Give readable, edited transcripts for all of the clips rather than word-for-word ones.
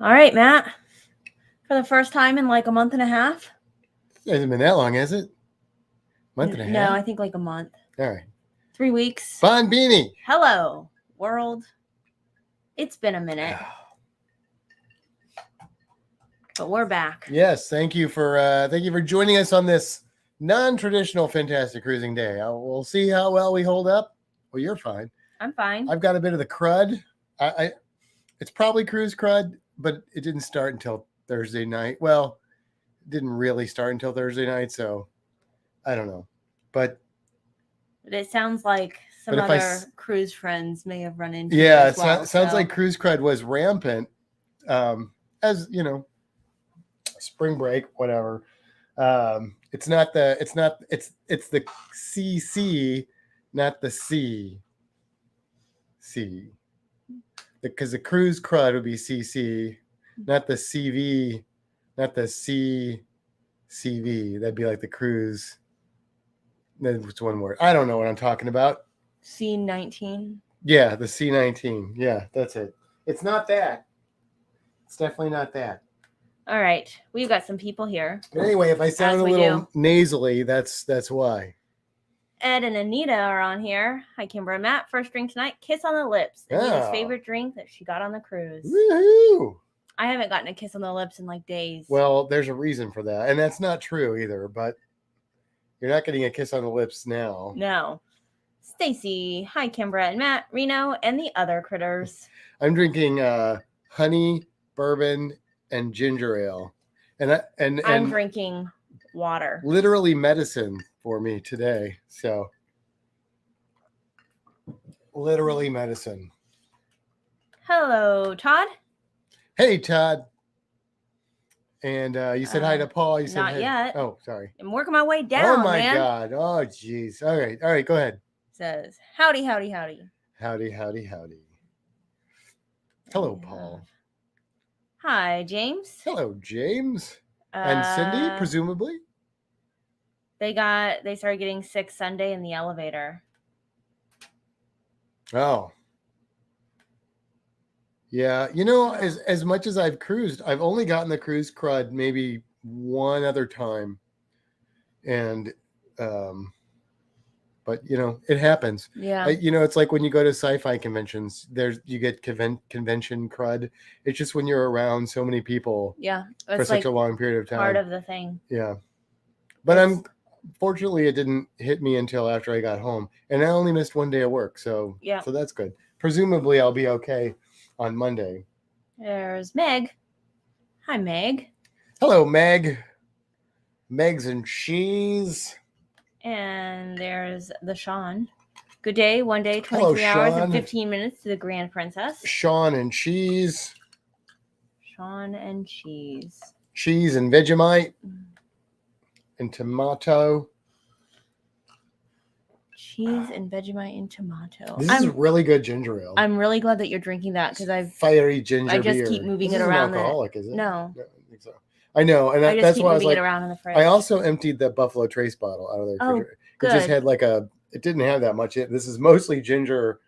All right, Matt. For the first time in like a month and a half. It hasn't been that long, has it? Month and a half? No, I think like a month. All right. 3 weeks. Bon Beanie. Hello, world. It's been a minute. But we're back. Yes, thank you for joining us on this non-traditional Fantastic Cruising Day. We'll see how well we hold up. Well, you're fine. I'm fine. I've got a bit of the crud. It's probably cruise crud, but it didn't start until Thursday night. Well, it didn't really start until Thursday night, so I don't know. But it sounds like some other cruise friends may have run into. Yeah, it as well, sounds like cruise crud was rampant. As you know, spring break, whatever. It's the CC, not the C. Because the cruise crud would be CC, not the CV, not the CV. That'd be like the cruise. That's one word. I don't know what I'm talking about. C19. Yeah, the C19. Yeah, that's it. It's not that. It's definitely not that. All right, we've got some people here. But anyway, if I sound a little nasally, that's why. Ed and Anita are on here. Hi, Kimber and Matt. First drink tonight, kiss on the lips. Anita's favorite drink that she got on the cruise. Woohoo! I haven't gotten a kiss on the lips in like days. Well, there's a reason for that, and that's not true either. But you're not getting a kiss on the lips now. No. Stacy, hi, Kimbra and Matt, Reno, and the other critters. I'm drinking honey, bourbon, and ginger ale, and I'm drinking water. Literally medicine for me today. So, literally medicine. Hello, Todd. Hey, Todd. And you said hi to Paul. You said not yet. Oh, sorry. I'm working my way down. Oh my God. Oh, geez. All right. Go ahead. Says howdy, howdy, howdy. Howdy, howdy, howdy. Hello, Paul. Hi, James. Hello, James. And Cindy, presumably. They started getting sick Sunday in the elevator. Oh. Yeah, as much as I've cruised, I've only gotten the cruise crud maybe one other time, and but it happens. Yeah. It's like when you go to sci-fi conventions, you get convention crud. It's just when you're around so many people. Yeah. For such a long period of time. Part of the thing. Yeah, but fortunately it didn't hit me until after I got home, and I only missed one day of work, so yeah. So that's good. Presumably I'll be okay on Monday. There's Meg. Hi, Meg. Hello, Meg. Megs and cheese. And there's the Sean. Good day, 1 day, 23 hours and 15 minutes to the Grand Princess. Sean and cheese. Sean and cheese. Cheese and Vegemite. And tomato. Cheese and Vegemite and tomato. This is really good ginger ale. I'm really glad that you're drinking that because fiery ginger beer. I just keep moving it around. Alcoholic, is it? No. I don't think so. I know, and that's why I was like, around in the fridge. I also emptied the Buffalo Trace bottle out of the refrigerator. Good. It just had it didn't have that much. This is mostly ginger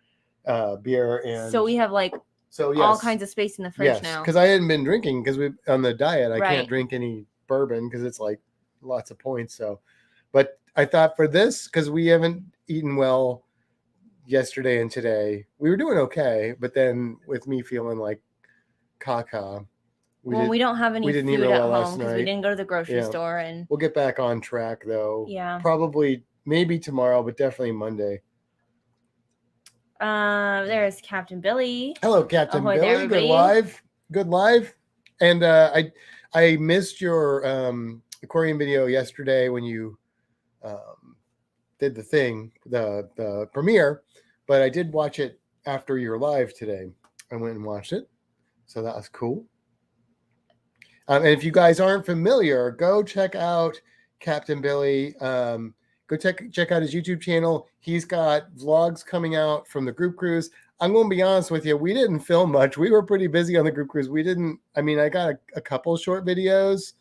beer, and so we have all kinds of space in the fridge now. Because I hadn't been drinking because we on the diet. I can't drink any bourbon because it's like lots of points. So, but I thought for this, because we haven't eaten well yesterday and today, we were doing okay. But then with me feeling like caca. We don't have any food at home because we didn't go to the grocery store. And we'll get back on track though. Yeah. Probably maybe tomorrow, but definitely Monday. There's Captain Billy. Hello, Captain Billy. There, good live. And I missed your aquarium video yesterday when you did the thing, the premiere, but I did watch it after your live today. I went and watched it, so that was cool. And if you guys aren't familiar, go check out Captain Billy. Go check out his YouTube channel. He's got vlogs coming out from the group cruise. I'm going to be honest with you. We didn't film much. We were pretty busy on the group cruise. I got a couple short videos.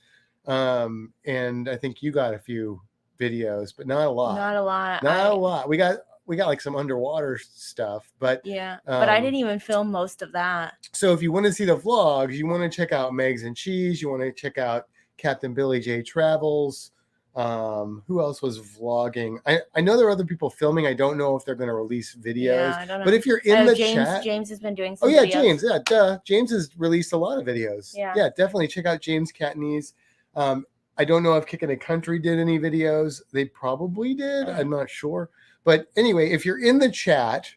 And I think you got a few videos, but not a lot. Not a lot. We got like some underwater stuff, but yeah, but I didn't even film most of that. So if you want to see the vlogs, you want to check out Megs and Cheese, you want to check out Captain Billy J Travels. Who else was vlogging? I know there are other people filming. I don't know if they're going to release videos. Yeah, I don't know. But if you're in the James, chat, James has been doing some videos. James. Yeah, duh. James has released a lot of videos. Yeah, definitely check out James Catanese. I don't know if Kickin' a Country did any videos. They probably did. I'm not sure. But anyway, if you're in the chat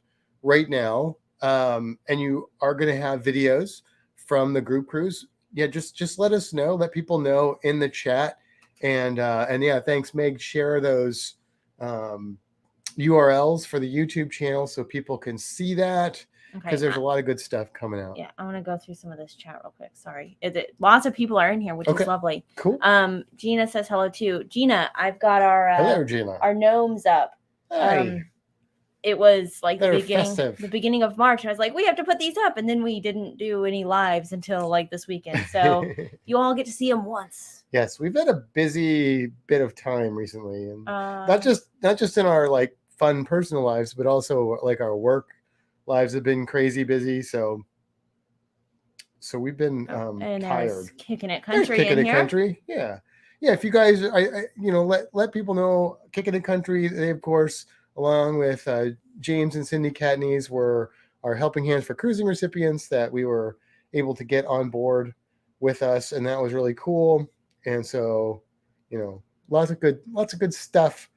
right now, and you are going to have videos from the group cruise, just let us know. Let people know in the chat. And yeah, thanks, Meg. Share those URLs for the YouTube channel so people can see that. Because there's a lot of good stuff coming out. Yeah, I want to go through some of this chat real quick. Sorry. Lots of people are in here, which is lovely. Cool. Gina says hello too. Gina, I've got our Gina. Our gnomes up. Hey. It was like the beginning of March. And I was like, we have to put these up. And then we didn't do any lives until like this weekend. So you all get to see them once. Yes, we've had a busy bit of time recently. And not just in our like fun personal lives, but also like our work lives have been crazy busy. So we've been and tired. Kicking It Country Kicking in It here. Country. Yeah. If you guys, let people know Kicking It Country. They of course, along with James and Cindy Catanese, were our helping hands for cruising recipients that we were able to get on board with us, and that was really cool. And so, lots of good stuff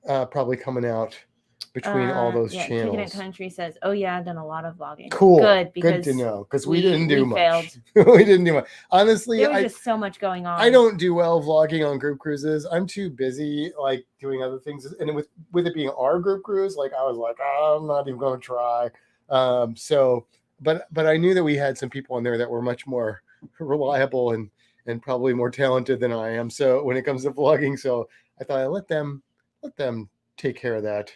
probably coming out between all those channels. Kicking It Country says, "Oh yeah, I've done a lot of vlogging." Cool, good to know because we didn't do much. Failed. We didn't do much. Honestly, there was just so much going on. I don't do well vlogging on group cruises. I'm too busy like doing other things, and with it being our group cruise, like I was like, I'm not even going to try. But I knew that we had some people on there that were much more reliable and probably more talented than I am. So when it comes to vlogging, so I thought I'd let them take care of that.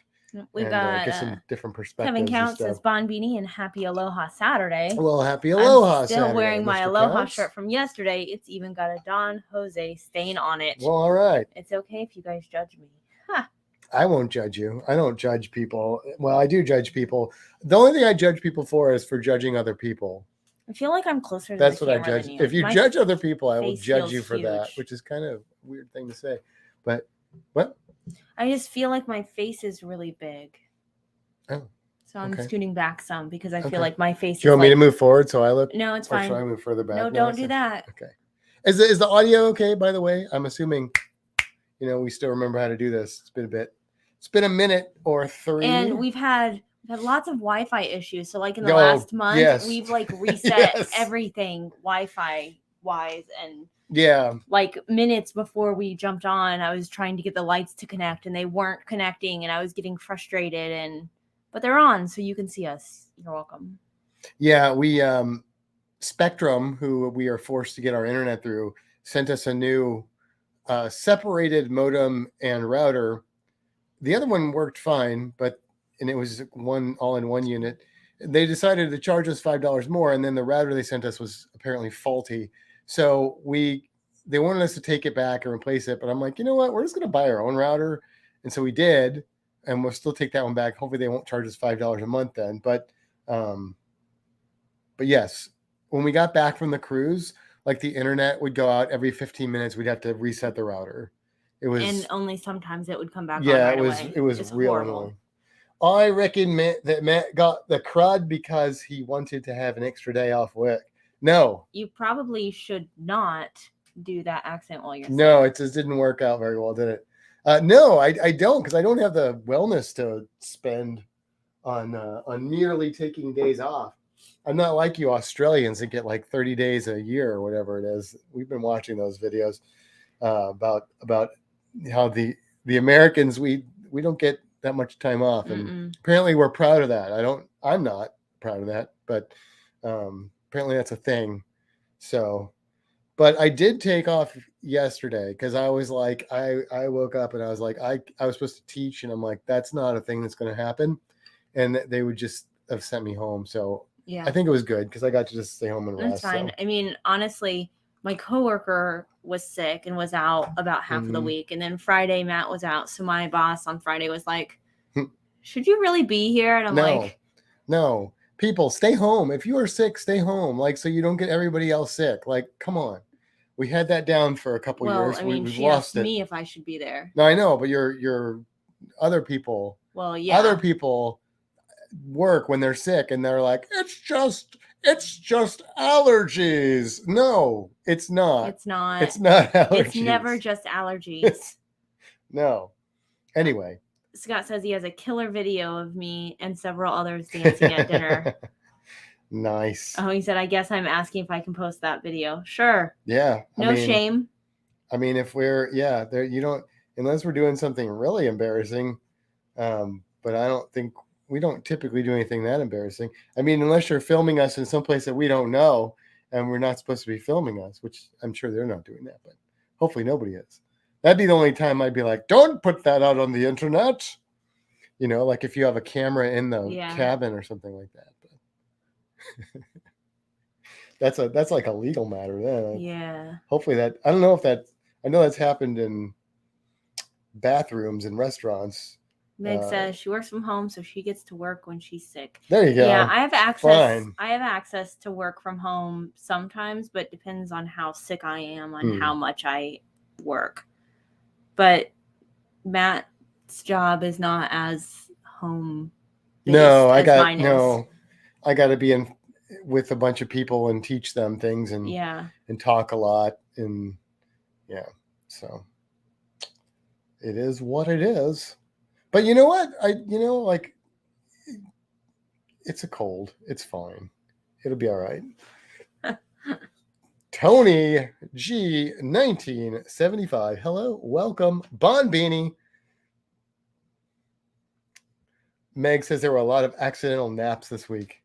We've got get some different perspectives. Kevin Count says Bon Beanie and Happy Aloha Saturday. Well, Happy Aloha I'm still Saturday, wearing my Mr. Aloha Counts. shirt from yesterday. It's even got a Don Jose stain on it. Well, all right. It's okay if you guys judge me. Huh. I won't judge you. I don't judge people. Well, I do judge people. The only thing I judge people for is for judging other people. I feel like I'm closer to That's the what I camera judge. than you. If you judge other people, I will judge you for huge. that, which is kind of a weird thing to say. But what? I just feel like my face is really big. Oh. So I'm scooting back some because I feel like my face. Do you want me to move forward so I look? No, it's or fine. Should I move further back? No, don't do that. Okay. Is the audio okay? By the way, I'm assuming, we still remember how to do this. It's been a bit. It's been a minute or three. And we've had lots of Wi-Fi issues. So like in the last month, we've like reset everything Wi-Fi wise, and like minutes before we jumped on, I was trying to get the lights to connect and they weren't connecting, and I was getting frustrated. But they're on, so you can see us. You're welcome. Yeah, we Spectrum, who we are forced to get our internet through, sent us a new separated modem and router. The other one worked fine, and it was all in one unit. They decided to charge us $5 more, and then the router they sent us was apparently faulty. So they wanted us to take it back and replace it, but I'm like, you know what? We're just going to buy our own router, and so we did. And we'll still take that one back. Hopefully they won't charge us $5 a month then. But yes, when we got back from the cruise, like the internet would go out every 15 minutes. We'd have to reset the router. And only sometimes it would come back. Yeah, on right it was real horrible. annoying. I reckon that Matt got the crud because he wanted to have an extra day off work. No, you probably should not do that accent while you're. No, it just didn't work out very well, did it? No, I don't, because I don't have the wellness to spend on merely taking days off. I'm not like you Australians that get like 30 days a year or whatever it is. We've been watching those videos about how the Americans we don't get that much time off, and apparently we're proud of that. I'm not proud of that, but apparently that's a thing. So. But I did take off yesterday because I was like, I woke up and I was like, I was supposed to teach, and I'm like, that's not a thing that's going to happen. And they would just have sent me home. So I think it was good because I got to just stay home and rest. That's fine. So. I mean, honestly, my coworker was sick and was out about half of the week. And then Friday, Matt was out. So my boss on Friday was like, should you really be here? And I'm like, no. People, stay home. If you are sick, stay home. Like, so you don't get everybody else sick. Like, come on. We had that down for a couple years. I mean, we've she asked me if I should be there. No, I know, but your other people. Well, yeah. Other people work when they're sick and they're like, it's just allergies. No, it's not. It's not. It's not allergies. It's never just allergies. No. Anyway. Scott says he has a killer video of me and several others dancing at dinner. Nice. Oh, he said, I guess I'm asking if I can post that video. Sure. Yeah. No shame. I mean, if we're, there, you don't, unless we're doing something really embarrassing. But we don't typically do anything that embarrassing. I mean, unless you're filming us in some place that we don't know and we're not supposed to be filming us, which I'm sure they're not doing that, but hopefully nobody is. That'd be the only time I'd be like, don't put that out on the internet. You know, like if you have a camera in the cabin or something like that. But that's like a legal matter then. Yeah. Hopefully I don't know if that, I know that's happened in bathrooms and restaurants. Meg says she works from home, so she gets to work when she's sick. There you go. Yeah, I have access. Fine. I have access to work from home sometimes, but it depends on how sick I am, on how much I work. But Matt's job is not as home. No, I got to be in with a bunch of people and teach them things and talk a lot and so it is what it is. But you know what? It's a cold. It's fine. It'll be all right. Tony G 1975. Hello, welcome, Bon Beanie. Meg says there were a lot of accidental naps this week.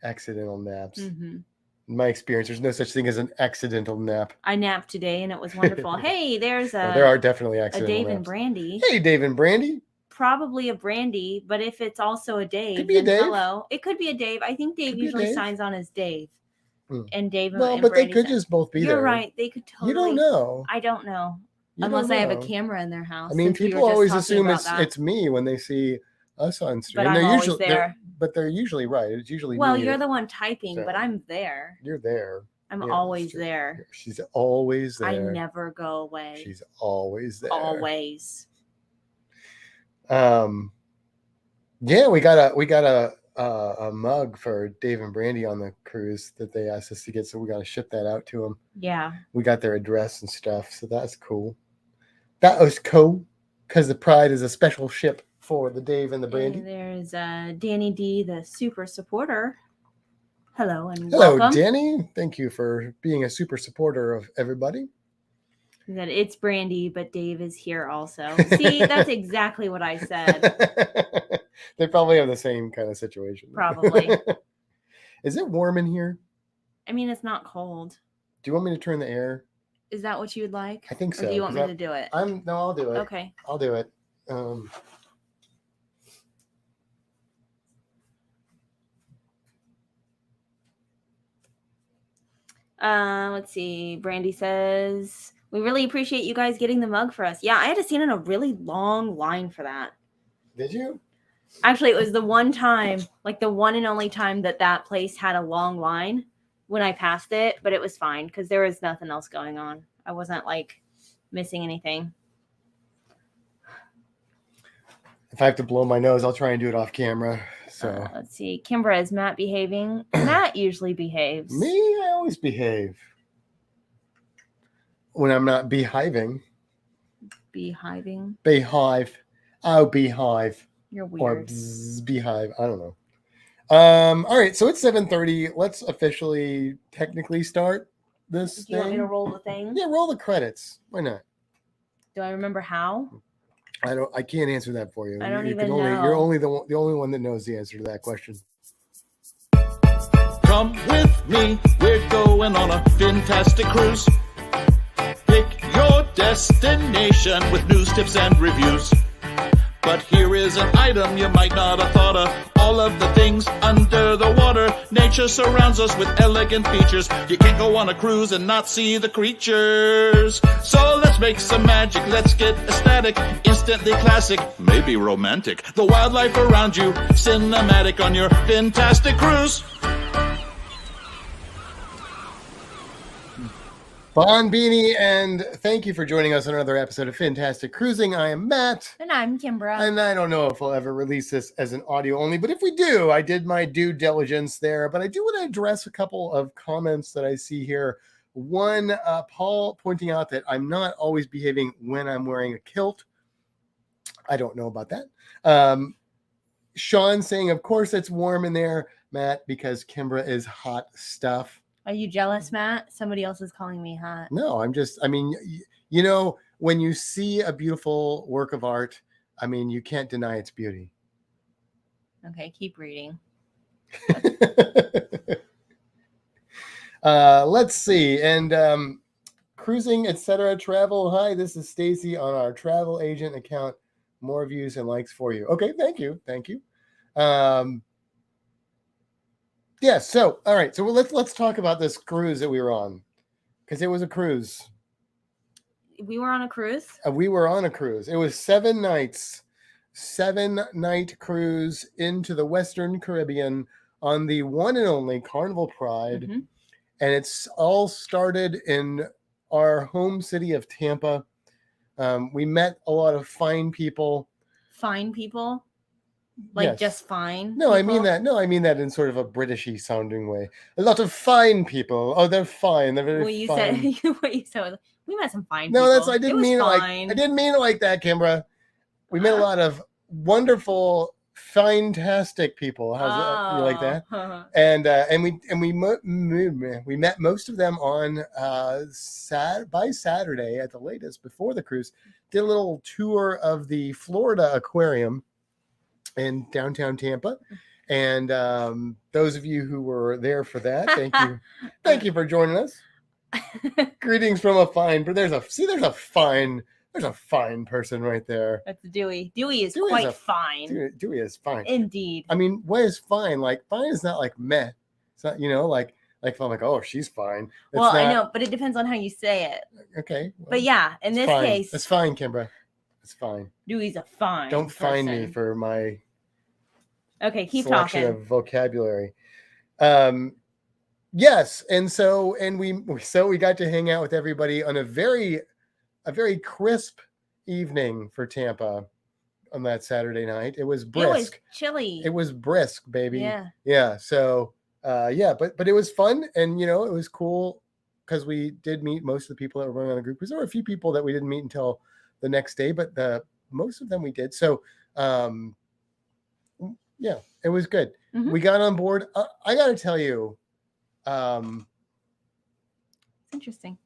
Accidental naps. Mm-hmm. In my experience, there's no such thing as an accidental nap. I napped today and it was wonderful. Hey, there's there are definitely accidental Dave naps. And Brandy. Hey, Dave and Brandy. Probably a Brandy, but if it's also a Dave, could be a Dave. Hello. It could be a Dave. I think Dave usually signs on as Dave. And Dave and but Brandy they could just both be You're there. You're right. They could totally. You don't know. I don't know. Unless I have a camera in their house. I mean, people always assume it's me when they see us on stream. But I'm usually there. But they're usually right. It's usually me. You're the one typing, but I'm there. You're there. I'm always there. She's always there. I never go away. She's always there. Always. Yeah, we got a mug for Dave and Brandy on the cruise that they asked us to get, so we got to ship that out to them. Yeah. We got their address and stuff, so that's cool. That was cool because the Pride is a special ship for the Dave and the Brandy. And there's Danny D, the super supporter. Hello and welcome. Hello, Danny. Thank you for being a super supporter of everybody. That it's Brandy, but Dave is here also. See, that's exactly what I said. They probably have the same kind of situation. Probably. Is it warm in here? I mean, it's not cold. Do you want me to turn the air? Is that what you would like? I think so. Or do you want me to do it? No, I'll do it. Okay. I'll do it. Let's see. Brandy says, we really appreciate you guys getting the mug for us. Yeah, I had to stand in a really long line for that. Did you? Actually, it was the one time, like the one and only time that place had a long line when I passed it, but it was fine because there was nothing else going on. I wasn't like missing anything. If I have to blow my nose, I'll try and do it off camera. So let's see. Kimbra, is Matt behaving? Matt usually behaves. Me? I always behave. When I'm not behaving. Behaving? Behive. Oh, behive. You're weird. Or behive. I don't know. All right, so it's 7:30. Let's officially technically start this thing. Do you want me to roll the thing? Yeah, roll the credits. Why not? Do I remember how? I can't answer that for you. I don't even know. You're only the only one that knows the answer to that question. Come with me. We're going on a fantastic cruise. Pick your destination with news, tips, and reviews. But here is an item you might not have thought of. All of the things under the water. Nature surrounds us with elegant features. You can't go on a cruise and not see the creatures. So let's make some magic, let's get ecstatic. Instantly classic, maybe romantic. The wildlife around you, cinematic on your fantastic cruise. Bon Beanie, and thank you for joining us on another episode of Fantastic Cruising. I am Matt. And I'm Kimbra. And I don't know if we'll ever release this as an audio only, but if we do, I did my due diligence there. But I do want to address a couple of comments that I see here. One, Paul pointing out that I'm not always behaving when I'm wearing a kilt. I don't know about that. Sean saying, of course it's warm in there, Matt, because Kimbra is hot stuff. Are you jealous, Matt? Somebody else is calling me hot. No, I mean, you know, when you see a beautiful work of art, I mean, you can't deny its beauty. Okay, keep reading. Let's see. And cruising, etc. travel. Hi, this is Stacy on our travel agent account. More views and likes for you. Okay, thank you. Yeah, so all right, so let's talk about this cruise that we were on, because it was a cruise. We were on a cruise? We were on a cruise. It was 7 nights, 7-night cruise into the Western Caribbean on the one and only Carnival Pride. Mm-hmm. And it's all started in our home city of Tampa. We met a lot of fine people. Fine people? Like yes. Just fine? No, people? I mean that in sort of a Britishy sounding way. A lot of fine people. Oh, they're fine. They're very fine. What you said was, we met some fine people. No, I didn't mean it like that, Kimbra. We met a lot of wonderful, fantastic people. How's that? You like that? And we met most of them on by Saturday at the latest before the cruise. Did a little tour of the Florida Aquarium in downtown Tampa, and those of you who were there for that, thank you for joining us. Greetings from a fine, but there's a fine person right there. That's Dewey. Dewey is quite fine. Dewey is fine indeed. I mean, what is fine? Like, fine is not like meh. It's not, like if I'm like, oh, she's fine. It's well, I know, but it depends on how you say it. Okay, well, but yeah, in this case, it's fine, Kimbra. It's fine. Dewey's a fine. Don't find me for my. Okay, keep selection talking. Of vocabulary. Yes, and we got to hang out with everybody on a very crisp evening for Tampa on that Saturday night. It was brisk. It was chilly. It was brisk, baby. Yeah. Yeah. So but it was fun, and it was cool because we did meet most of the people that were going on the group. There were a few people that we didn't meet until the next day, but most of them we did. So yeah, it was good. Mm-hmm. We got on board. I got to tell you, it's interesting.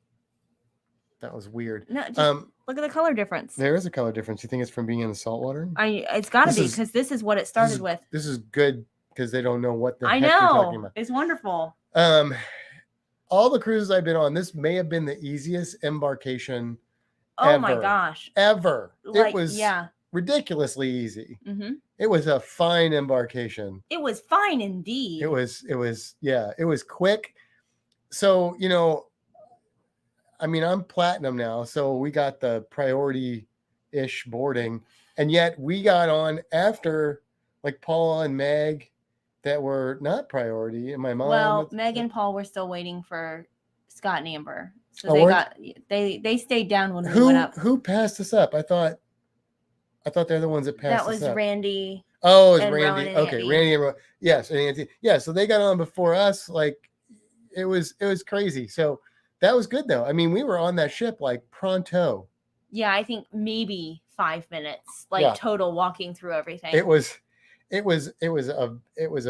That was weird. No, just look at the color difference. There is a color difference. You think it's from being in the salt water? It's got to be, because this is what it started with. This is good because they don't know what the heck you're talking about. It's wonderful. All the cruises I've been on, this may have been the easiest embarkation. Oh my gosh! Ever. It was ridiculously easy. Mm-hmm. It was a fine embarkation. It was fine indeed. It was quick. So, I mean, I'm platinum now, so we got the priority-ish boarding, and yet we got on after like Paula and Meg that were not priority, and my mom. Well, Meg and Paul were still waiting for Scott and Amber. So they stayed down when we went up. Who passed us up? I thought they're the ones that passed us up. That was Randy. Oh, it was Randy. Okay, Andy. Randy and Rowan. Yes, and Andy. Yeah, so they got on before us. Like, it was crazy. So that was good though. I mean, we were on that ship like pronto. Yeah, I think maybe 5 minutes, total walking through everything. It was a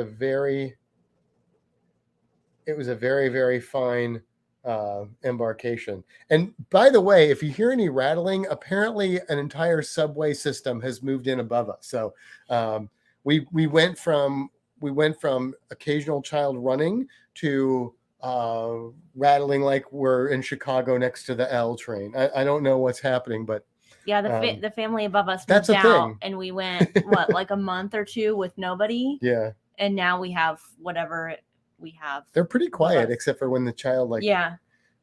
very, very fine embarkation. And by the way, if you hear any rattling, apparently an entire subway system has moved in above us. So we went from occasional child running to rattling like we're in Chicago next to the L train. I don't know what's happening, but Yeah, the family above us moved out, and we went like a month or two with nobody. Yeah. And now we have whatever we have. They're pretty quiet, except for when the child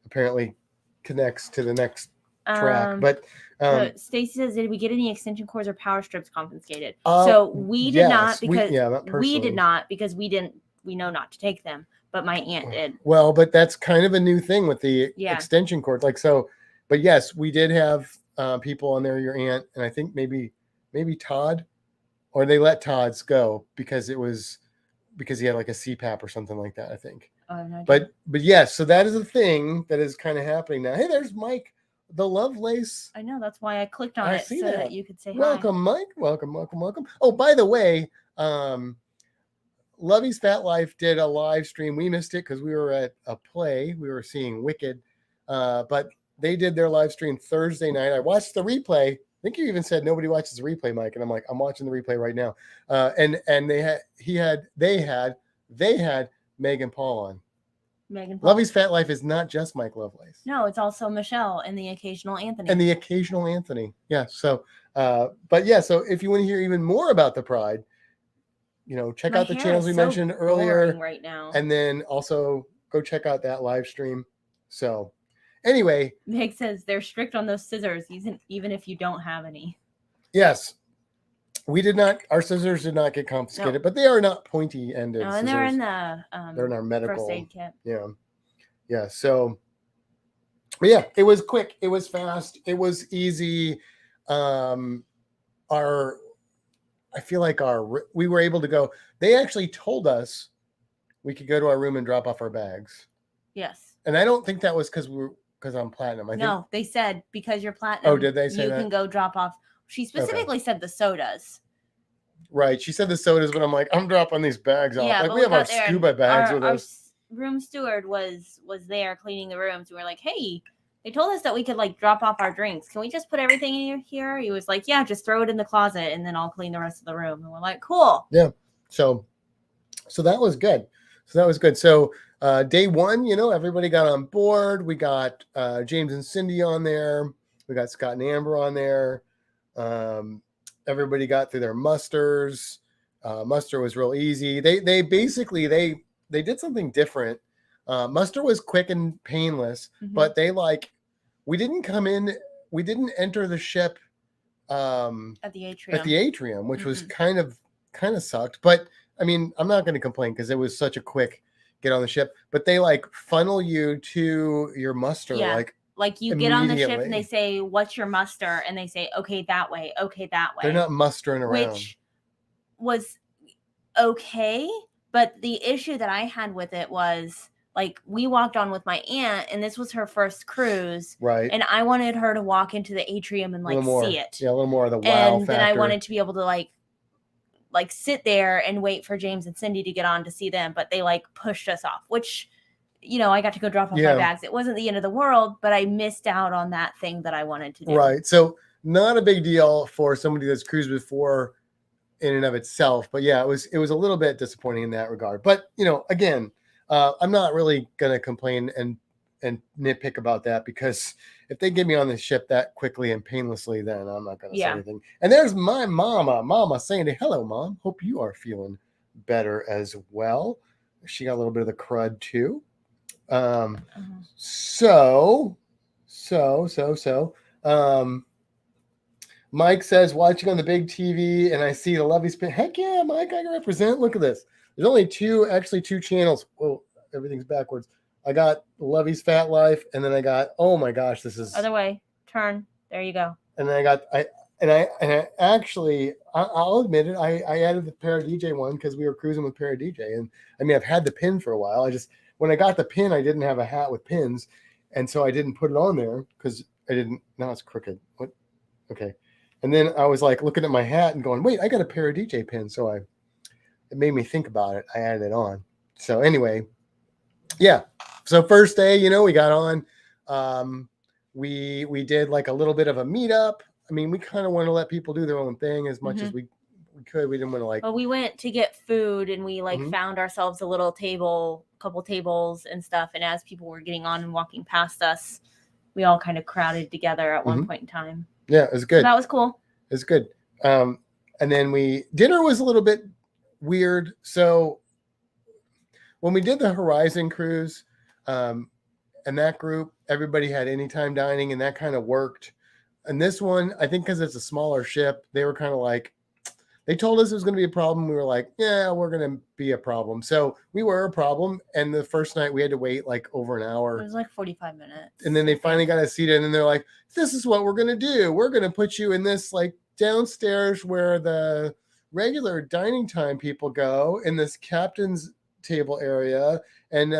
apparently connects to the next track. But Stacy says, did we get any extension cords or power strips confiscated? So we did not because we did not because we know not to take them, but my aunt did. Well, but that's kind of a new thing with the extension cords. Like so, but yes, we did have people on there, your aunt, and I think maybe Todd, or they let Todd's go because he had like a CPAP or something like that, I think. Oh, I have no idea. But yes, so that is a thing that is kind of happening now. Hey, there's Mike, the Lovelace. I know, that's why I clicked on it so that you could say welcome, hi. Mike. Welcome. Oh, by the way, Lovey's Fat Life did a live stream. We missed it because we were at a play. We were seeing Wicked, but they did their live stream Thursday night. I watched the replay. I think you even said nobody watches the replay, Mike, and I'm like, I'm watching the replay right now. And they had Megan Paul on. Megan Paul. Lovey's Fat Life is not just Mike Lovelace. No, it's also Michelle and the occasional Anthony. Yeah. So, but yeah. So if you want to hear even more about the Pride, check out the channels we mentioned earlier right now, and then also go check out that live stream. So, anyway, Meg says they're strict on those scissors, even if you don't have any. Yes. Our scissors did not get confiscated, but they are not pointy ended. No, and they're in they're in our medical first aid kit. Yeah. Yeah. So, but yeah, it was quick. It was fast. It was easy. I feel like we were able to go. They actually told us we could go to our room and drop off our bags. Yes. And I don't think that was because I'm platinum. No, they said because you're platinum. Oh, did they say that? You can go drop off. She specifically said the sodas. Right. She said the sodas, but I'm like, I'm dropping these bags off. Like we have our scuba bags with us. Our room steward was there cleaning the rooms. We were like, hey, they told us that we could like drop off our drinks. Can we just put everything in here? He was like, yeah, just throw it in the closet and then I'll clean the rest of the room. And we're like, cool. Yeah. So that was good. So day one, everybody got on board. We got James and Cindy on there. We got Scott and Amber on there. Everybody got through their musters. Muster was real easy. They basically they did something different. Muster was quick and painless, but we didn't enter the ship at the atrium, which was kind of sucked. But I mean, I'm not going to complain because it was such a quick get on the ship. But they funnel you to your muster, like you get on the ship and they say, what's your muster? And they say, okay, that way. They're not mustering around. Which was okay. But the issue that I had with it was we walked on with my aunt and this was her first cruise. Right. And I wanted her to walk into the atrium and see it. Yeah, a little more of the wow factor. Then I wanted to be able to sit there and wait for James and Cindy to get on to see them. But they pushed us off, which... I got to go drop off my bags. It wasn't the end of the world, but I missed out on that thing that I wanted to do. Right. So not a big deal for somebody that's cruised before in and of itself. But yeah, it was a little bit disappointing in that regard. But, again, I'm not really going to complain and nitpick about that because if they get me on the ship that quickly and painlessly, then I'm not going to say anything. And there's my Mama Sandy. Hello, Mom. Hope you are feeling better as well. She got a little bit of the crud too. Mike says watching on the big TV and I see the Lovey's pin. Heck yeah, Mike, I can represent. Look at this. There's only two channels. Oh, everything's backwards. I got Lovey's Fat Life and then I got, oh my gosh, this is other way. Turn. There you go. And then I actually, I'll admit it. I added the Para DJ one because we were cruising with Para DJ. And I mean, I've had the pin for a while. When I got the pin, I didn't have a hat with pins. And so I didn't put it on there because now it's crooked. What? Okay. And then I was looking at my hat and going, wait, I got a Para DJ pin. So it made me think about it. I added it on. So anyway, yeah. So first day, we got on, we did a little bit of a meetup. I mean, we kind of want to let people do their own thing as much as we could. We didn't want to Well, we went to get food and we found ourselves a little table, couple tables and stuff. And as people were getting on and walking past us, we all kind of crowded together at one point in time. Yeah, it was good. So that was cool. It was good. And then dinner was a little bit weird. So when we did the Horizon cruise, and that group, everybody had anytime dining, and that kind of worked. And this one, I think because it's a smaller ship, they were kind of like, they told us it was going to be a problem. We were like, yeah, we're going to be a problem. So we were a problem. And the first night we had to wait like over an hour. It was like 45 minutes. And then they finally got us seated, and then they're like, this is what we're going to do. We're going to put you in this like downstairs where the regular dining time people go, in this captain's table area, and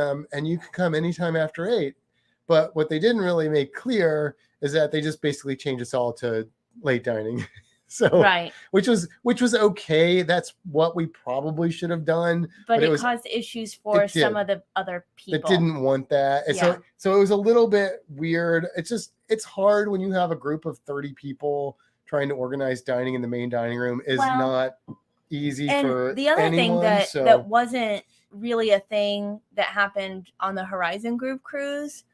you can come anytime after 8. But what they didn't really make clear is that they just basically changed us all to late dining. So right, which was okay. That's what we probably should have done. But it caused issues for some of the other people that didn't want that. And so it was a little bit weird. It's hard when you have a group of 30 people trying to organize dining in the main dining room is not easy for the other anyone, thing that wasn't really a thing that happened on the Horizon Group cruise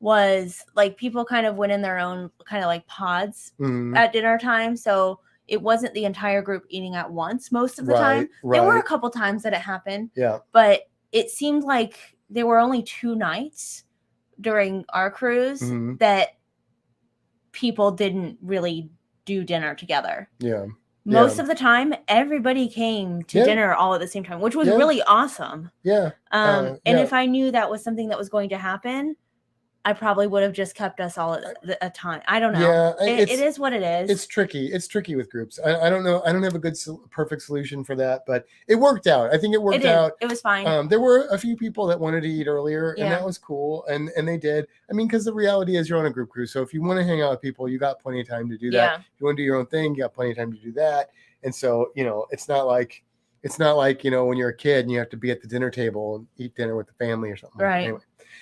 was like people kind of went in their own kind of like pods at dinner time. So it wasn't the entire group eating at once most of the time. There were a couple times that it happened. Yeah. But it seemed like there were only 2 nights during our cruise that people didn't really do dinner together. Yeah. Most of the time, everybody came to dinner all at the same time, which was really awesome. Yeah. And if I knew that was something that was going to happen, I probably would have just kept us all at a time. I don't know. Yeah, it is what it is. It's tricky. It's tricky with groups. I don't know. I don't have a good, perfect solution for that, but it worked out. I think it worked out. It was fine. There were a few people that wanted to eat earlier, and that was cool. And they did. I mean, because the reality is you're on a group cruise. So if you want to hang out with people, you got plenty of time to do that. Yeah. If you want to do your own thing, you got plenty of time to do that. And so, it's not like, when you're a kid and you have to be at the dinner table and eat dinner with the family or something. Right.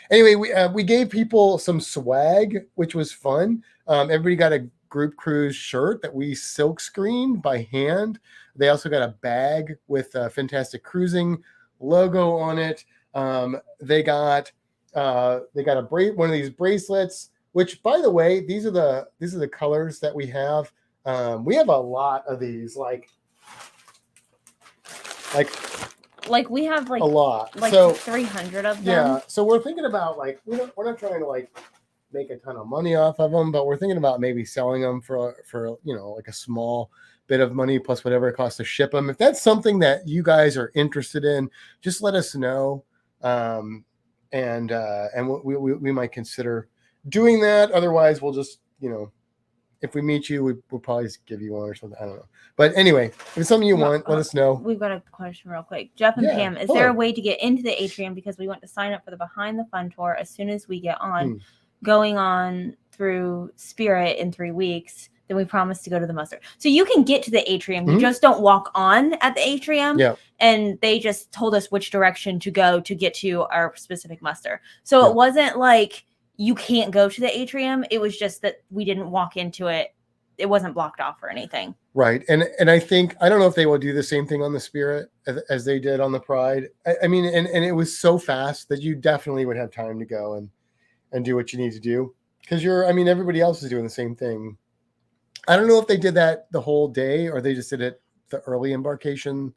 Anyway, we gave people some swag, which was fun. Everybody got a group cruise shirt that we silk screened by hand. They also got a bag with a Fantastic Cruising logo on it. They got one of these bracelets, which, by the way, these are the colors that we have. We have a lot of these, like we have like a lot, like 300 of them. Yeah, so we're thinking about like we're not trying to like make a ton of money off of them, but we're thinking about maybe selling them for like a small bit of money plus whatever it costs to ship them. If that's something that you guys are interested in, just let us know, and we might consider doing that. Otherwise, we'll just if we meet you, we'll probably just give you one or something. I don't know. But anyway, if it's something you want, let us know. We've got a question real quick. Jeff and Pam, is there a way to get into the atrium? Because we want to sign up for the Behind the Fun tour as soon as we get on, going on through Spirit in 3 weeks. Then we promise to go to the muster. So you can get to the atrium. You just don't walk on at the atrium. Yeah. And they just told us which direction to go to get to our specific muster. So it wasn't like you can't go to the atrium. It was just that we didn't walk into it. It wasn't blocked off or anything. Right. And I think, I don't know if they will do the same thing on the Spirit as they did on the Pride. I mean, and it was so fast that you definitely would have time to go and do what you need to do. Because everybody else is doing the same thing. I don't know if they did that the whole day or they just did it the early embarkation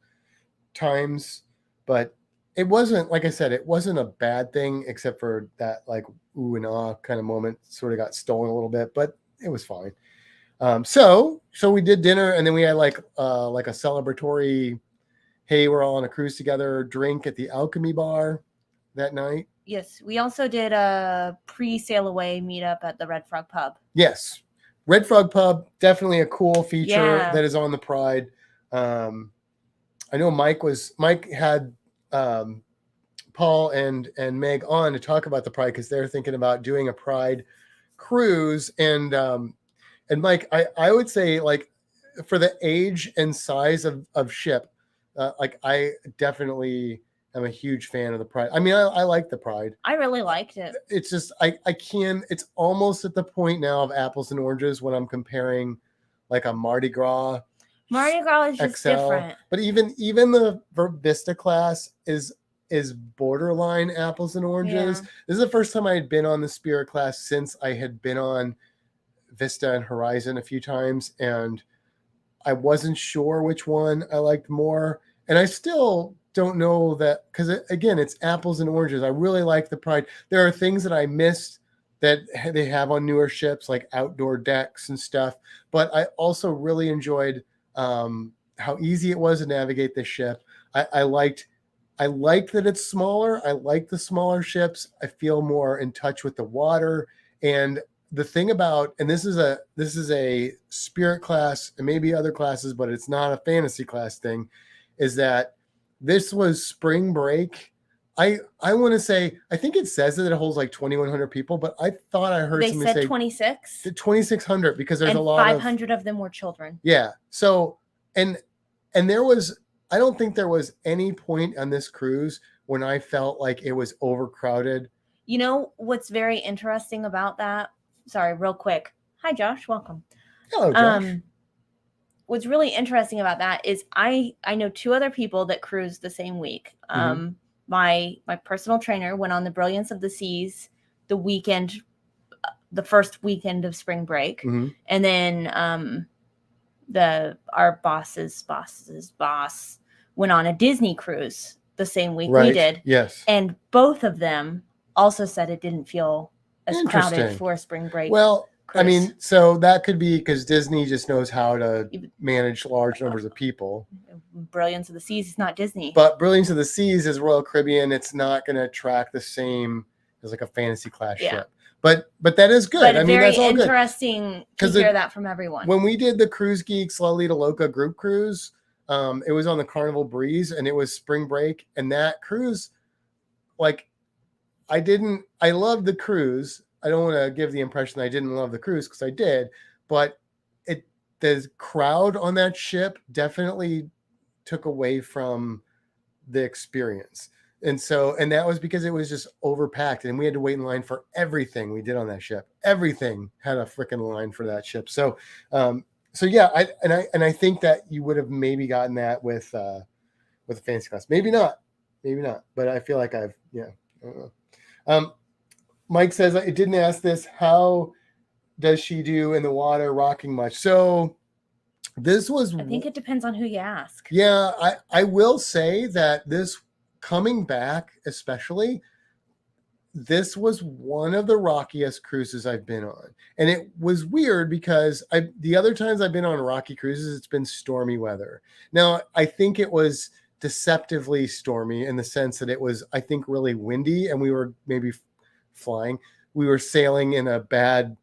times, but it wasn't, like I said, it wasn't a bad thing except for that like ooh and ah kind of moment sort of got stolen a little bit, but it was fine. So we did dinner and then we had like a celebratory, hey, we're all on a cruise together drink at the Alchemy Bar that night. Yes. We also did a pre-sail away meetup at the Red Frog Pub. Yes. Red Frog Pub, definitely a cool feature that is on the Pride. I know Mike had Paul and Meg on to talk about the Pride because they're thinking about doing a Pride cruise. And Mike, I would say like for the age and size of ship, like I definitely am a huge fan of the Pride. I mean, I like the Pride. I really liked it. It's just, it's almost at the point now of apples and oranges when I'm comparing like a Mardi Gras. Mardi Gras is just different. But even the Vista class is borderline apples and oranges. Yeah. This is the first time I had been on the Spirit class since I had been on Vista and Horizon a few times, and I wasn't sure which one I liked more. And I still don't know that, because again, it's apples and oranges. I really like the Pride. There are things that I missed that they have on newer ships, like outdoor decks and stuff. But I also really enjoyed how easy it was to navigate this ship. I liked that it's smaller. I like the smaller ships. I feel more in touch with the water. And the thing about, and this is a Spirit class and maybe other classes, but it's not a fantasy class thing, is that this was spring break. I want to say, I think it says that it holds like 2,100 people, but I thought I heard somebody say 26. 2,600 because there's a lot 500 of them were children. Yeah. So, and there was, I don't think there was any point on this cruise when I felt like it was overcrowded. You know what's very interesting about that? Sorry, real quick. Hi, Josh. Welcome. Hello, Josh. What's really interesting about that is I know 2 other people that cruised the same week. My personal trainer went on the Brilliance of the Seas the first weekend of spring break, and then our boss's boss went on a Disney cruise the same week we did. Yes, and both of them also said it didn't feel as crowded for a spring break. Well, cruise. I mean, so that could be because Disney just knows how to manage large numbers of people. Brilliance of the Seas is not Disney. But Brilliance of the Seas is Royal Caribbean. It's not going to track the same as like a fantasy class ship. But that is good. But I mean, that's all good. Interesting to hear that from everyone. When we did the Cruise Geeks La Lita Loca group cruise, it was on the Carnival Breeze and it was spring break. And that cruise, like, I loved the cruise. I don't want to give the impression that I didn't love the cruise because I did, but the crowd on that ship definitely took away from the experience. And that was because it was just overpacked and we had to wait in line for everything we did on that ship. Everything had a freaking line for that ship. So yeah, I think that you would have maybe gotten that with a fantasy class. Maybe not, but I feel like I don't know. Mike says, I didn't ask this. How does she do in the water rocking much? So this was, I think it depends on who you ask. Yeah. I will say that this coming back, especially, this was one of the rockiest cruises I've been on. And it was weird because the other times I've been on rocky cruises, it's been stormy weather. Now, I think it was deceptively stormy in the sense that it was, I think, really windy and we were maybe flying. We were sailing in a bad,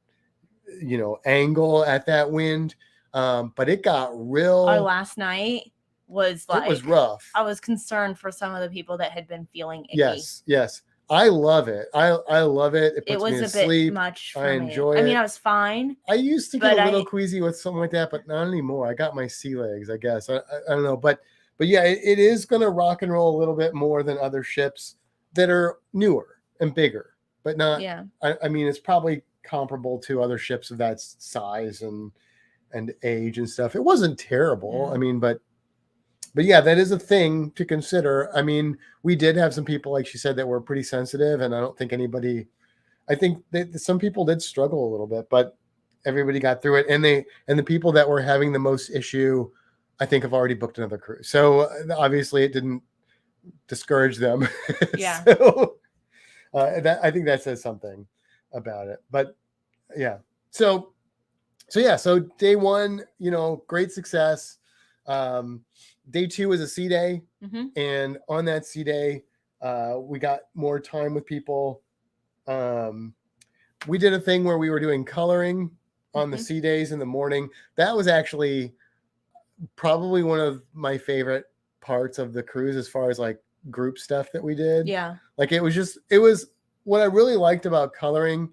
angle at that wind. But it got real. Our last night was it was rough. I was concerned for some of the people that had been feeling icky. Yes. I love it. I love it. It was a bit much for me. Enjoy it. I mean, I was fine. I used to get a little queasy with something like that, but not anymore. I got my sea legs, I guess. I don't know. But yeah, it is going to rock and roll a little bit more than other ships that are newer and bigger, but not. Yeah. I mean, it's probably comparable to other ships of that size and age and stuff. It wasn't terrible. Yeah. I mean, but yeah, that is a thing to consider. I mean, we did have some people, like she said, that were pretty sensitive, and I don't think I think that some people did struggle a little bit, but everybody got through it. And the people that were having the most issue, I think, have already booked another cruise. So obviously it didn't discourage them. Yeah. So I think that says something about it. But yeah. So day one, great success. Day two is a sea day. Mm-hmm. And on that sea day, we got more time with people. We did a thing where we were doing coloring on the sea days in the morning. That was actually probably one of my favorite parts of the cruise as far as like group stuff that we did. Yeah. Like it was what I really liked about coloring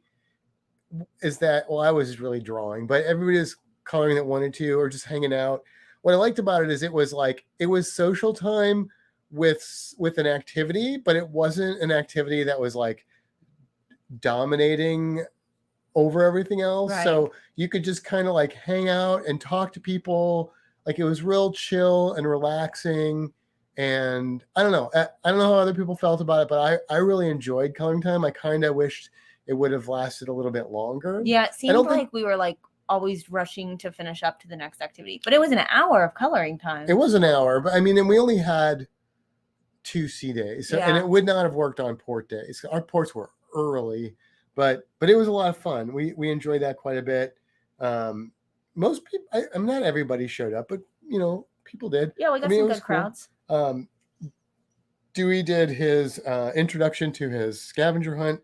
is that, well, I was really drawing, but everybody was coloring that wanted to, or just hanging out. What I liked about it is it was social time with an activity, but it wasn't an activity that was like dominating over everything else. Right. So you could just kind of like hang out and talk to people. Like it was real chill and relaxing. And I don't know how other people felt about it, but I really enjoyed coloring time. I kind of wished it would have lasted a little bit longer. Yeah, it seemed like we were like always rushing to finish up to the next activity, but it was an hour of coloring time. It was an hour, but I mean, and we only had 2 sea days, so, and it would not have worked on port days. Our ports were early, but it was a lot of fun. We enjoyed that quite a bit. Most people, I'm not everybody showed up, but people did. Yeah, we got some good crowds. Dewey did his introduction to his scavenger hunt,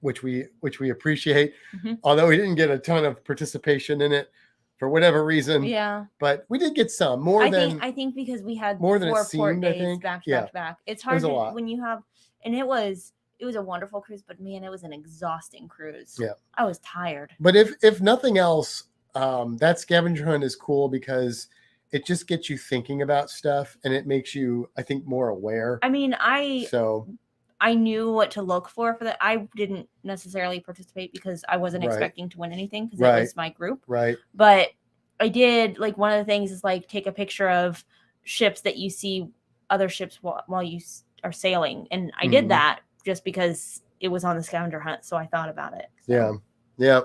which we appreciate, although we didn't get a ton of participation in it for whatever reason. Yeah, but we did get some I think because we had more than 4 it seemed, port days I think. back to back. It's hard when you have, and it was a wonderful cruise, but man, it was an exhausting cruise. Yeah, I was tired. But if nothing else, that scavenger hunt is cool because it just gets you thinking about stuff, and it makes you, I think, more aware. I mean, I knew what to look for that. I didn't necessarily participate because I wasn't expecting to win anything because it was my group. Right. But I did, like, one of the things is like take a picture of ships that you see other ships while you are sailing. And I did that just because it was on the scavenger hunt. So I thought about it. So. Yeah.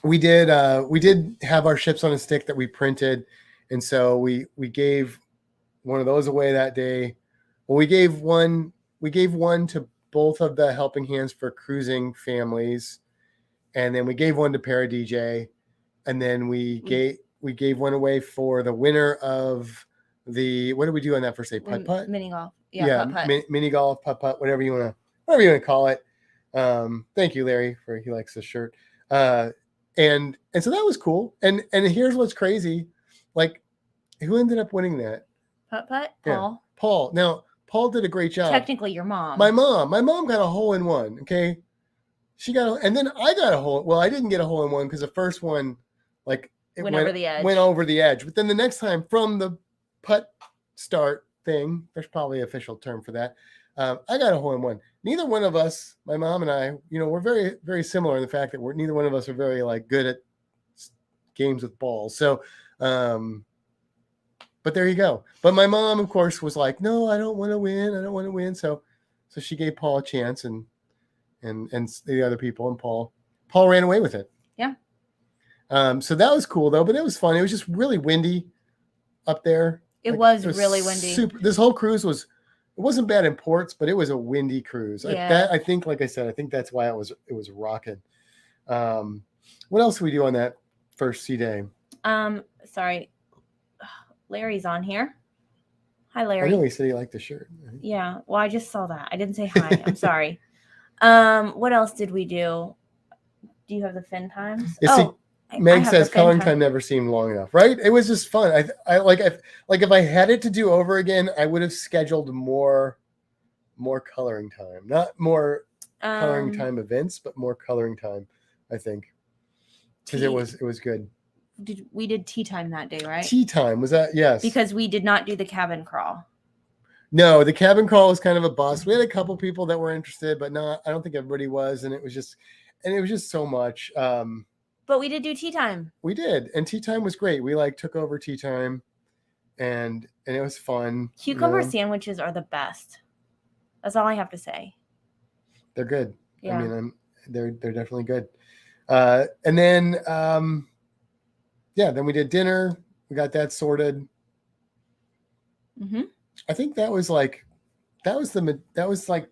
We did have our ships on a stick that we printed. And so we gave one of those away that day. Well, we gave one to both of the helping hands for cruising families. And then we gave one to Para DJ. And then we gave one away for the winner of the, what did we do on that first day? Putt-putt? Mini golf. Yeah, mini golf, putt-putt, whatever you want to call it. Thank you, Larry, he likes this shirt. And so that was cool. And here's what's crazy. Like, who ended up winning that? Putt-putt? Paul. Yeah, Paul. Now, Paul did a great job. Technically, your mom. My mom got a hole in one. Okay. She got, and then I got a hole. Well, I didn't get a hole in one because the first one, like, it went over the edge. But then the next time from the putt start thing, there's probably an official term for that. I got a hole in one. Neither one of us, my mom and I, we're very, very similar in the fact that neither one of us are very good at games with balls. So, but there you go. But my mom, of course, was like, no, I don't want to win. So she gave Paul a chance and the other people, and Paul ran away with it. Yeah. So that was cool though, but it was fun. It was just really windy up there. It was really windy. This whole cruise it wasn't bad in ports, but it was a windy cruise. Yeah. I think, like I said, I think that's why it was rocking. What else did we do on that first sea day? Sorry. Larry's on here. Hi, Larry. I know he said he liked the shirt. Right? Yeah. Well, I just saw that. I didn't say hi. I'm sorry. What else did we do? Do you have the fin times? Yeah, Meg says coloring time never seemed long enough, right? It was just fun. If I had it to do over again, I would have scheduled more coloring time, not more coloring time events, but more coloring time, I think, because it was good. We did tea time that day, right? Tea time, was that? Yes. Because we did not do the cabin crawl. No, the cabin crawl was kind of a bust. We had a couple people that were interested, but I don't think everybody was, and it was just so much. But we did do tea time. We did, and tea time was great. We took over tea time, and it was fun. Cucumber sandwiches are the best. That's all I have to say. They're good. Yeah. I mean, they're definitely good. And then, then we did dinner. We got that sorted. Mm-hmm. I think that was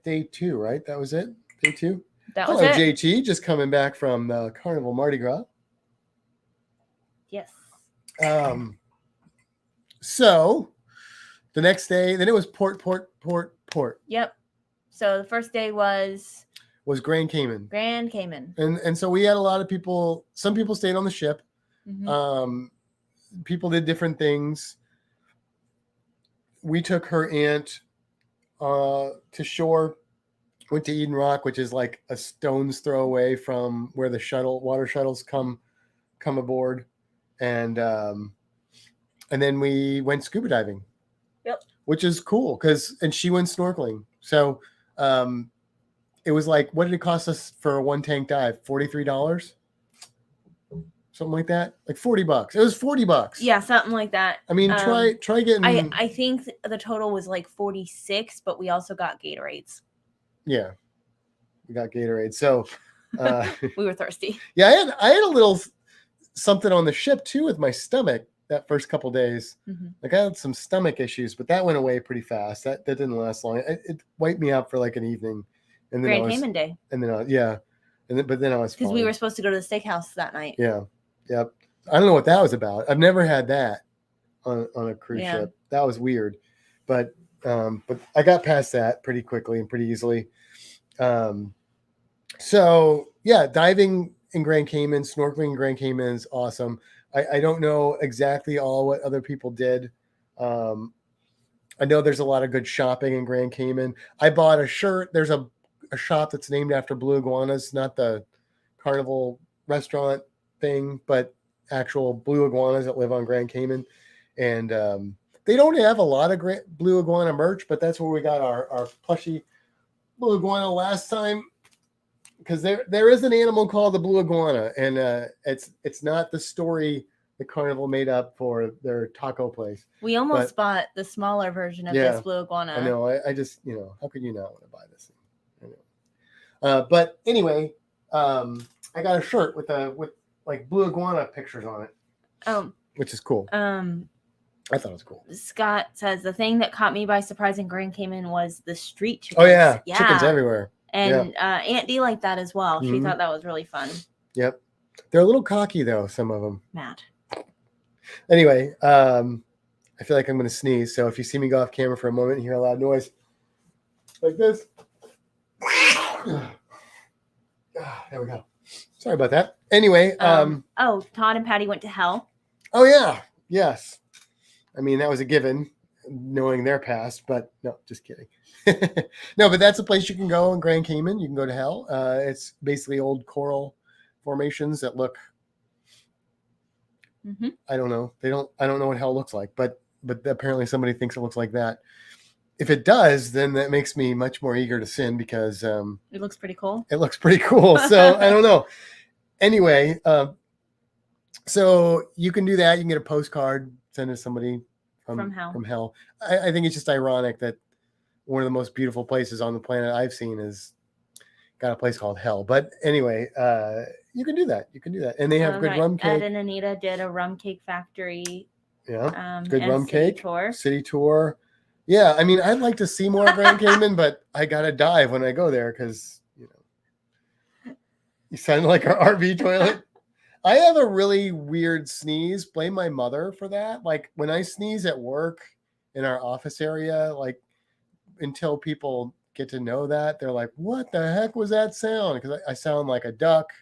day 2, right? That was it. Day 2. That was it. JT, just coming back from the Carnival Mardi Gras. Yes. So the next day, then it was port. Yep. So the first day was Grand Cayman. Grand Cayman. And so we had a lot of people. Some people stayed on the ship. Mm-hmm. People did different things. We took her aunt to shore. Went to Eden Rock, which is like a stone's throw away from where the water shuttles come aboard, and then we went scuba diving. Yep. Which is cool and she went snorkeling. So it was like, what did it cost us for a 1 tank dive? $43, something like that. Like $40. It was $40. Yeah, something like that. I mean, try getting. I think the total was like 46, but we also got Gatorades. Yeah. Gatorade. So we were thirsty. Yeah, I had a little something on the ship too with my stomach that first couple days. Mm-hmm. Like I had some stomach issues, but that went away pretty fast. That didn't last long. It wiped me out for like an evening, and then Grand Cayman Day. And then but then I was because we were supposed to go to the steakhouse that night. Yeah, yep. I don't know what that was about. I've never had that on a cruise ship. That was weird, but I got past that pretty quickly and pretty easily. So yeah, diving in Grand Cayman, snorkeling in Grand Cayman is awesome. I don't know exactly all what other people did. I know there's a lot of good shopping in Grand Cayman. I bought a shirt. There's a shop that's named after blue iguanas, not the Carnival restaurant thing, but actual blue iguanas that live on Grand Cayman. And they don't have a lot of blue iguana merch, but that's where we got our plushy blue iguana last time. Because there is an animal called the blue iguana, and it's not the story the Carnival made up for their taco place. We almost bought the smaller version of this blue iguana. I know. I just, how could you not want to buy this thing? I know. But anyway, I got a shirt with like blue iguana pictures on it. Which is cool. I thought it was cool. Scott says the thing that caught me by surprise in Grand Cayman was the street chickens. Oh yeah. Chickens everywhere. And Aunt D liked that as well. She thought that was really fun. Yep. They're a little cocky though, some of them. Mad. Anyway, I feel like I'm going to sneeze. So if you see me go off camera for a moment and hear a loud noise like this. There we go. Sorry about that. Anyway. Todd and Patty went to hell. Oh yeah. Yes. I mean, that was a given knowing their past, but no, just kidding. No, but that's a place you can go in Grand Cayman. You can go to hell. It's basically old coral formations that look. I don't know. I don't know what hell looks like, but apparently somebody thinks it looks like that. If it does, then that makes me much more eager to sin because it looks pretty cool. It looks pretty cool. So I don't know. Anyway, so you can do that. You can get a postcard, send it to somebody from hell. I think it's just ironic that one of the most beautiful places on the planet I've seen is got a place called hell. But anyway, you can do that. And they have good rum cake. Ed and Anita did a rum cake factory. Yeah. Good rum cake. Tour. City tour. Yeah. I mean, I'd like to see more of Grand Cayman, but I got to dive when I go there because, you sound like our RV toilet. I have a really weird sneeze. Blame my mother for that. Like when I sneeze at work in our office area, like until people get to know that, they're like, what the heck was that sound? Because I sound like a duck.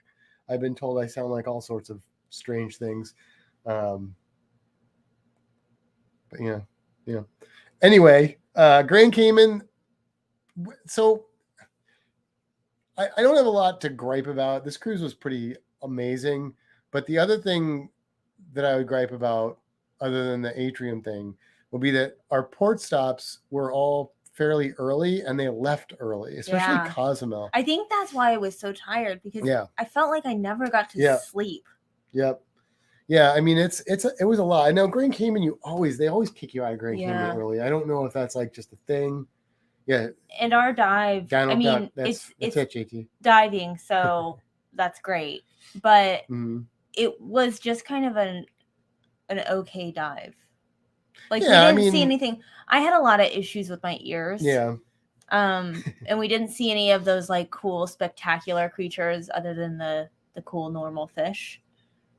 I've been told I sound like all sorts of strange things. But yeah. Anyway, Grand Cayman. So I don't have a lot to gripe about. This cruise was pretty amazing. But the other thing that I would gripe about, other than the atrium thing, would be that our port stops were all fairly early and they left early, especially Cozumel. I think that's why I was so tired because I felt like I never got to sleep. Yep. Yeah, I mean it was a lot. I know Grand Cayman they always kick you out of Grand Cayman early. I don't know if that's like just a thing. Yeah. And our dive, it's JT. Diving, so that's great. But it was just kind of an okay dive. Like we didn't see anything. I had a lot of issues with my ears. Yeah. And we didn't see any of those like cool, spectacular creatures other than the cool normal fish.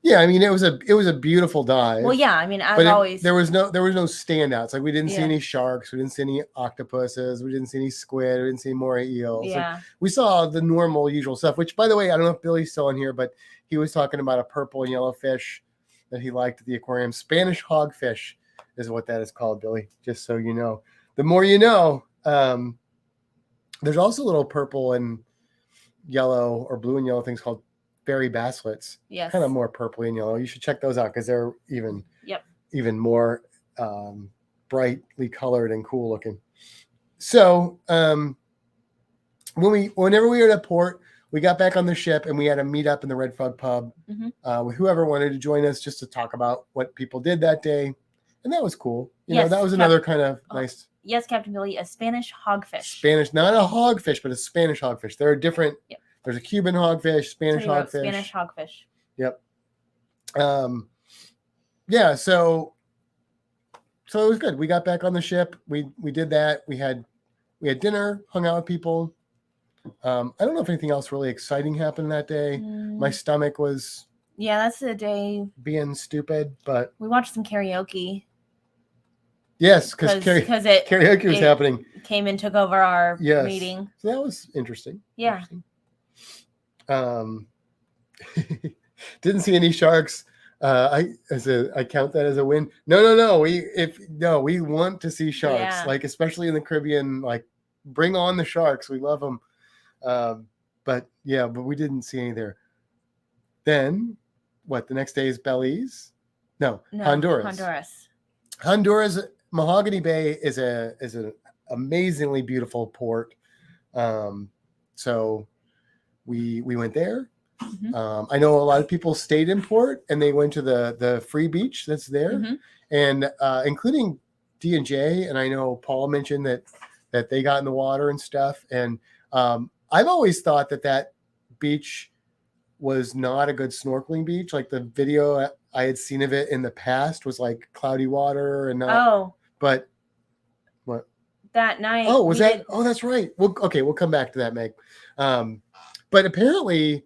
Yeah, I mean it was a beautiful dive. Well, yeah, I mean always there was no standouts. Like we didn't see any sharks, we didn't see any octopuses, we didn't see any squid, we didn't see more eels. Yeah. Like, we saw the normal usual stuff, which by the way, I don't know if Billy's still on here, but he was talking about a purple and yellow fish that he liked at the aquarium. Spanish hogfish is what that is called, Billy, just so you know. The more you know. There's also little purple and yellow or blue and yellow things called berry basslets. Yes. Kind of more purpley and yellow. You should check those out because they're even more brightly colored and cool looking. So whenever we were at port, we got back on the ship and we had a meet up in the Red Frog Pub with whoever wanted to join us just to talk about what people did that day. And that was cool. You know, that was another kind of nice. Yes, Captain Billy, a Spanish hogfish. Spanish, not a hogfish, but a Spanish hogfish. There are different. Yep. There's a Cuban hogfish, Spanish hogfish. Spanish hogfish. Yep. Yeah. So it was good. We got back on the ship. We did that. We had dinner, hung out with people. I don't know if anything else really exciting happened that day. My stomach was. Yeah, that's the day. Being stupid, but we watched some karaoke. Yes, because karaoke was happening. Came and took over our meeting. So that was interesting. Yeah. Didn't see any sharks. I count that as a win. No. We want to see sharks, like especially in the Caribbean. Like, bring on the sharks. We love them. But we didn't see any there. Then, what? The next day is Belize. No, Honduras. Honduras. Mahogany Bay is an amazingly beautiful port. So we went there. Mm-hmm. I know a lot of people stayed in port and they went to the free beach that's there, mm-hmm. and including D&J. And I know Paul mentioned that they got in the water and stuff. And I've always thought that beach was not a good snorkeling beach. Like the video I had seen of it in the past was like cloudy water and not. Oh. But what? That night. Oh, was that? Oh, that's right. We'll come back to that, Meg. But apparently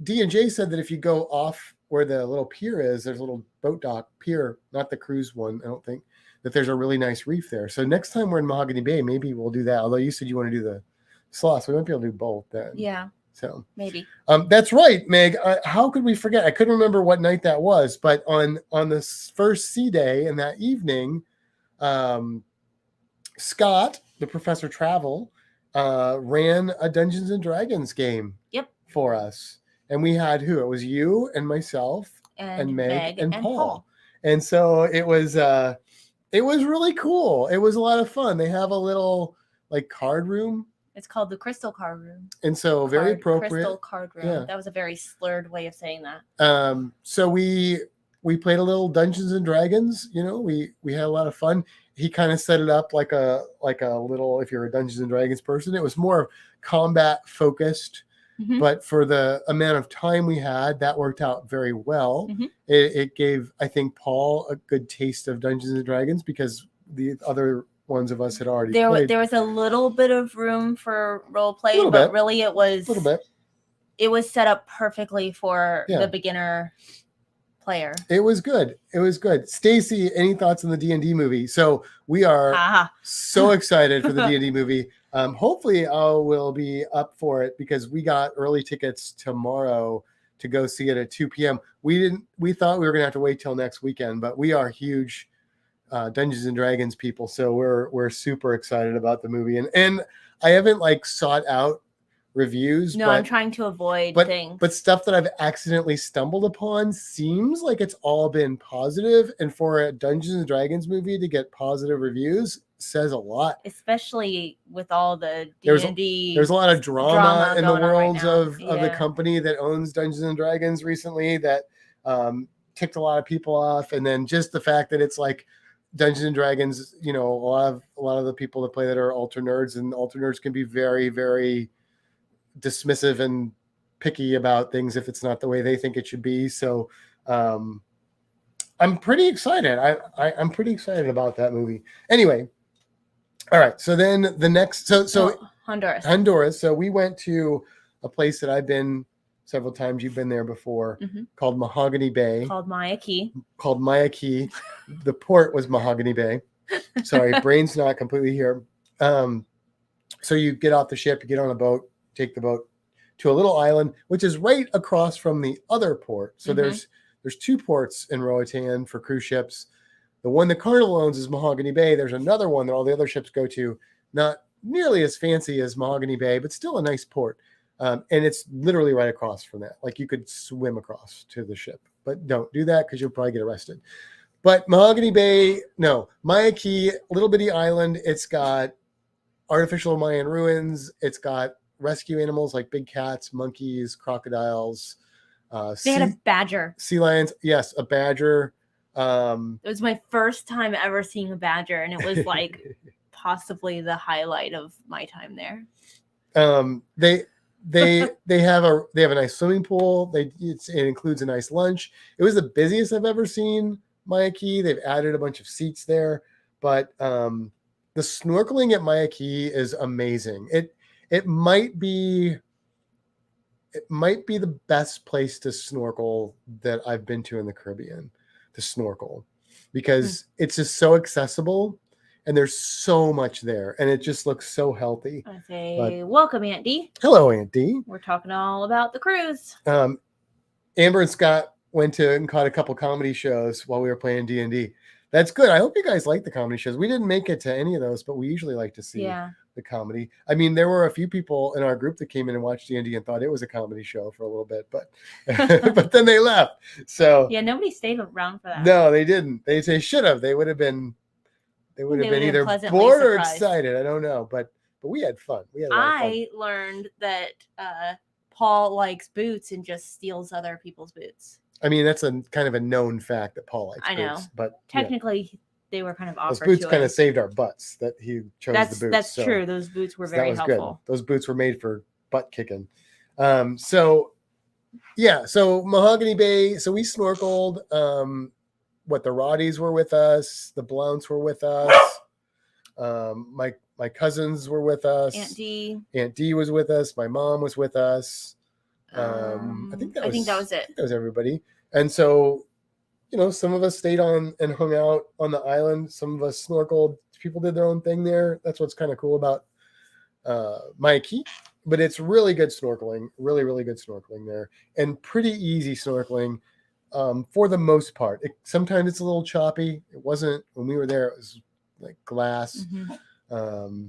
D&J said that if you go off where the little pier is, there's a little boat dock pier, not the cruise one, I don't think, that there's a really nice reef there. So next time we're in Mahogany Bay, maybe we'll do that. Although you said you want to do the sloth, so we might be able to do both then. Yeah. So maybe. That's right, Meg. How could we forget? I couldn't remember what night that was, but on this first sea day and that evening, Scott, the Professor Travel, ran a Dungeons and Dragons game. Yep. For us, and we had who? It was you and myself and Meg and Paul. And so it was really cool. It was a lot of fun. They have a little like card room. It's called the Crystal Card Room. And so very appropriate. Crystal Card Room. Yeah. That was a very slurred way of saying that. So we played a little Dungeons and Dragons. You know, we had a lot of fun. He kind of set it up like a little, if you're a Dungeons and Dragons person, it was more combat focused. Mm-hmm. But for the amount of time we had, that worked out very well. Mm-hmm. It gave, I think, Paul a good taste of Dungeons and Dragons because the other ones of us had already played. There was a little bit of room for role play, but really it was a little bit. It was set up perfectly for the beginner player. It was good. Stacy, any thoughts on the D&D movie? So we are so excited for the D&D movie. Hopefully I will be up for it because we got early tickets tomorrow to go see it at 2 p.m. We thought we were going to have to wait till next weekend, but we are huge Dungeons and Dragons people. So we're super excited about the movie. And I haven't like sought out reviews. No, I'm trying to avoid things. But stuff that I've accidentally stumbled upon seems like it's all been positive. And for a Dungeons and Dragons movie to get positive reviews says a lot. Especially with all the D&D. There's a lot of drama in the worlds of the company that owns Dungeons and Dragons recently that ticked a lot of people off. And then just the fact that it's like Dungeons and Dragons, you know, a lot of the people that play that are ultra nerds, and ultra nerds can be very, very dismissive and picky about things if it's not the way they think it should be. So I'm pretty excited. I'm pretty excited about that movie. Anyway, all right. So then the next, so Honduras. So we went to a place that I've been several times. You've been there before, mm-hmm. called Mahogany Bay. Called Maya Key. The port was Mahogany Bay. Sorry, brain's not completely here. So you get off the ship, you get on a boat, take the boat to a little island, which is right across from the other port. So mm-hmm. there's two ports in Roatan for cruise ships. The one that Carnival owns is Mahogany Bay. There's another one that all the other ships go to, not nearly as fancy as Mahogany Bay, but still a nice port. And it's literally right across from that. Like you could swim across to the ship, but don't do that because you'll probably get arrested. But Mahogany Bay, Maya Key, little bitty island. It's got artificial Mayan ruins. It's got rescue animals like big cats, monkeys, crocodiles. They had a badger. Sea lions. Yes, a badger. It was my first time ever seeing a badger, and it was like possibly the highlight of my time there. They have a nice swimming pool. It includes a nice lunch. It was the busiest I've ever seen Maya Key. They've added a bunch of seats there, but the snorkeling at Maya Key is amazing. It might be the best place to snorkel that I've been to in the Caribbean, to snorkel, because it's just so accessible and there's so much there and it just looks so healthy. I say, welcome, Aunt Dee. Hello, Aunt Dee. We're talking all about the cruise. Amber and Scott went to and caught a couple comedy shows while we were playing D&D. That's good. I hope you guys like the comedy shows. We didn't make it to any of those, but we usually like to see the comedy. I mean, there were a few people in our group that came in and watched D&D and thought it was a comedy show for a little bit, but but then they left. So yeah, nobody stayed around for that. No, they didn't. They should have. They would have been either bored or excited. I don't know, but we had fun. We had a lot of fun. I learned that Paul likes boots and just steals other people's boots. I mean, that's a kind of a known fact that Paul likes boots, but technically they were kind of offered. Those boots kind of saved our butts that he chose the boots. That's true. Those boots were very helpful. Good. Those boots were made for butt kicking. So Mahogany Bay. So we snorkeled. The Roddies were with us. The Blounts were with us. My cousins were with us. Aunt Dee was with us. My mom was with us. I think that was it. That was everybody. And so, some of us stayed on and hung out on the island. Some of us snorkeled. People did their own thing there. That's what's kind of cool about Maya Key. But it's really good snorkeling. Really, really good snorkeling there. And pretty easy snorkeling for the most part. Sometimes it's a little choppy. It wasn't when we were there. It was like glass. Mm-hmm.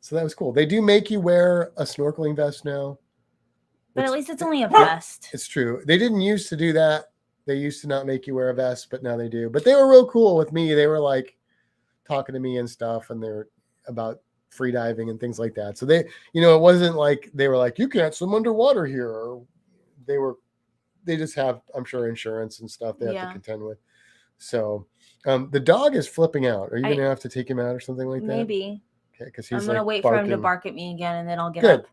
So that was cool. They do make you wear a snorkeling vest now. But at least it's only a vest. It's true. They didn't used to do that. They used to not make you wear a vest, but now they do. But they were real cool with me. They were like talking to me and stuff, and they're about free diving and things like that. So they, it wasn't like they were like, you can't swim underwater here. Or they just have, I'm sure, insurance and stuff they have to contend with. So the dog is flipping out. Are you going to have to take him out or something like that? Maybe. Okay, because I'm going to wait for him to bark at me again, and then I'll get up. Good.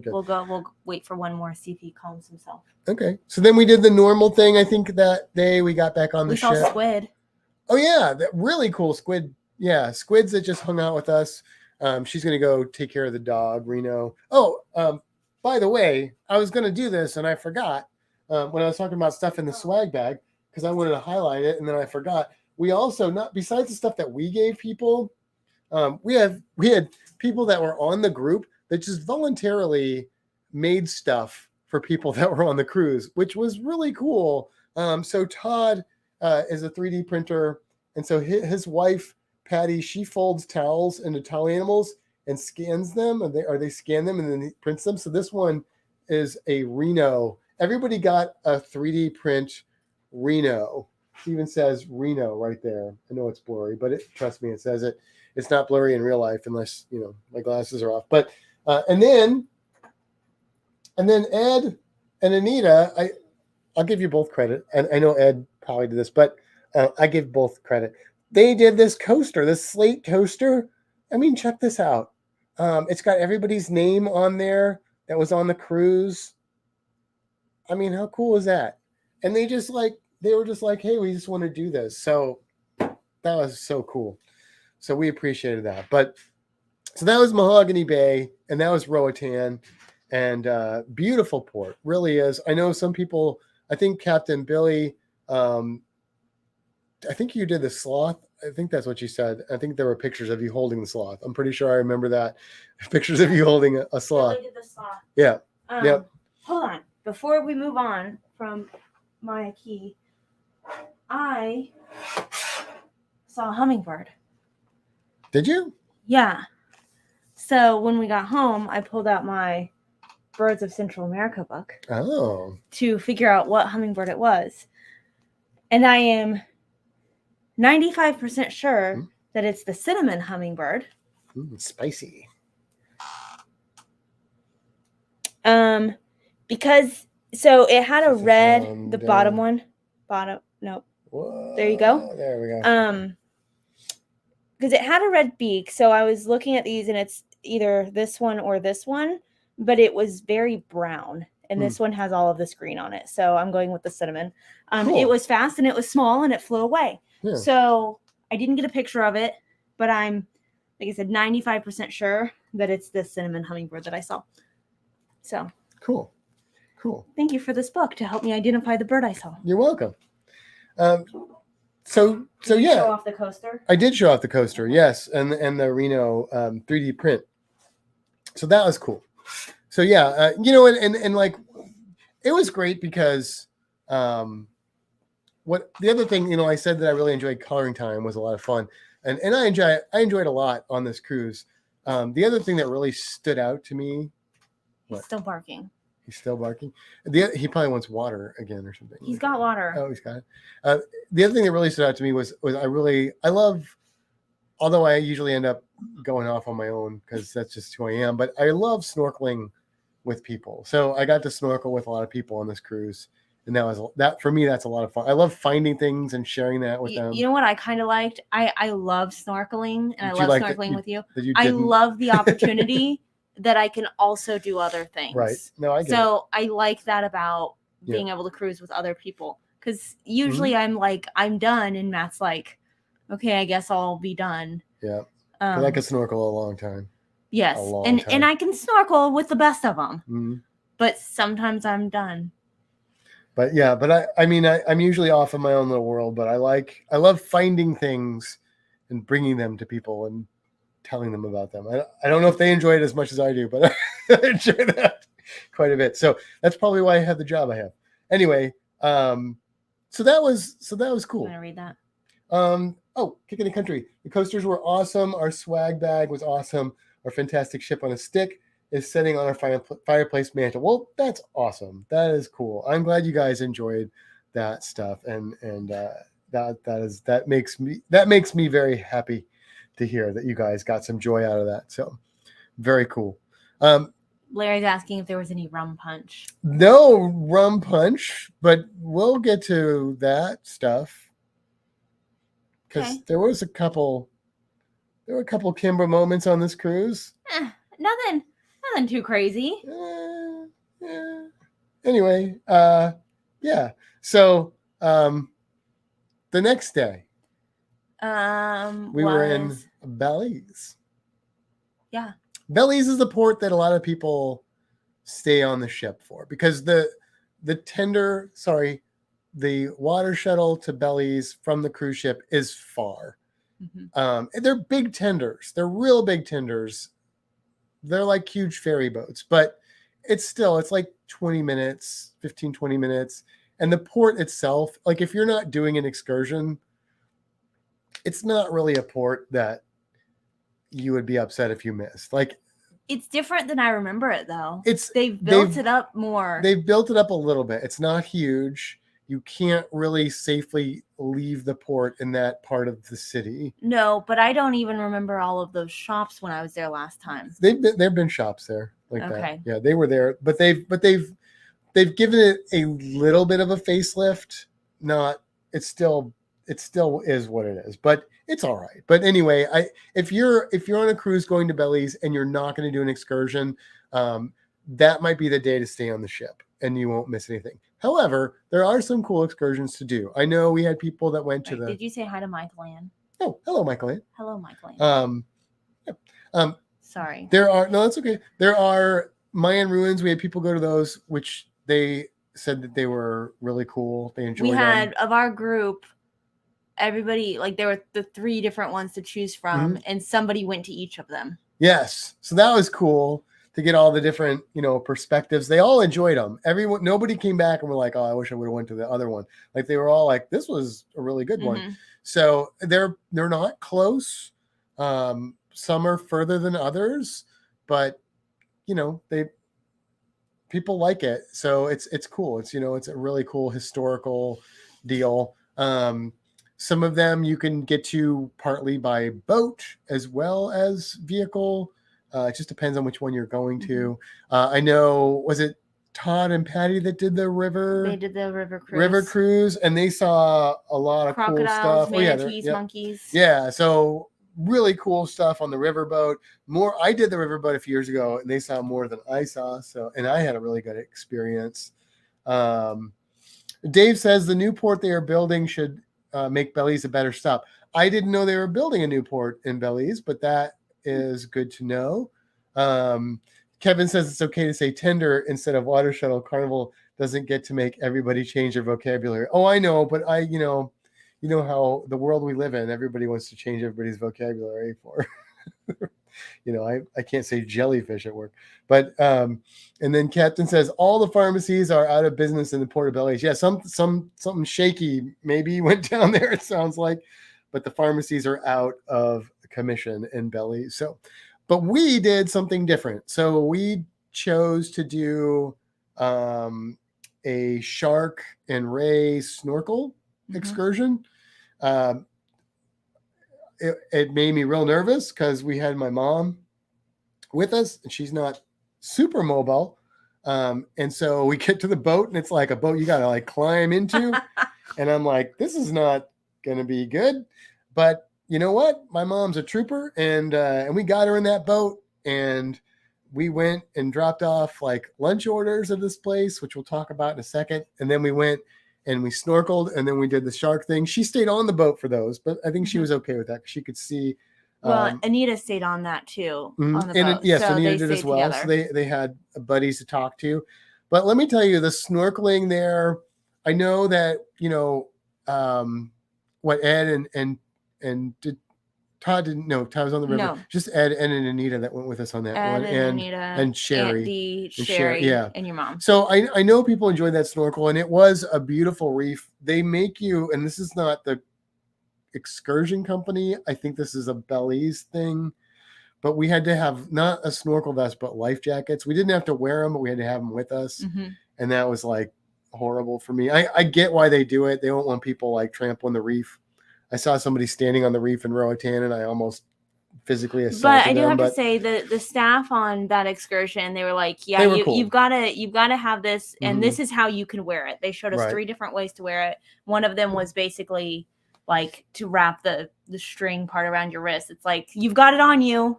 We'll wait for one more, see if he calms himself. Okay. So then we did the normal thing. I think that day we got back on the ship. We saw squid. Oh yeah, that really cool squid. Yeah, squids that just hung out with us. She's going to go take care of the dog, Reno. Oh, by the way, I was going to do this and I forgot when I was talking about stuff in the swag bag because I wanted to highlight it and then I forgot. We also, besides the stuff that we gave people, we had people that were on the group that just voluntarily made stuff for people that were on the cruise, which was really cool. So Todd is a 3D printer. And so his wife, Patty, she folds towels into towel animals and scans them. Or they scan them and then he prints them. So this one is a Reno. Everybody got a 3D print Reno. It even says Reno right there. I know it's blurry, but trust me, it says it. It's not blurry in real life unless, my glasses are off. But and then Ed and Anita, I'll give you both credit. And I know Ed probably did this, but I give both credit. They did this coaster, this slate coaster. I mean, check this out. It's got everybody's name on there that was on the cruise. I mean, how cool is that? And they were just like, hey, we just want to do this. So that was so cool. So we appreciated that. But so that was Mahogany Bay and that was Roatan and beautiful port, really is. I know some people, I think Captain Billy, I think you did the sloth. I think that's what you said. I think there were pictures of you holding the sloth. I'm pretty sure I remember that. Pictures of you holding a sloth. Billy did the sloth. Yeah. Yep. Hold on. Before we move on from Maya Key, I saw a hummingbird. Did you? Yeah. So when we got home, I pulled out my Birds of Central America book. Oh. To figure out what hummingbird it was. And I am 95% sure that it's the cinnamon hummingbird. Spicy. Because so it had a red, the bottom one. Nope. Whoa, there you go. There we go. because it had a red beak. So I was looking at these, and it's either this one or this one, but it was very brown. And this one has all of this green on it. So I'm going with the cinnamon. Cool. It was fast and it was small and it flew away. Yeah. So I didn't get a picture of it, but I'm, like I said, 95% sure that it's this cinnamon hummingbird that I saw. So cool. Thank you for this book to help me identify the bird I saw. You're welcome. So Did you yeah, show off the coaster? I did show off the coaster, yes, and the Reno 3D print. So that was cool. So yeah, and like it was great because what the other thing, I said that I really enjoyed coloring time was a lot of fun, and I enjoyed a lot on this cruise. The other thing that really stood out to me. He's still barking. He's still barking. He probably wants water again or something. He's got water. Oh, he's got it. The other thing that really stood out to me was I love, although I usually end up going off on my own because that's just who I am, but I love snorkeling with people. So I got to snorkel with a lot of people on this cruise. And that for me, that's a lot of fun. I love finding things and sharing that with them. You know what I kind of liked? I love snorkeling, and I love snorkeling with you. I love the opportunity that I can also do other things. Right. No, I get So I like that about being able to cruise with other people. Because usually I'm like, I'm done. And Matt's like, okay, I guess I'll be done. Yeah. I could snorkel a long time. Yes. And I can snorkel with the best of them. Mm-hmm. But sometimes I'm done. But yeah, I'm usually off in my own little world, but I love finding things and bringing them to people and telling them about them. I don't know if they enjoy it as much as I do, but I enjoy that quite a bit. So that's probably why I have the job I have. Anyway, so that was cool. I'm gonna read that. Kicking the Country. The coasters were awesome. Our swag bag was awesome. Our fantastic ship on a stick is sitting on our fireplace mantle. Well, that's awesome. That is cool. I'm glad you guys enjoyed that stuff, and that makes me very happy to hear that you guys got some joy out of that. So very cool. Larry's asking if there was any rum punch. No rum punch, but we'll get to that stuff because there were a couple Kimbra moments on this cruise. Nothing too crazy. Yeah. Anyway, yeah. So the next day, we were in Belize. Yeah. Belize is the port that a lot of people stay on the ship for because the water shuttle to Belize from the cruise ship is far. Mm-hmm. They're big tenders. They're real big tenders. They're like huge ferry boats, but it's like 20 minutes. And the port itself, like if you're not doing an excursion, it's not really a port that you would be upset if you missed. Like it's different than I remember it though. They've built it up more. They've built it up a little bit. It's not huge. You can't really safely leave the port in that part of the city. No, but I don't even remember all of those shops when I was there last time. There've been shops there like that. Yeah, they were there, but they've given it a little bit of a facelift. It still is what it is, but it's all right. But anyway, if you're on a cruise going to Belize and you're not going to do an excursion, that might be the day to stay on the ship and you won't miss anything. However, there are some cool excursions to do. I know we had people that went to the. Did you say hi to Michael Ann? Oh, hello, Michael Ann. Hello, Michael Ann. Yeah. Sorry. That's okay. There are Mayan ruins. We had people go to those, which they said that they were really cool. They enjoyed. We had of our group. Everybody, like there were the 3 different ones to choose from, and somebody went to each of them. Yes, so that was cool to get all the different, perspectives. They all enjoyed them. Nobody came back and were like, "Oh, I wish I would have went to the other one." Like they were all like, "This was a really good one." So they're not close. Some are further than others, but people like it. So it's cool. It's it's a really cool historical deal. Some of them you can get to partly by boat as well as vehicle. It just depends on which one you're going to. I know, was it Todd and Patty that did the river? They did the river cruise. River cruise, and they saw a lot of cool stuff. Manatees, monkeys. Yeah, so really cool stuff on the riverboat. I did the riverboat a few years ago, and they saw more than I saw. And I had a really good experience. Dave says the new port they are building should make Belize a better stop. I didn't know they were building a new port in Belize, but that is good to know. Kevin says it's okay to say tender instead of water shuttle. Carnival doesn't get to make everybody change their vocabulary. Oh, I know, but you know how the world we live in, everybody wants to change everybody's vocabulary for, I can't say jellyfish at work, but, and then Captain says all the pharmacies are out of business in the Port of Belize. Yeah. Something shaky maybe went down there. It sounds like, but the pharmacies are out of commission in Belize. So, but we did something different. So we chose to do, a shark and ray snorkel excursion. It made me real nervous because we had my mom with us and she's not super mobile. And so we get to the boat and it's like a boat you got to like climb into. And I'm like, this is not going to be good. But you know what? My mom's a trooper and we got her in that boat and we went and dropped off like lunch orders at this place, which we'll talk about in a second. And then we went and we snorkeled and then we did the shark thing. She stayed on the boat for those, but I think she was okay with that because she could see. Well, Anita stayed on that too. On the boat. Yes, so Anita did as well. Together. So they had buddies to talk to. But let me tell you, the snorkeling there, I know that, what Ed and did Todd didn't know. Todd was on the river. No. Just Ed and Anita that went with us on that one. And Anita and Sherry. Sherry, yeah. And your mom. So I know people enjoyed that snorkel and it was a beautiful reef. They make you, and this is not the excursion company. I think this is a Belize thing, but we had to have not a snorkel vest, but life jackets. We didn't have to wear them, but we had to have them with us. Mm-hmm. And that was like horrible for me. I get why they do it. They don't want people like trampling the reef. I saw somebody standing on the reef in Roatan and I almost physically assaulted them. But I do have to say the staff on that excursion, they were like, yeah, cool. you've got to have this. And this is how you can wear it. They showed us 3 different ways to wear it. One of them was basically like to wrap the string part around your wrist. It's like, you've got it on you.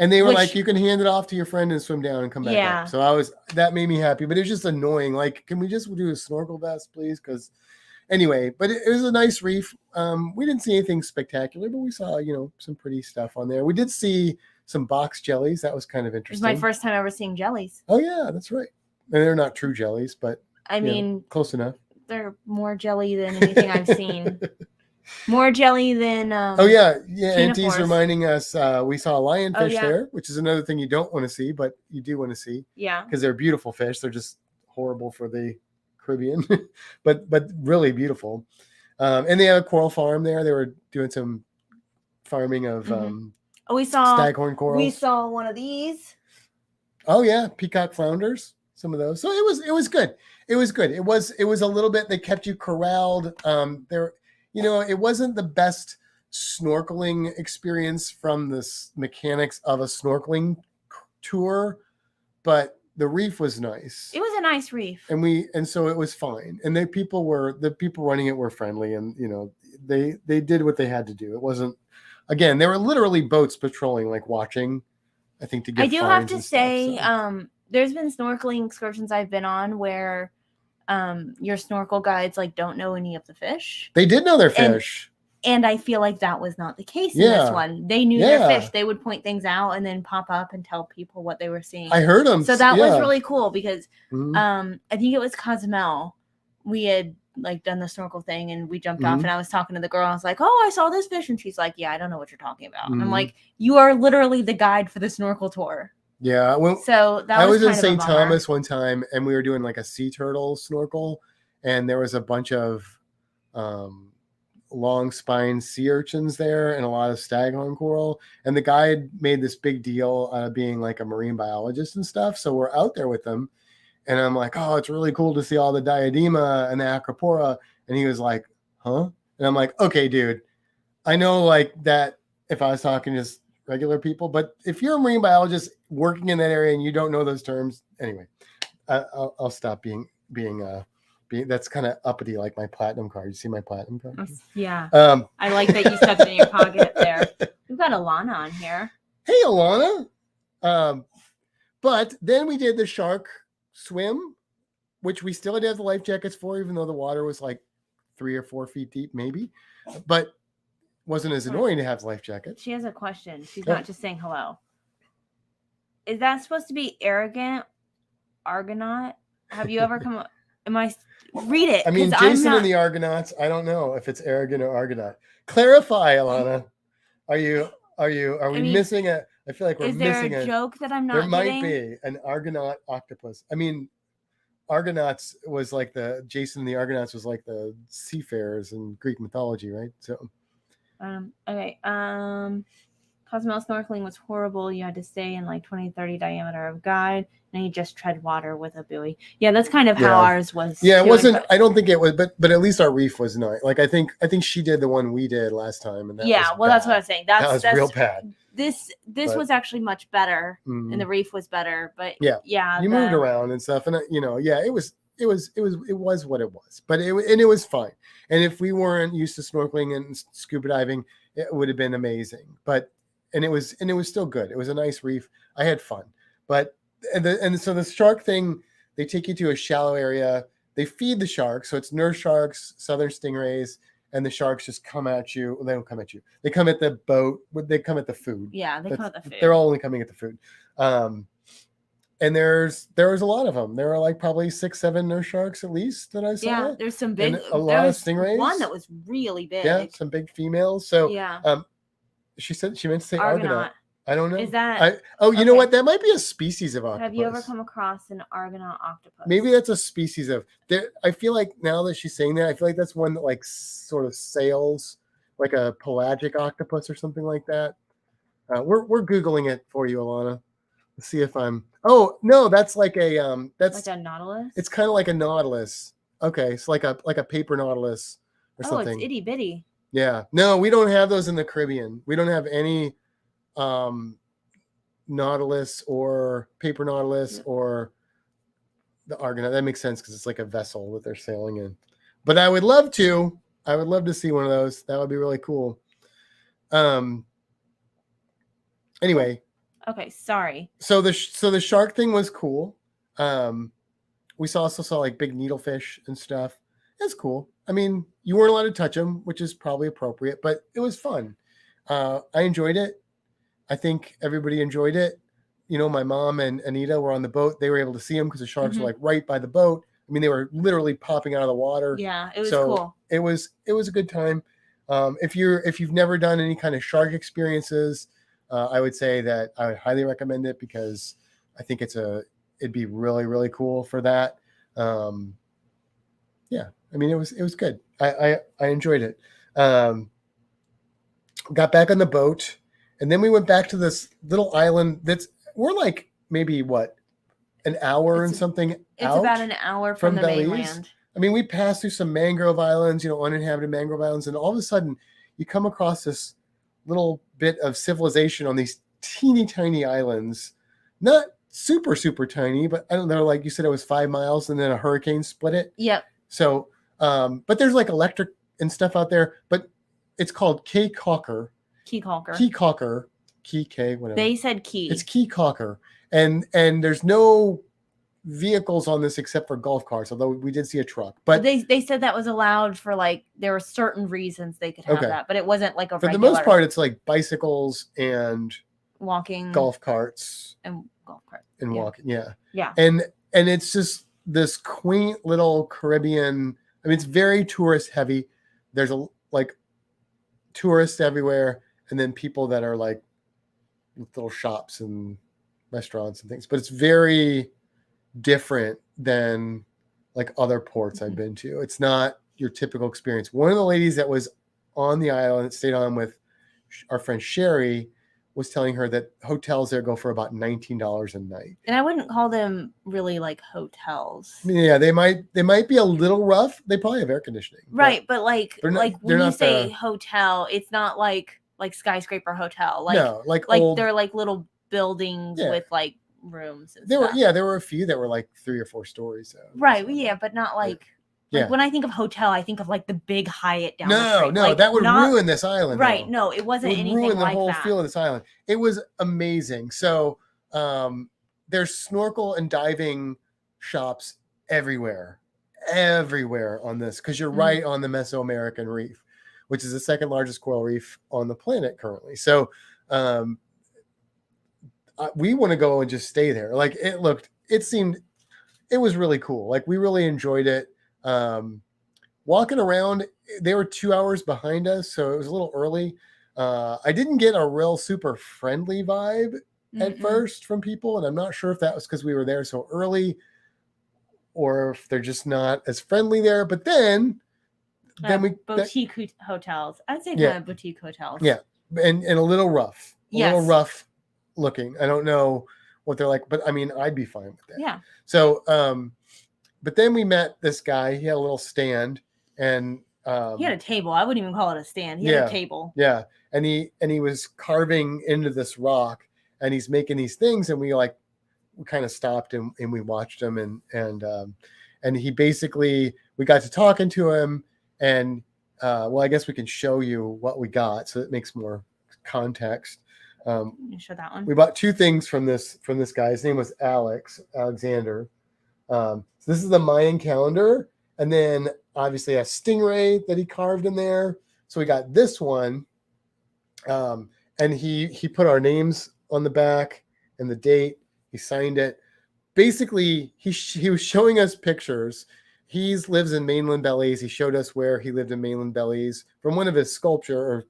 And they were like, you can hand it off to your friend and swim down and come back up. So that made me happy, but it was just annoying. Like, can we just do a snorkel vest, please? Because anyway, but it was a nice reef. We didn't see anything spectacular, but we saw, some pretty stuff on there. We did see some box jellies. That was kind of interesting. It was my first time ever seeing jellies. Oh yeah, that's right. And they're not true jellies, but I mean, close enough. They're more jelly than anything I've seen. More jelly than Auntie's reminding us we saw lionfish there, which is another thing you don't want to see, but you do want to see. Yeah. Because they're beautiful fish. They're just horrible for the Caribbean, but really beautiful. And they have a coral farm there. They were doing some farming of we saw staghorn corals. We saw one of these. Oh yeah, peacock flounders, some of those. So it was good. It was good. It was a little bit, they kept you corralled. It wasn't the best snorkeling experience from the mechanics of a snorkeling tour, but the reef was nice. It was a nice reef. And so it was fine. And the people running it were friendly and, they did what they had to do. It wasn't, again, there were literally boats patrolling, like watching, I think, to get I do have to say, there's been snorkeling excursions I've been on where your snorkel guides like don't know any of the fish. They did know their fish. And I feel like that was not the case in this one. They knew their fish. They would point things out and then pop up and tell people what they were seeing. I heard them. So that was really cool because I think it was Cozumel. We had like done the snorkel thing and we jumped off and I was talking to the girl. I was like, oh, I saw this fish. And she's like, yeah, I don't know what you're talking about. And I'm like, you are literally the guide for the snorkel tour. Yeah. Well, so that I was in St. Thomas one time and we were doing like a sea turtle snorkel and there was a bunch of long spine sea urchins there and a lot of staghorn coral. And the guide made this big deal out of being like a marine biologist and stuff. So we're out there with them and I'm like, oh, it's really cool to see all the diadema and the acropora. And he was like, huh? And I'm like, okay, dude, I know like that if I was talking to just regular people, but if you're a marine biologist working in that area and you don't know those terms, anyway, I'll stop being That's kind of uppity, like my platinum card. You see my platinum card? Yeah. I like that you stuck it in your pocket there. We've got Alana on here. Hey, Alana. But then we did the shark swim, which we still had to have the life jackets for, even though the water was like 3 or 4 feet deep, maybe. But wasn't as annoying to have the life jacket. She has a question. She's not just saying hello. Is that supposed to be arrogant? Argonaut? Have you ever come? Am I? Read it. I mean, Jason and the Argonauts. I don't know if it's arrogant or Argonaut. Clarify, Alana. Are we missing a? I feel like we're missing a joke that I'm not. There might be an Argonaut octopus. I mean, Argonauts was like Jason and the Argonauts was like the seafarers in Greek mythology, right? So. Okay. Cozumel snorkeling was horrible. You had to stay in like 20-30 diameter of guide, and you just tread water with a buoy. Yeah, that's kind of how ours was. Yeah, it wasn't. I don't think it was, but at least our reef was nice. Like I think she did the one we did last time, and that's what I was saying. That was real bad. This was actually much better, and the reef was better. But yeah, you moved around and stuff, and it was what it was. But it was fine. And if we weren't used to snorkeling and scuba diving, it would have been amazing. But and it was still good. It was a nice reef. I had fun. But so the shark thing, they take you to a shallow area. They feed the sharks, so it's nurse sharks, southern stingrays, and the sharks just come at you. Well, they don't come at you. They come at the boat. They come at the food. Yeah, they come at the food. They're all only coming at the food. And there was a lot of them. There were like probably 6-7 nurse sharks at least that I saw. Yeah, there's some big. And a lot of stingrays. One that was really big. Yeah, some big females. So yeah. She said she meant to say Argonaut. I don't know. Is that? You know what? That might be a species of octopus. Have you ever come across an Argonaut octopus? Maybe that's a species of. I feel like now that she's saying that, I feel like that's one that like sort of sails, like a pelagic octopus or something like that. We're googling it for you, Alana. Let's see if I'm. Oh no, that's like a that's like a nautilus. It's kind of like a nautilus. Okay, it's like a paper nautilus or something. Oh, it's itty bitty. Yeah. No, we don't have those in the Caribbean. We don't have any nautilus or paper nautilus or the Argonaut. That makes sense because it's like a vessel that they're sailing in. But I would love to see one of those. That would be really cool. Anyway. Okay, sorry. So the shark thing was cool. We also saw like big needlefish and stuff. It's cool. I mean, you weren't allowed to touch them, which is probably appropriate, but it was fun. I enjoyed it. I think everybody enjoyed it. My mom and Anita were on the boat. They were able to see them because the sharks were like right by the boat. I mean, they were literally popping out of the water. Yeah, it was cool. It was a good time. If you've never done any kind of shark experiences, I would say that I would highly recommend it because I think it'd be really, really cool for that. Yeah, I mean, it was good. I enjoyed it. Got back on the boat, and then we went back to this little island we're like maybe an hour and something. It's about an hour from the mainland. I mean, we passed through some mangrove islands, uninhabited mangrove islands, and all of a sudden you come across this little bit of civilization on these teeny tiny islands. Not super, super tiny, but I don't know, like you said, it was 5 miles and then a hurricane split it. Yep. So, but there's like electric and stuff out there, but it's called Key Caulker. Whatever. They said Key. It's Key Caulker. And there's no vehicles on this except for golf carts, although we did see a truck. But they said that was allowed for like, there were certain reasons they could have that, but it wasn't like for the most part, it's like bicycles and walking, golf carts and walking. Yeah. Yeah. And it's just this quaint little Caribbean. I mean, it's very tourist heavy. There's like tourists everywhere, and then people that are like little shops and restaurants and things. But it's very different than like other ports I've been to. It's not your typical experience. One of the ladies that was on the island that stayed on with our friend Sherry was telling her that hotels there go for about $19 a night. And I wouldn't call them really like hotels. Yeah, they might be a little rough. They probably have air conditioning. Right, but when you say hotel, it's not like skyscraper hotel. Like, no, like they're like little buildings with like rooms and there were a few that were like 3 or 4 stories. So right, yeah, but not like Like when I think of hotel, I think of like the big Hyatt down the street. No, like, that would ruin this island. Right. Though. No, it wasn't anything like that. It would ruin the whole feel of this island. It was amazing. So there's snorkel and diving shops everywhere on this, because you're right on the Mesoamerican Reef, which is the second largest coral reef on the planet currently. So we want to go and just stay there. Like it was really cool. Like we really enjoyed it. Walking around, they were 2 hours behind us, so it was a little early. I didn't get a real super friendly vibe at first from people, and I'm not sure if that was because we were there so early or if they're just not as friendly there. But then we boutique hotels. I'd say kind of boutique hotels. Yeah, and a little rough. Little rough looking. I don't know what they're like, but I mean, I'd be fine with that. Yeah. So, but then we met this guy. He had a little stand, and he had a table. I wouldn't even call it a stand. He had a table. Yeah, and he was carving into this rock, and he's making these things, and we kind of stopped and we watched him, and he basically, we got to talking to him, and well, I guess we can show you what we got so it makes more context. You show that one. We bought two things from this guy. His name was Alexander. So this is the Mayan calendar, and then obviously a stingray that he carved in there. So we got this one, and he put our names on the back and the date. He signed it. Basically, he was showing us pictures. He lives in mainland Belize. He showed us where he lived in mainland Belize from one of his sculpture or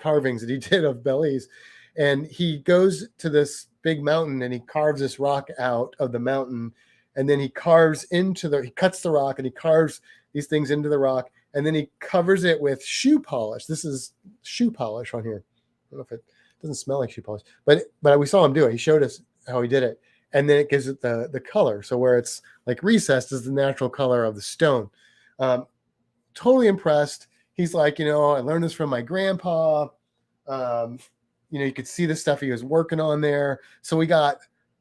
carvings that he did of Belize. And he goes to this big mountain and he carves this rock out of the mountain. And then he cuts the rock and he carves these things into the rock. And then he covers it with shoe polish. This is shoe polish on here. I don't know if it doesn't smell like shoe polish, but we saw him do it. He showed us how he did it. And then it gives it the color. So where it's like recessed is the natural color of the stone. Totally impressed. He's like, I learned this from my grandpa. You could see the stuff he was working on there. So we got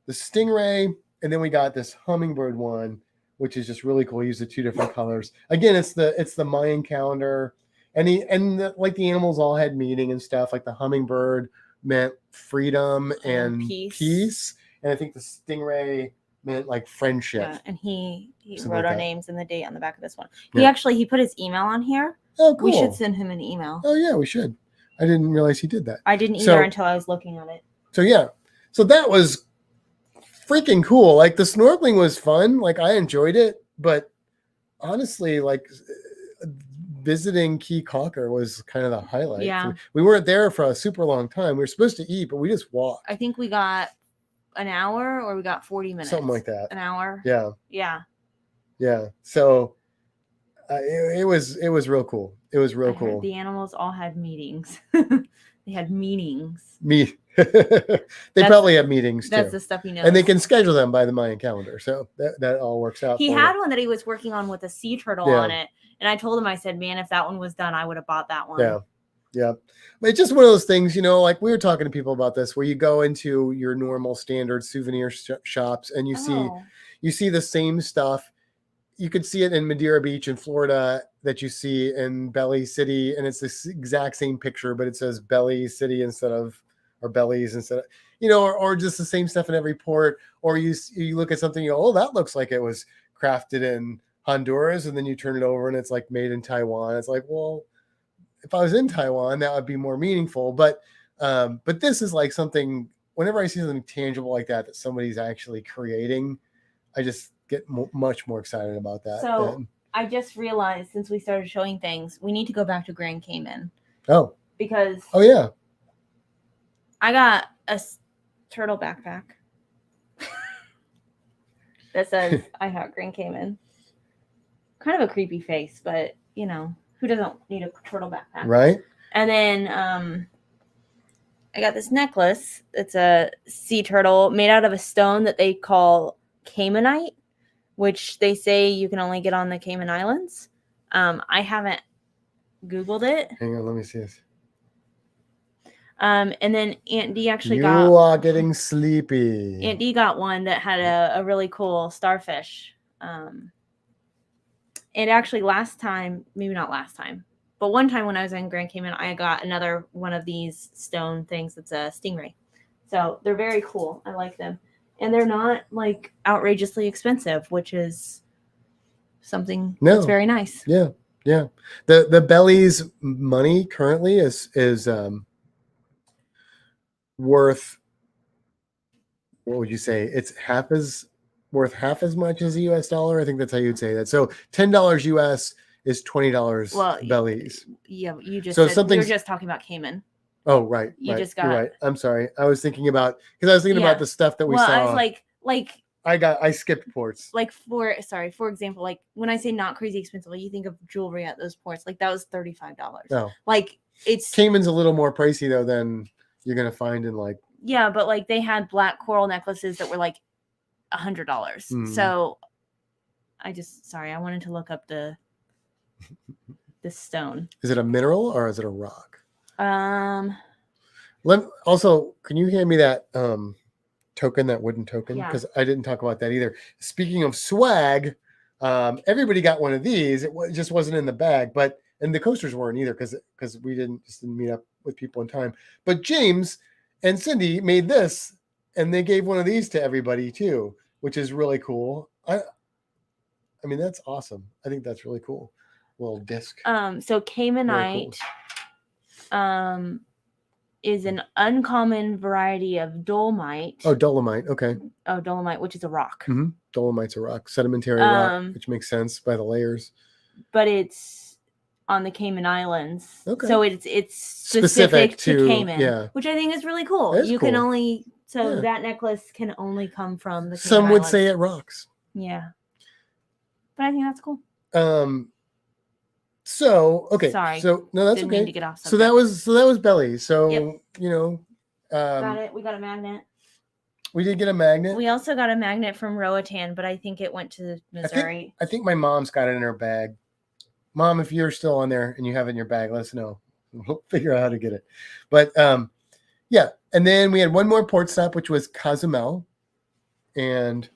the stingray, and then we got this hummingbird one, which is just really cool. He used the two different colors. Again, it's the Mayan calendar, and the animals all had meaning and stuff. Like the hummingbird meant freedom and peace. And I think the stingray meant like friendship. Yeah, and he wrote our names and the date on the back of this one. He put his email on here. Oh, cool. We should send him an email. Oh yeah, we should. I didn't realize he did that. I didn't either until I was looking at it. So yeah. So that was freaking cool. Like the snorkeling was fun. Like I enjoyed it, but honestly, like visiting Caye Caulker was kind of the highlight. Yeah. We weren't there for a super long time. We were supposed to eat, but we just walked. I think we got an hour or we got 40 minutes. Something like that. An hour. Yeah. Yeah. Yeah. So it was real cool. It was real cool. The animals all had meetings. They had meetings. They probably have meetings too. That's the stuff he knows. And they can schedule them by the Mayan calendar. So that all works out. He had one that he was working on with a sea turtle on it. And I told him, I said, man, if that one was done, I would have bought that one. Yeah. Yeah. But it's just one of those things, like we were talking to people about this, where you go into your normal standard souvenir shops and you see the same stuff. You could see it in Madeira Beach in Florida that you see in Belize City, and it's this exact same picture, but it says Belize City or Belize instead of, or just the same stuff in every port. Or you look at something, you go, oh, that looks like it was crafted in Honduras, and then you turn it over and it's like made in Taiwan. It's like, well, if I was in Taiwan, that would be more meaningful. But this is like something, whenever I see something tangible like that somebody's actually creating, I just get much more excited about that. So I just realized, since we started showing things, we need to go back to Grand Cayman. Oh. Because. Oh, yeah. I got a turtle backpack that says I have Grand Cayman. Kind of a creepy face, but who doesn't need a turtle backpack? Right. And then I got this necklace. It's a sea turtle made out of a stone that they call Caymanite, which they say you can only get on the Cayman Islands. I haven't Googled it. Hang on, let me see this. And then Aunt D actually You are getting sleepy. Aunt D got one that had a really cool starfish. And actually last time, maybe not last time, but one time when I was in Grand Cayman, I got another one of these stone things. It's a stingray. So they're very cool. I like them. And they're not like outrageously expensive, which is something that's very nice. Yeah. Yeah. The Belly's money currently is worth, what would you say? It's worth half as much as a US dollar. I think that's how you'd say that. So $10 US is $20 Belly's. Yeah, you just said, we were just talking about Cayman. Oh, right. You just got. You're right. I'm sorry. I was thinking about about the stuff that we saw. I was like I skipped ports. Like for example, like when I say not crazy expensive, like you think of jewelry at those ports, like that was $35. Oh. Like it's Cayman's a little more pricey though than you're gonna find in like. Yeah, but like they had black coral necklaces that were like $100. So I wanted to look up the stone. Is it a mineral or is it a rock? Also, can you hand me that token, that wooden token? Because I didn't talk about that either. Speaking of swag, everybody got one of these. It just wasn't in the bag, and the coasters weren't either because we didn't meet up with people in time. But James and Cindy made this, and they gave one of these to everybody too, which is really cool. I mean, that's awesome. I think that's really cool. Little disc. So Caymanite, is an uncommon variety of dolomite. Oh, dolomite. Okay. Oh, dolomite, which is a rock. Mm-hmm. Dolomite's a rock, sedimentary rock, which makes sense by the layers. But it's on the Cayman Islands. Okay. So it's specific to Cayman, which I think is really cool. You can only that necklace can only come from the Cayman Some would Islands. say it rocks. Yeah. But I think that's cool. So okay. Sorry. So no, that's Didn't okay. mean to get off so that was Belly. So got it. We got a magnet. We did get a magnet. We also got a magnet from Roatan, but I think it went to Missouri. I think my mom's got it in her bag. Mom, if you're still on there and you have it in your bag, let us know. We'll figure out how to get it. But yeah. And then we had one more port stop, which was Cozumel. And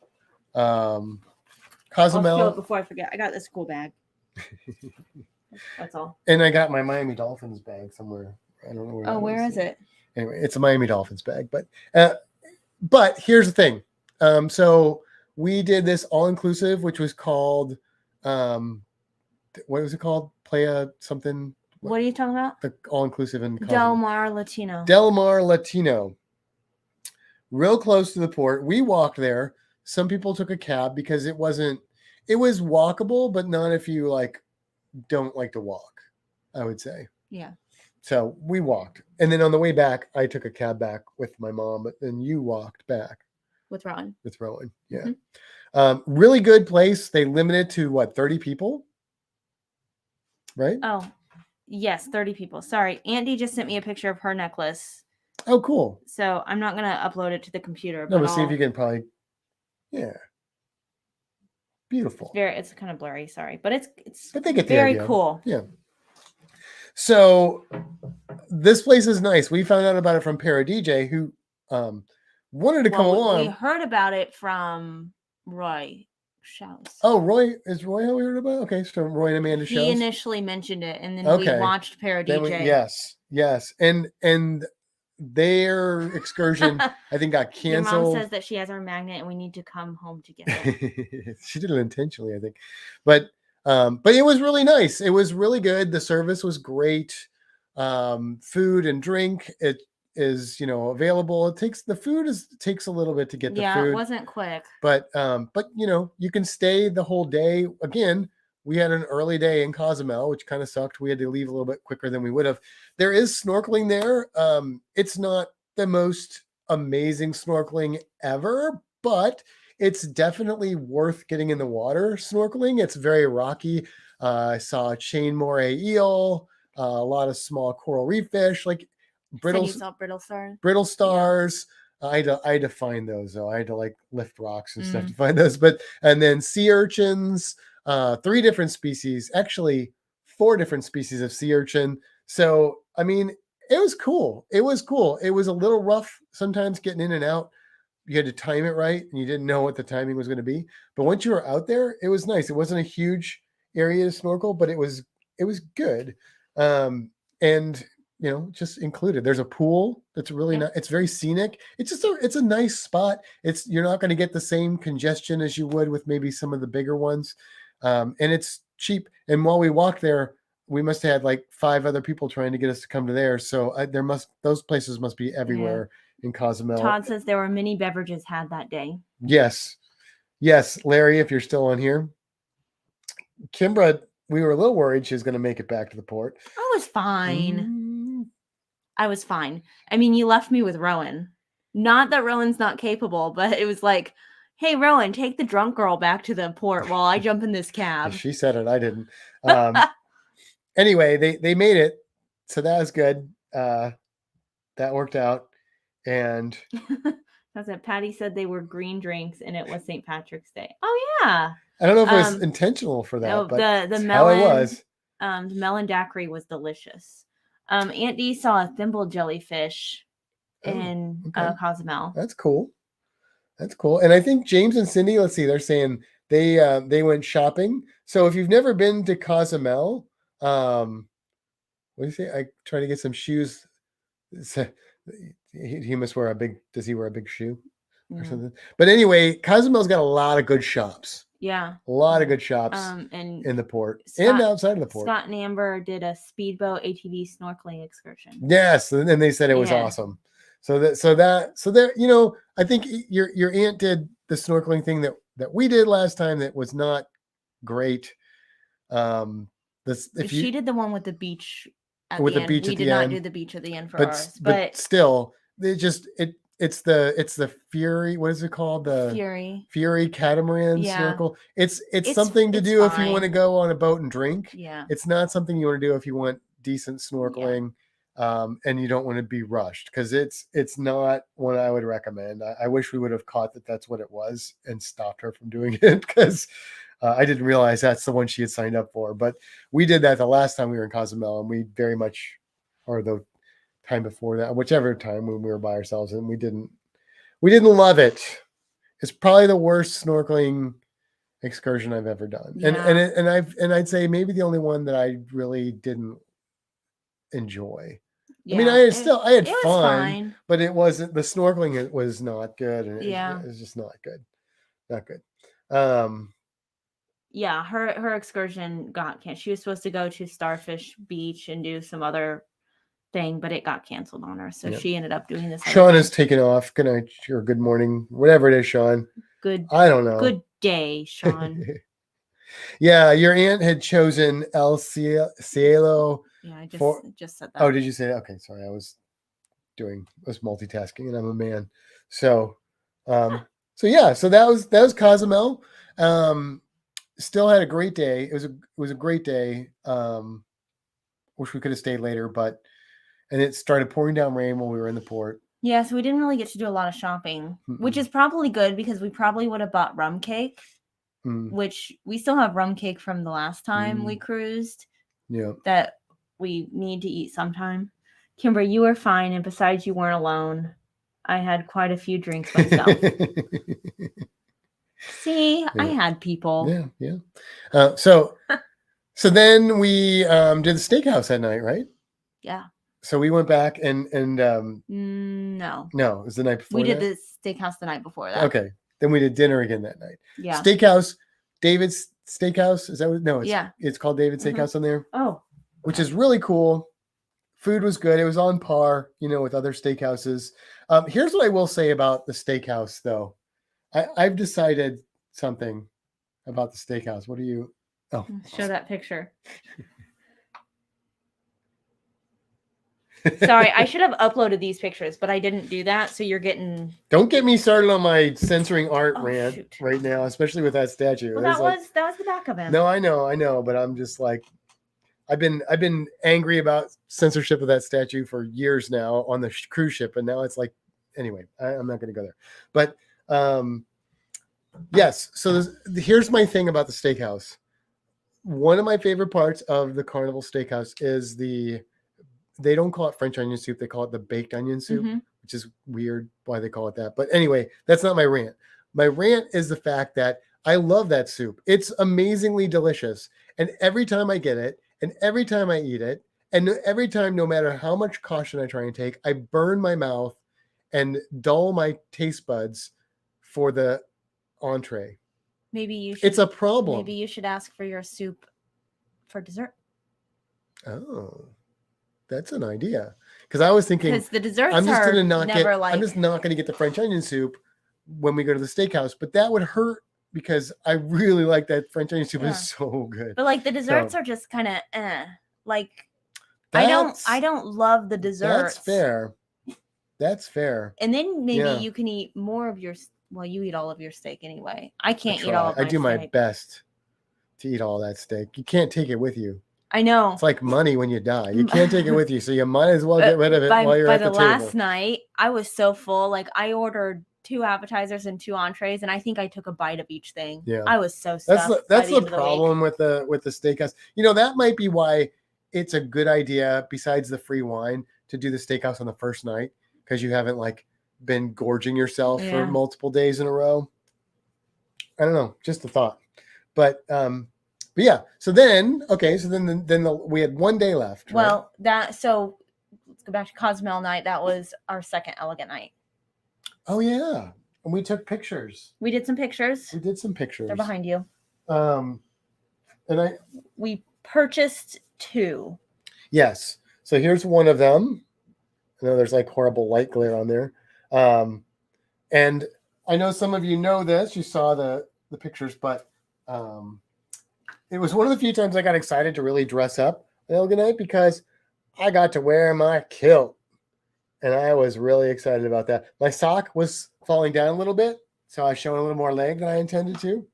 Cozumel. I'll before I forget, I got this cool bag. That's all. And I got my Miami Dolphins bag somewhere. I don't know where. Oh, where is it? Anyway, it's a Miami Dolphins bag. But here's the thing. So we did this all inclusive, which was called what was it called? Playa something. What are you talking about? The all inclusive in Del Mar Latino. Del Mar Latino. Real close to the port. We walked there. Some people took a cab because it was walkable, but not if you don't like to walk, I would say. Yeah. So we walked. And then on the way back, I took a cab back with my mom, but then you walked back. With Rowan. Yeah. Mm-hmm. Really good place. They limited to 30 people? Right? Oh, yes, 30 people. Sorry. Andy just sent me a picture of her necklace. Oh, cool. So I'm not going to upload it to the computer. No, but see if you can probably... Yeah. Beautiful. It's kind of blurry, sorry. But it's but they get very cool. Yeah. So this place is nice. We found out about it from Para DJ, who wanted to come along. We heard about it from Roy Shouse. Oh, Roy. Is Roy how we heard about it? Okay, so Roy and Amanda Shouse. He initially mentioned it, and then we watched Para DJ. Yes. And their excursion, I think, got canceled. Your mom says that she has our magnet and we need to come home together. She did it intentionally, I think. But it was really nice. It was really good. The service was great. Food and drink, it is, available. The food takes a little bit to get the food. Yeah, it wasn't quick. But you can stay the whole day. Again, we had an early day in Cozumel, which kind of sucked. We had to leave a little bit quicker than we would have. There is snorkeling there. It's not the most amazing snorkeling ever, but it's definitely worth getting in the water snorkeling. It's very rocky. I saw a chain moray eel, a lot of small coral reef fish, like brittle stars. Brittle stars. Yeah. I had to find those though. I had to lift rocks and stuff to find those. And then sea urchins. 3 different species, actually 4 different species of sea urchin. So, I mean, it was cool. It was a little rough sometimes getting in and out. You had to time it right and you didn't know what the timing was going to be. But once you were out there, it was nice. It wasn't a huge area to snorkel, but it was good. And just included. There's a pool that's really nice. It's very scenic. It's just it's a nice spot. You're not going to get the same congestion as you would with maybe some of the bigger ones. And it's cheap. And while we walked there, we must have had like 5 other people trying to get us to come to there. So those places must be everywhere in Cozumel. Todd says there were many beverages had that day. Yes. Larry, if you're still on here. Kimbra, we were a little worried she was going to make it back to the port. I was fine. I was fine. I mean, you left me with Rowan. Not that Rowan's not capable, but it was like, hey, Rowan, take the drunk girl back to the port while I jump in this cab. She said it. I didn't. Anyway, they made it. So that was good. That worked out. And that's it. Patty said they were green drinks and it was St. Patrick's Day. Oh, yeah. I don't know if it was intentional for that, no, but the melon, how it was. The melon daiquiri was delicious. Aunt Dee saw a thimble jellyfish in Cozumel. That's cool. And I think James and Cindy, let's see, they're saying they went shopping. So if you've never been to Cozumel, what do you say? I try to get some shoes. He must wear does he wear a big shoe or something? But anyway, Cozumel's got a lot of good shops. Yeah. A lot of good shops and in the port and outside of the port. Scott and Amber did a speedboat ATV snorkeling excursion. Yes. And they said it was awesome. So that, I think your aunt did the snorkeling thing that we did last time that was not great. She did the one with the beach at the end. We did not do the beach at the end for ours. But still, it's the Fury. What is it called? The Fury catamaran snorkel. It's something to do if you want to go on a boat and drink. Yeah. It's not something you want to do if you want decent snorkeling, and you don't want to be rushed, because it's not one I would recommend. I wish we would have caught that's what it was and stopped her from doing it, because I didn't realize that's the one she had signed up for. But we did that the last time we were in Cozumel, and we very much, or the time before that, whichever time when we were by ourselves, and we didn't love it. It's probably the worst snorkeling excursion I've ever done. Yeah. And I'd say maybe the only one that I really didn't enjoy. Yeah. I mean, I had fun, but it wasn't, the snorkeling, it was not good. And it was just not good. Not good. Yeah, her excursion got canceled. She was supposed to go to Starfish Beach and do some other thing, but it got canceled on her. So she ended up doing this. Sean is taking off. Good night or good morning, whatever it is, Sean. I don't know. Good day, Sean. Yeah, your aunt had chosen El Cielo. Yeah, I just said that. Oh, did you say that? Okay, sorry. I was multitasking, and I'm a man. So that was Cozumel. Still had a great day. It was a great day. Wish we could have stayed later, and it started pouring down rain while we were in the port. Yeah, so we didn't really get to do a lot of shopping, which is probably good, because we probably would have bought rum cake, which we still have rum cake from the last time we cruised. Yeah. That we need to eat sometime. Kimber, you were fine, and besides, you weren't alone. I had quite a few drinks myself. See, I had people. Yeah. So then we did the steakhouse that night, right? Yeah. So we went back and no, it was the night before. We did the steakhouse the night before that. Okay. Then we did dinner again that night. Yeah. Steakhouse, David's Steakhouse. Is that what? No, it's called David's Steakhouse on there. Oh. Which is really cool. Food was good. It was on par, with other steakhouses. Here's what I will say about the steakhouse, though. I've decided something about the steakhouse. What do you? Oh, show that picture. Sorry, I should have uploaded these pictures, but I didn't do that. So you're getting. Don't get me started on my censoring art rant right now, especially with that statue. Well, that was the back of him. No, I know, but I'm just like, I've been angry about censorship of that statue for years now on the cruise ship, and now it's like, anyway, I'm not going to go there. But yes, so here's my thing about the steakhouse. One of my favorite parts of the Carnival Steakhouse is they don't call it French onion soup. They call it the baked onion soup, which is weird why they call it that. But anyway, that's not my rant. My rant is the fact that I love that soup. It's amazingly delicious. And every time I get it, and every time I eat it, and every time, no matter how much caution I try and take, I burn my mouth and dull my taste buds for the entree. Maybe you should. It's a problem. Maybe you should ask for your soup for dessert. Oh, that's an idea. Because I was thinking, because the desserts I'm just are gonna not never get. like. I'm just not going to get the French onion soup when we go to the steakhouse. But that would hurt because I really like that French onion soup. It's so good. But like the desserts are just kind of like. I don't love the desserts. That's fair. That's fair. And then maybe you can eat more of your. Well, you eat all of your steak anyway. I can't eat all of my I do my steak. best to eat all that steak. You can't take it with you. I know. It's like money when you die. You can't take it with you, so you might as well get rid of it while you're at the table. By the last night, I was so full. Like I ordered 2 appetizers and 2 entrees, and I think I took a bite of each thing. Yeah, I was so stuffed. That's the problem with the steakhouse. That might be why it's a good idea, besides the free wine, to do the steakhouse on the first night, because you haven't like been gorging yourself for multiple days in a row. I don't know, just a thought. But yeah. So then we had 1 day left. Right? Well, let's go back to Cozumel night. That was our second Elegant night. Oh yeah, and we took pictures. We did some pictures. They're behind you. And we purchased 2. Yes. So here's one of them. I know there's like horrible light glare on there. And I know some of you know this. You saw the pictures, but it was one of the few times I got excited to really dress up on Elegant night because I got to wear my kilt. And I was really excited about that. My sock was falling down a little bit, so I was showing a little more leg than I intended to.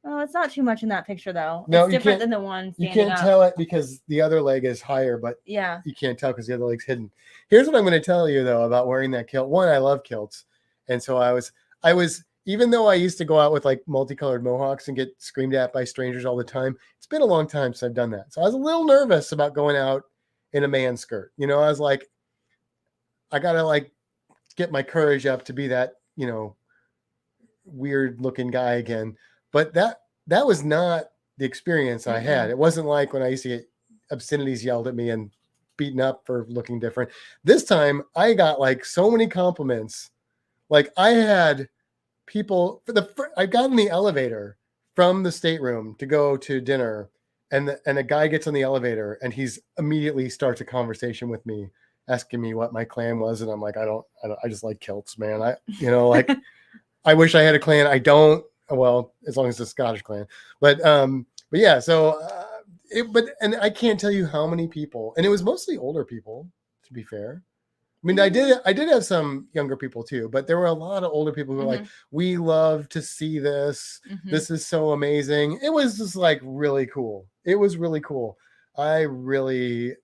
Oh, it's not too much in that picture, though. No, it's different than the one standing You can't tell it because the other leg is higher, but you can't tell because the other leg's hidden. Here's what I'm going to tell you, though, about wearing that kilt. One, I love kilts. And so I was, even though I used to go out with like multicolored mohawks and get screamed at by strangers all the time, it's been a long time since I've done that. So I was a little nervous about going out in a man skirt. I was like, I got to like get my courage up to be that, weird looking guy again. But that was not the experience I had. It wasn't like when I used to get obscenities yelled at me and beaten up for looking different. This time I got like so many compliments. Like I had people I got in the elevator from the stateroom to go to dinner, and a guy gets on the elevator and he's immediately starts a conversation with me, asking me what my clan was, and I'm like, I just like kilts, man. Like I wish I had a clan. I don't. Well, as long as it's a Scottish clan, but yeah. So, and I can't tell you how many people, and it was mostly older people, to be fair. I mean, I did have some younger people too, but there were a lot of older people who were like, we love to see this. This is so amazing. It was just like really cool. It was really cool. I really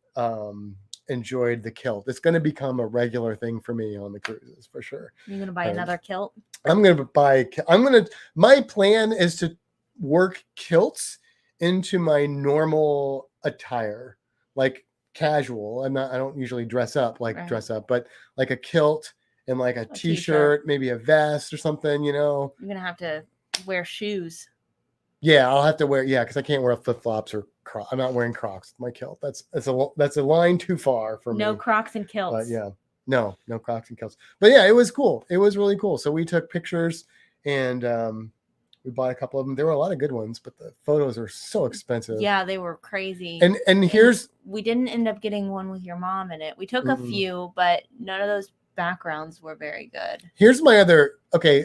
enjoyed the kilt. It's going to become a regular thing for me on the cruises for sure. You're going to buy another kilt? My plan is to work kilts into my normal attire, like casual. I don't usually dress up, but like a kilt and like a t-shirt, maybe a vest or something, You're going to have to wear shoes. Yeah, I'll have to wear, because I can't wear flip-flops or Crocs. I'm not wearing Crocs with my kilt. That's a line too far for me. No Crocs and kilts. No Crocs and kilts. But yeah, it was cool. It was really cool. So we took pictures and we bought a couple of them. There were a lot of good ones, but the photos are so expensive. Yeah, they were crazy. And we didn't end up getting one with your mom in it. We took a few, but none of those backgrounds were very good. Here's my other, I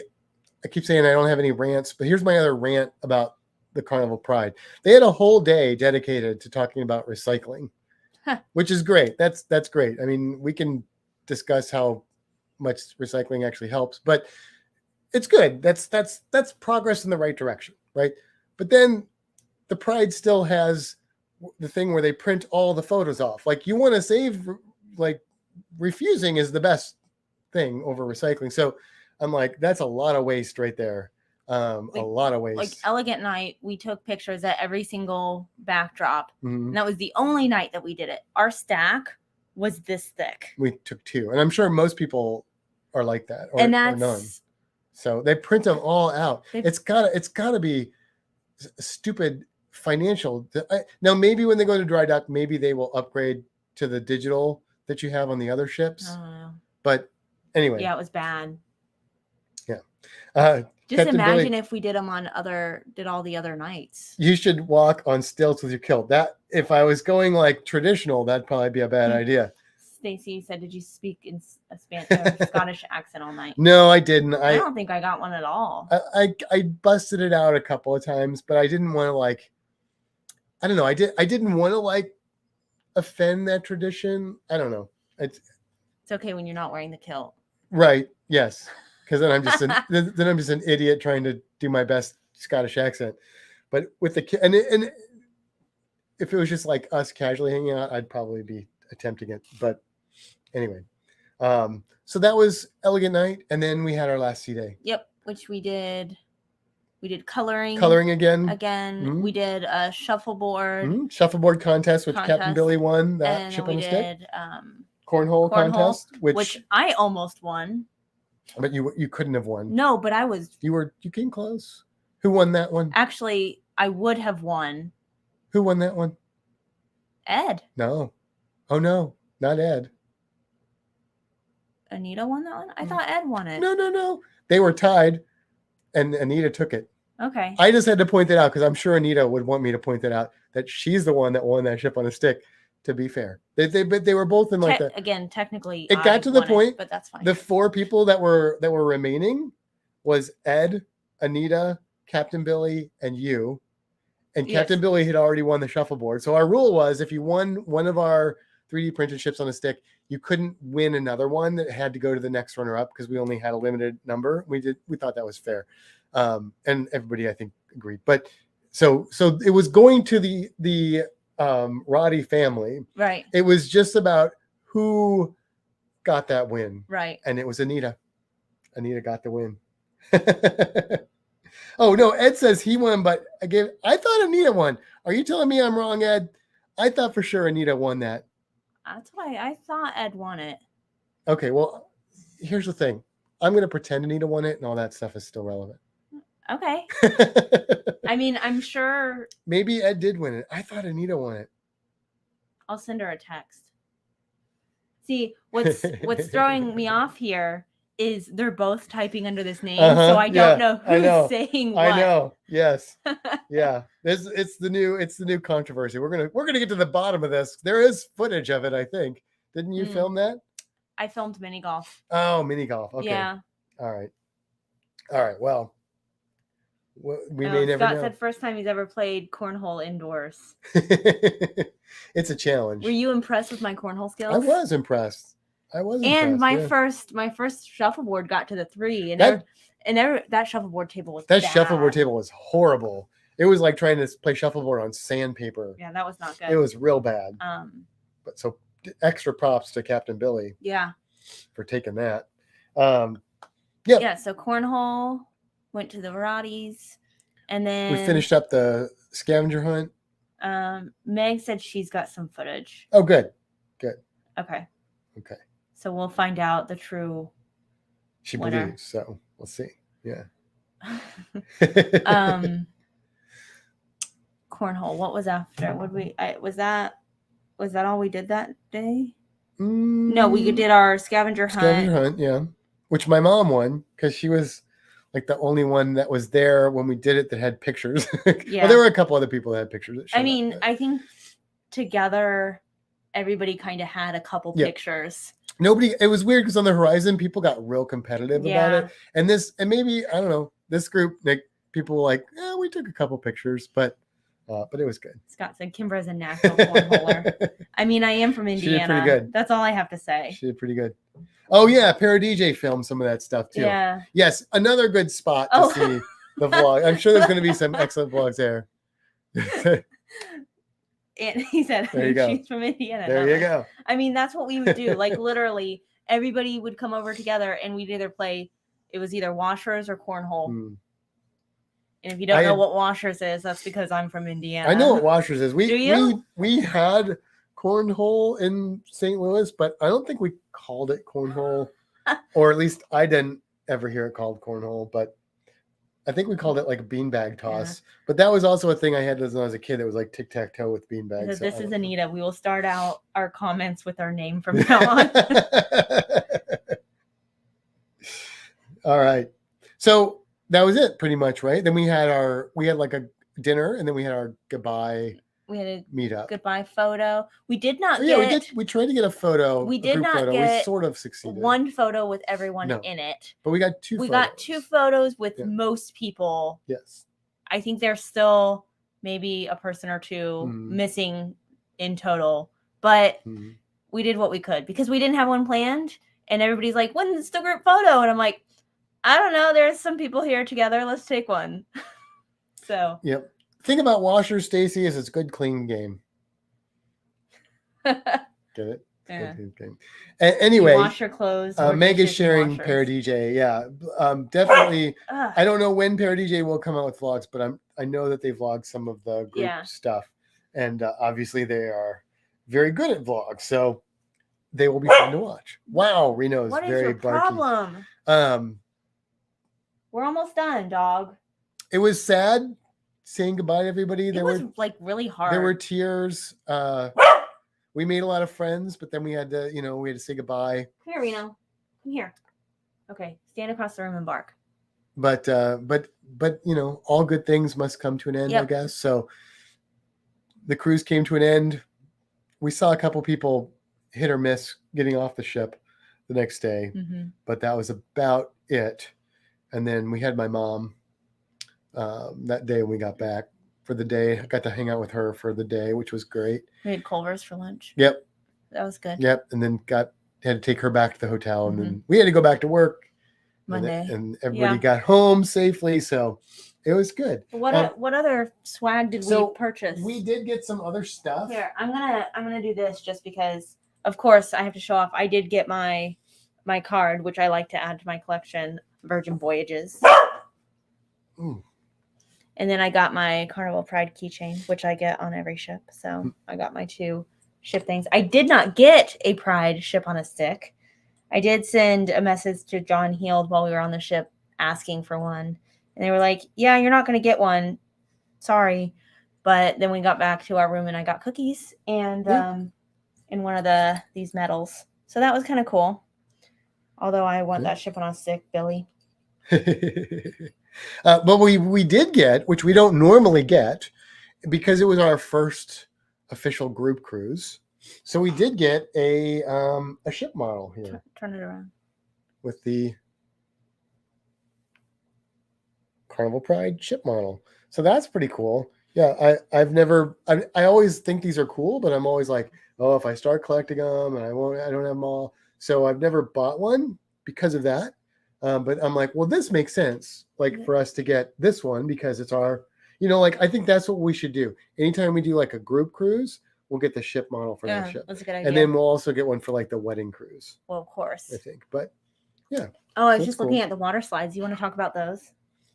keep saying I don't have any rants, but here's my other rant about the Carnival Pride. They had a whole day dedicated to talking about recycling, which is great. That's great. I mean, we can discuss how much recycling actually helps, but it's good. That's progress in the right direction, right? But then the Pride still has the thing where they print all the photos off. Like you want to save, like refusing is the best thing over recycling. So I'm like, that's a lot of waste right there. A lot of waste. Like Elegant night, we took pictures at every single backdrop. And that was the only night that we did it. Our stack was this thick. We took 2, and I'm sure most people are like that, or none. So they print them all out. It's gotta be stupid financial. Now, maybe when they go to dry dock, maybe they will upgrade to the digital that you have on the other ships. But anyway. Yeah, it was bad. Yeah. Just Captain imagine Billy, if we did all the other nights. You should walk on stilts with your kilt. That, if I was going like traditional, that'd probably be a bad idea. Stacy said, "Did you speak in a Scottish accent all night?" No, I didn't. I don't think I got one at all. I busted it out a couple of times, but I didn't want to like. I don't know. I didn't want to like offend that tradition. I don't know. It's okay when you're not wearing the kilt. Right. Yes. Because then I'm just an idiot trying to do my best Scottish accent. But with the and if it was just like us casually hanging out, I'd probably be attempting it. But anyway, so that was Elegant Night, and then we had our last sea day. Yep, which we did. We did coloring again. Mm-hmm. We did a shuffleboard. Shuffleboard contest, which Captain Billy won. That ship on the stick. Cornhole contest, which I almost won. But you couldn't have won. No, but I was. You came close. Who won that one? Actually, I would have won. Who won that one? Ed. No. Oh no, not Ed. Anita won that one? I thought Ed won it. No. They were tied, and Anita took it. Okay. I just had to point that out because I'm sure Anita would want me to point that out, that she's the one that won that ship on a stick. To be fair, they were both in like that. Again, technically, it got to the point. But that's fine. The 4 people that were remaining was Ed, Anita, Captain Billy, and you. And Captain Billy had already won the shuffleboard. So our rule was, if you won one of our 3D printed ships on a stick, you couldn't win another one that had to go to the next runner up because we only had a limited number. We thought that was fair, and everybody I think agreed. But so it was going to the Roddy family. Right. It was just about who got that win. Right. And it was Anita. Anita got the win. Oh no, Ed says he won, but I thought Anita won. Are you telling me I'm wrong, Ed? I thought for sure Anita won that. That's why I thought Ed won it. Okay, well, here's the thing. I'm going to pretend Anita won it, and all that stuff is still relevant. Okay. I mean, I'm sure. Maybe Ed did win it. I thought Anita won it. I'll send her a text. See, what's throwing me off here is they're both typing under this name, so I don't know who's saying what. I know. Yes. Yeah. It's the new controversy. We're gonna get to the bottom of this. There is footage of it, I think. Didn't you film that? I filmed mini golf. Oh, mini golf. Okay. Yeah. All right. Well, we may never know. Scott said first time he's ever played cornhole indoors. It's a challenge. Were you impressed with my cornhole skills? I was impressed. And my first shuffleboard got to the 3, and that shuffleboard table was shuffleboard table was horrible. It was like trying to play shuffleboard on sandpaper. Yeah, that was not good. It was real bad. But so extra props to Captain Billy. Yeah. For taking that. Yeah. So cornhole went to the Roddies, and then we finished up the scavenger hunt. Meg said she's got some footage. Oh, good. Okay. So we'll find out the true. She believes, so we'll see. Yeah. Cornhole. What was after? Was that all we did that day? No, we did our scavenger hunt. Yeah. Which my mom won because she was like the only one that was there when we did it that had pictures. Yeah. Well, there were a couple other people that had pictures. I think together everybody kind of had a couple pictures. It was weird because on the horizon, people got real competitive about it. And maybe, I don't know, this group, people were like, we took a couple pictures, but it was good. Scott said Kimbra's a natural cornholer. I mean, I am from Indiana. She did pretty good. That's all I have to say. She did pretty good. Oh yeah, ParaDJ filmed some of that stuff too. Yeah. Yes, another good spot to see the vlog. I'm sure there's going to be some excellent vlogs there. And he said, she's from Indiana. There you go. I mean, that's what we would do. Like literally, everybody would come over together, and we'd either play. It was either washers or cornhole. And if you don't know what washers is, that's because I'm from Indiana. I know what washers is. Do you? We had cornhole in St. Louis, but I don't think we called it cornhole, or at least I didn't ever hear it called cornhole. But I think we called it like a beanbag toss, but that was also a thing I had when I was a kid. It was like tic-tac-toe with beanbags. This is Anita. We will start out our comments with our name from now on. All right. So that was it pretty much, right? Then we had like a dinner, and then we had our goodbye. We had a meetup. Goodbye photo. We did not get. We tried to get a photo. We did not get. We sort of succeeded. One photo with everyone in it. But we got two. We got 2 photos with most people. Yes. I think there's still maybe a person or two missing in total, but we did what we could because we didn't have one planned. And everybody's like, "When's the group photo?" And I'm like, "I don't know. There's some people here together. Let's take one." So. Yep. Thing about washers, Stacy, is it's good clean game. Get it? Yeah. Good game. Anyway, you wash your clothes. Meg is sharing ParaDJ. Yeah, definitely. I don't know when ParaDJ will come out with vlogs, but I know that they vlog some of the group stuff, and obviously they are very good at vlogs, so they will be fun to watch. Wow, Reno's what very is your barky. Problem? We're almost done, dog. It was sad saying goodbye to everybody. It was like really hard. There were tears. We made a lot of friends, but then we had to say goodbye. Come here, Reno. Come here. Okay, stand across the room and bark. But all good things must come to an end, I guess. So the cruise came to an end. We saw a couple people hit or miss getting off the ship the next day, but that was about it. And then we had my mom that day when we got back for the day. I got to hang out with her for the day, which was great. We had Culver's for lunch. Yep. That was good. Yep. And then had to take her back to the hotel, and then we had to go back to work Monday. And everybody got home safely. So it was good. What other swag did we purchase? We did get some other stuff. Here, I'm gonna do this just because, of course, I have to show off. I did get my card, which I like to add to my collection, Virgin Voyages. Ooh. And then I got my Carnival Pride keychain, which I get on every ship. So I got my 2 ship things. I did not get a Pride ship on a stick. I did send a message to John Heald while we were on the ship asking for one. And they were like, "Yeah, you're not going to get one. Sorry." But then we got back to our room and I got cookies and in one of these medals. So that was kind of cool. Although I want that ship on a stick, Billy. But we did get, which we don't normally get, because it was our first official group cruise. So we did get a ship model here. Turn it around. With the Carnival Pride ship model. So that's pretty cool. Yeah, I always think these are cool, but I'm always like, oh, if I start collecting them and I don't have them all. So I've never bought one because of that. But I'm like, well, this makes sense, for us to get this one because it's our, I think that's what we should do. Anytime we do like a group cruise, we'll get the ship model for that ship. That's a good idea. And then we'll also get one for the wedding cruise. Well, of course. I think, but yeah. Oh, I was just looking at the water slides. You want to talk about those?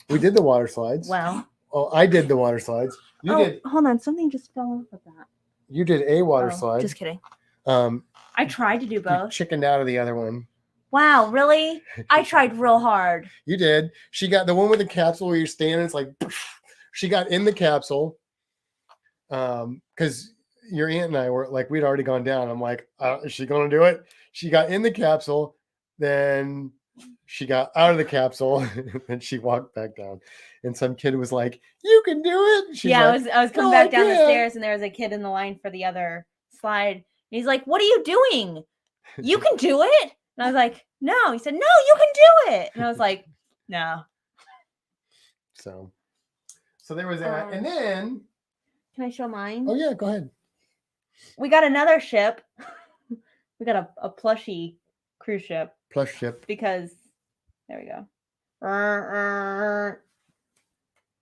We did the water slides. Wow. Oh, I did the water slides. You did. Hold on. Something just fell off of that. You did a water slide. Just kidding. I tried to do both. Chickened out of the other one. Wow, really? I tried real hard. You did. She got the one with the capsule where you're standing. It's like she got in the capsule. Because your aunt and I were like, we'd already gone down. I'm like, is she going to do it? She got in the capsule. Then she got out of the capsule and she walked back down. And some kid was like, "You can do it." She's I was coming back down the stairs and there was a kid in the line for the other slide. And he's like, "What are you doing? You can do it." And I was like, "No." He said, "No, you can do it." And I was like, "No." So there was that. And then. Can I show mine? Oh, yeah, go ahead. We got another ship. We got a plushy cruise ship. Plush ship. Because, there we go.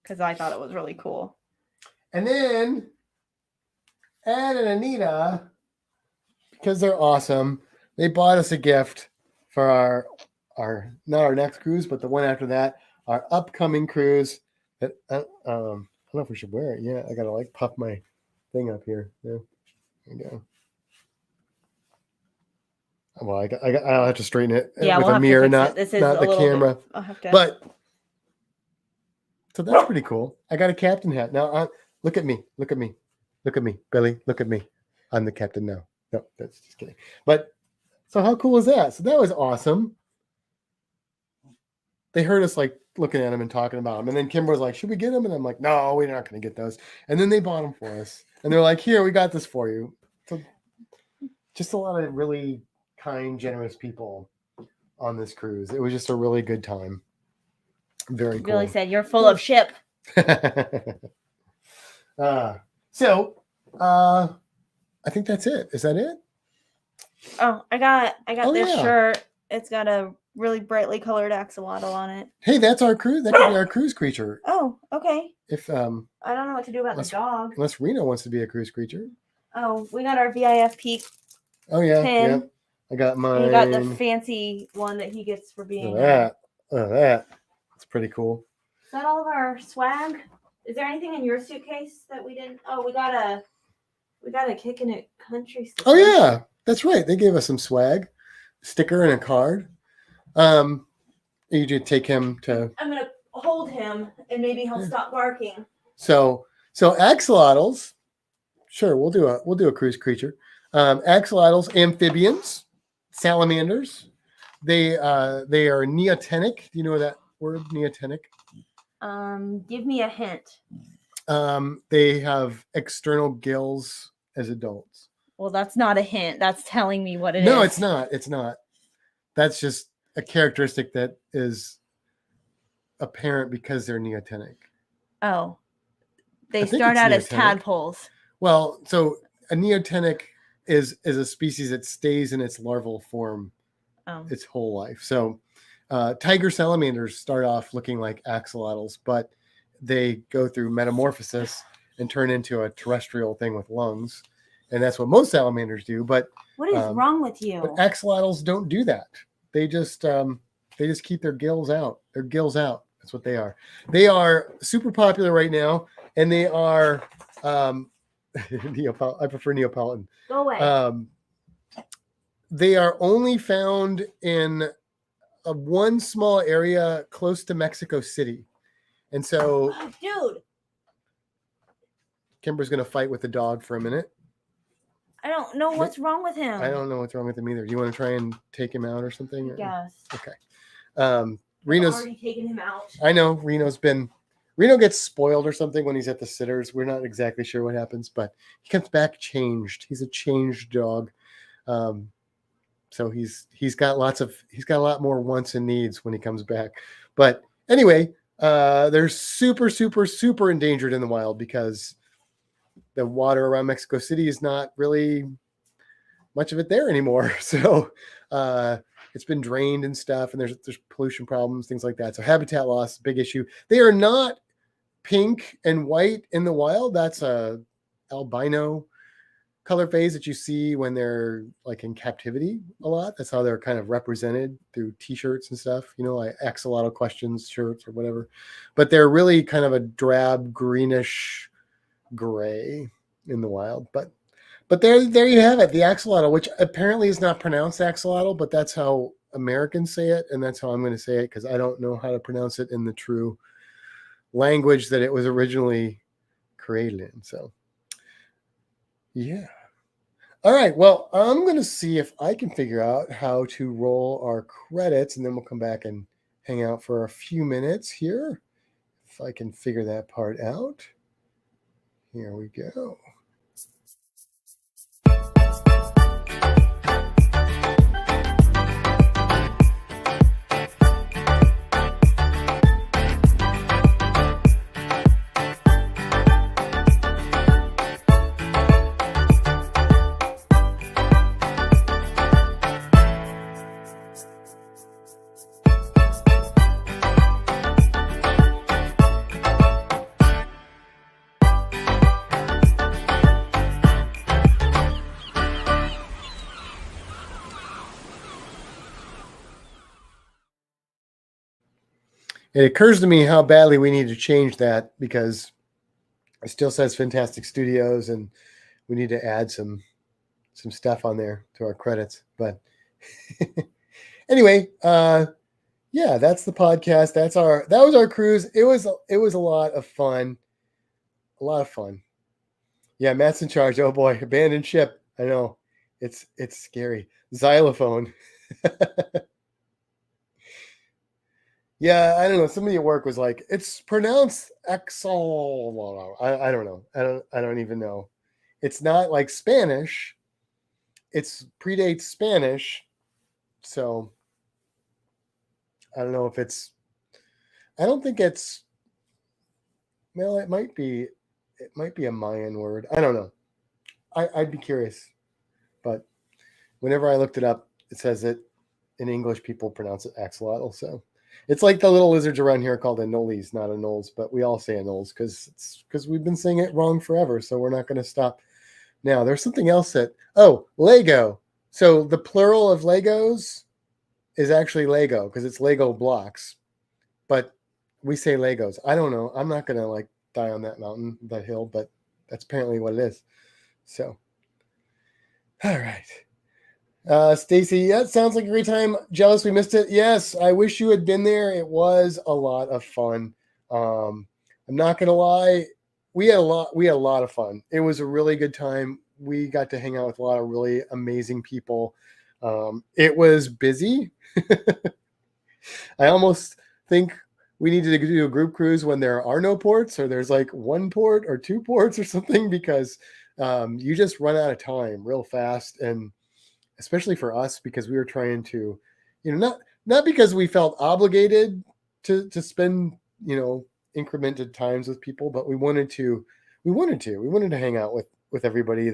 Because I thought it was really cool. And then, Ed and Anita, because they're awesome, they bought us a gift for our not our next cruise, but the one after that, our upcoming cruise. That I don't know if we should wear it. Yeah, I gotta puff my thing up here. Yeah, there we go. Well, I'll have to straighten it with a mirror, not the camera. I'll have to. But So that's pretty cool. I got a captain hat now. Look at me, Billy. Look at me. I'm the captain now. No, that's just kidding. But so how cool is that? So that was awesome. They heard us like looking at them and talking about them. And then Kimber was like, should we get them? And I'm like, no, we're not going to get those. And then they bought them for us. And they're like, here, we got this for you. So just a lot of really kind, generous people on this cruise. It was just a really good time. Very cool. Billy said, you're full of ship. I think that's it. Is that it? Oh, I got this shirt. It's got a really brightly colored axolotl on it. Hey, that's our cruise. That could be our cruise creature. Oh, okay. If I don't know what to do about the dog. Unless Reno wants to be a cruise creature. Oh, we got our VIFP. Oh yeah, pin. Yeah. I got mine. You got the fancy one that he gets for being. Look at that. That's pretty cool. Is that all of our swag? Is there anything in your suitcase that we didn't? Oh, we got a Kicking It Country sticker. Oh yeah, that's right. They gave us some swag, sticker and a card. You just take him to. I'm gonna hold him, and maybe he'll stop barking. So axolotls. Sure, we'll do a cruise creature. Axolotls, amphibians, salamanders. They are neotenic. Do you know that word, neotenic? Give me a hint. They have external gills as adults. Well, that's not a hint. That's telling me what it is. No, it's not. It's not. That's just a characteristic that is apparent because they're neotenic. Oh. They start out as tadpoles. Well, so a neotenic is a species that stays in its larval form its whole life. So tiger salamanders start off looking like axolotls, but they go through metamorphosis and turn into a terrestrial thing with lungs. And that's what most salamanders do. But what is wrong with you? But axolotls don't do that. They just keep their gills out. Their gills out. That's what they are. They are super popular right now, and they are I prefer Neapolitan. Go away. They are only found in one small area close to Mexico City. And so dude, Kimber's going to fight with the dog for a minute. I don't know what's wrong with him. I don't know what's wrong with him either. Do you want to try and take him out or something? Yes. Okay. Reno's already taken him out. I know Reno gets spoiled or something when he's at the sitters. We're not exactly sure what happens, but he comes back changed. He's a changed dog. So he's got a lot more wants and needs when he comes back. But anyway, they're super, super, super endangered in the wild because the water around Mexico City is not really much of it there anymore. So it's been drained and stuff, and there's pollution problems, things like that. So habitat loss, big issue. They are not pink and white in the wild. That's a albino color phase that you see when they're like in captivity a lot. That's how they're kind of represented through t-shirts and stuff, like axolotl questions shirts or whatever. But they're really kind of a drab greenish gray in the wild. But there you have it, the axolotl, which apparently is not pronounced axolotl, but that's how Americans say it, and that's how I'm going to say it because I don't know how to pronounce it in the true language that it was originally created in. So yeah. All right. Well, I'm going to see if I can figure out how to roll our credits, and then we'll come back and hang out for a few minutes here. If I can figure that part out. Here we go. It occurs to me how badly we need to change that because it still says Fantastic Studios and we need to add some stuff on there to our credits. But anyway, Yeah, that's the podcast. That was our cruise. It was a lot of fun. A lot of fun. Yeah, Matt's in charge. Oh boy, abandoned ship. I know. It's scary. Xylophone. Yeah, I don't know. Somebody at work was like, it's pronounced Exol. I don't know. I don't even know. It's not like Spanish. It's predates Spanish. So I don't know if it's, I don't think it's, well, it might be a Mayan word. I don't know. I'd be curious. But whenever I looked it up, it says that in English people pronounce it axolotl. So it's like the little lizards around here called anoles, not anoles, but we all say anoles because we've been saying it wrong forever. So we're not going to stop. Now there's something else Lego. So the plural of Legos is actually Lego because it's Lego blocks, but we say Legos. I don't know. I'm not going to like die on that mountain, that hill, but that's apparently what it is. So, all right. Stacy, that sounds like a great time. Jealous we missed it. Yes, I wish you had been there. It was a lot of fun. I'm not gonna lie, we had a lot of fun. It was a really good time. We got to hang out with a lot of really amazing people. It was busy. I almost think we needed to do a group cruise when there are no ports, or there's like one port or two ports or something, because you just run out of time real fast. And especially for us, because we were trying to, not because we felt obligated to spend, incremented times with people, but we wanted to hang out with everybody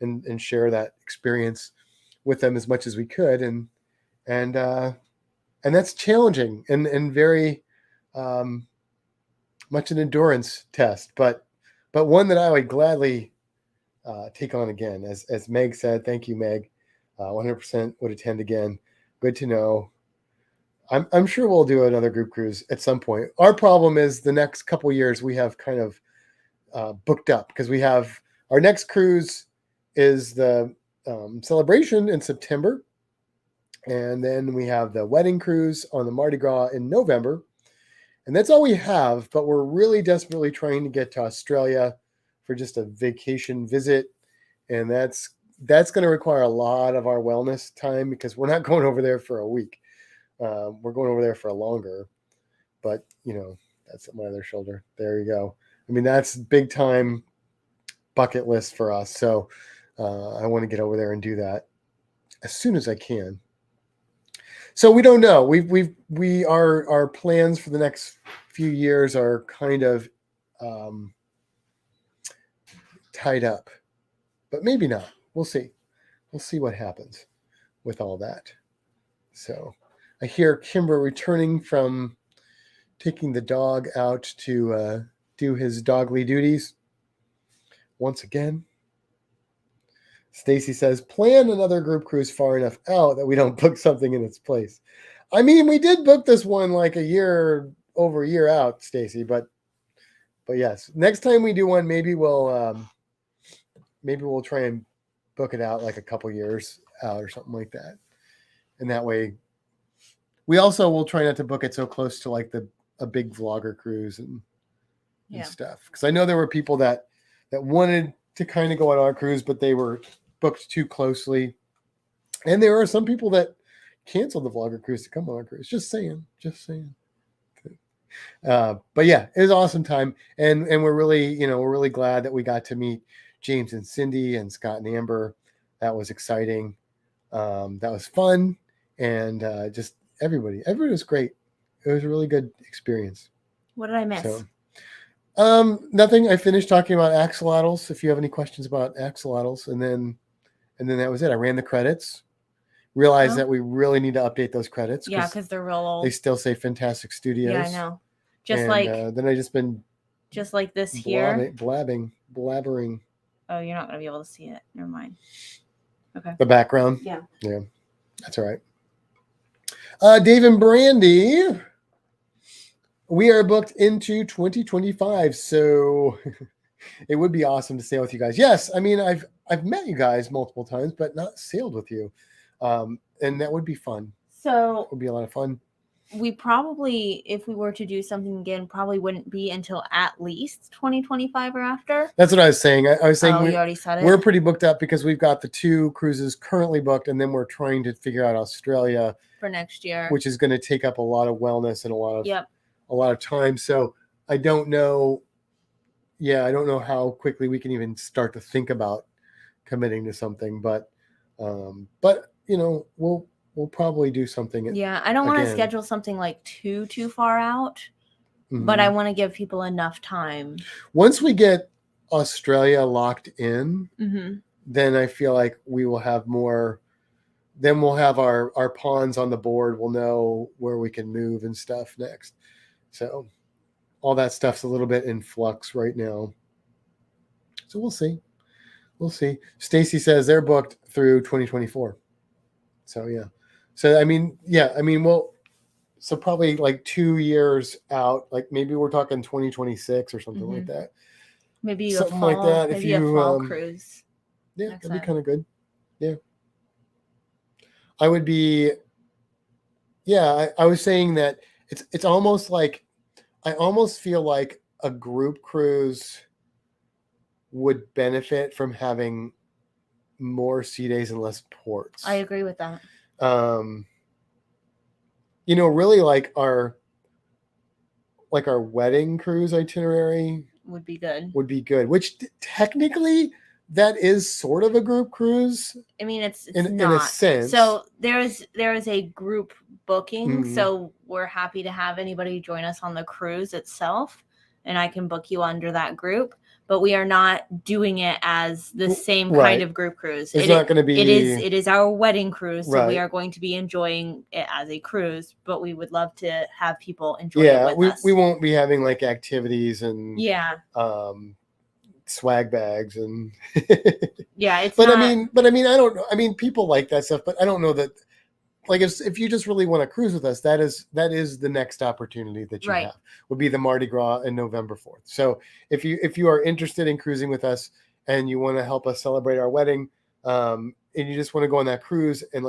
and share that experience with them as much as we could. And that's challenging and very much an endurance test, but one that I would gladly take on again. As Meg said, thank you, Meg. 100% would attend again. Good to know. I'm sure we'll do another group cruise at some point. Our problem is the next couple years we have kind of booked up, because we have our next cruise is the celebration in September. And then we have the wedding cruise on the Mardi Gras in November. And that's all we have, but we're really desperately trying to get to Australia for just a vacation visit. And that's going to require a lot of our wellness time, because we're not going over there for a week. We're going over there for a longer, but that's my other shoulder. There you go. I mean, that's big time bucket list for us. So I want to get over there and do that as soon as I can. So we don't know. Our plans for the next few years are kind of tied up, but maybe not. We'll see. We'll see what happens with all that. So I hear Kimber returning from taking the dog out to do his dogly duties once again. Stacy says, plan another group cruise far enough out that we don't book something in its place. I mean, we did book this one like over a year out, Stacy, but yes, next time we do one, maybe we'll try and book it out like a couple years out or something like that. And that way we also will try not to book it so close to like a big vlogger cruise and stuff. Cause I know there were people that wanted to kind of go on our cruise, but they were booked too closely. And there are some people that canceled the vlogger cruise to come on our cruise. Just saying. But yeah, it was an awesome time. And we're really glad that we got to meet James and Cindy and Scott and Amber. That was exciting. That was fun. And just everybody was great. It was a really good experience. What did I miss? So, nothing. I finished talking about axolotls. If you have any questions about axolotls, and then that was it. I ran the credits. Realized that we really need to update those credits. Yeah, because they're real old. They still say Fantastic Studios. Yeah, I know. Then I just been like this here. Blabbering. Oh, you're not gonna be able to see it. Never mind. Okay. The background. Yeah. Yeah, that's all right. Dave and Brandy, we are booked into 2025, so it would be awesome to sail with you guys. Yes, I mean I've met you guys multiple times, but not sailed with you, and that would be fun. So it would be a lot of fun. we probably, if we were to do something again, probably wouldn't be until at least 2025 or after. That's what I was saying. I was saying you already said it. We're pretty booked up because we've got the 2 cruises currently booked, and then we're trying to figure out Australia for next year, which is going to take up a lot of wellness and a lot of time. So I don't know. Yeah, I don't know how quickly we can even start to think about committing to something, but we'll probably do something. Yeah, I don't want to schedule something like too far out, but I want to give people enough time. Once we get Australia locked in, then I feel like we will have more. Then we'll have our pawns on the board. We'll know where we can move and stuff next. So all that stuff's a little bit in flux right now. So we'll see. Stacy says they're booked through 2024. So yeah. So so probably like 2 years out, like maybe we're talking 2026 or something like that. Maybe something like that. Maybe a fall cruise. Yeah, that'd be kind of good. Yeah. I would be. Yeah, I was saying that it's almost like I almost feel like a group cruise would benefit from having more sea days and less ports. I agree with that. Really like our wedding cruise itinerary would be good, which technically that is sort of a group cruise. I mean, it's not. In a sense. So there is a group booking. So we're happy to have anybody join us on the cruise itself, and I can book you under that group. But we are not doing it as the same kind of group cruise. It's not going to be. It is our wedding cruise, so we are going to be enjoying it as a cruise. But we would love to have people enjoy it with us. We won't be having like activities and swag bags and it's. But not... I mean, I don't know. I mean, people like that stuff, but I don't know that. Like if you just really want to cruise with us, that is the next opportunity that you have would be the Mardi Gras in November 4th. So if you are interested in cruising with us and you want to help us celebrate our wedding, and you just want to go on that cruise and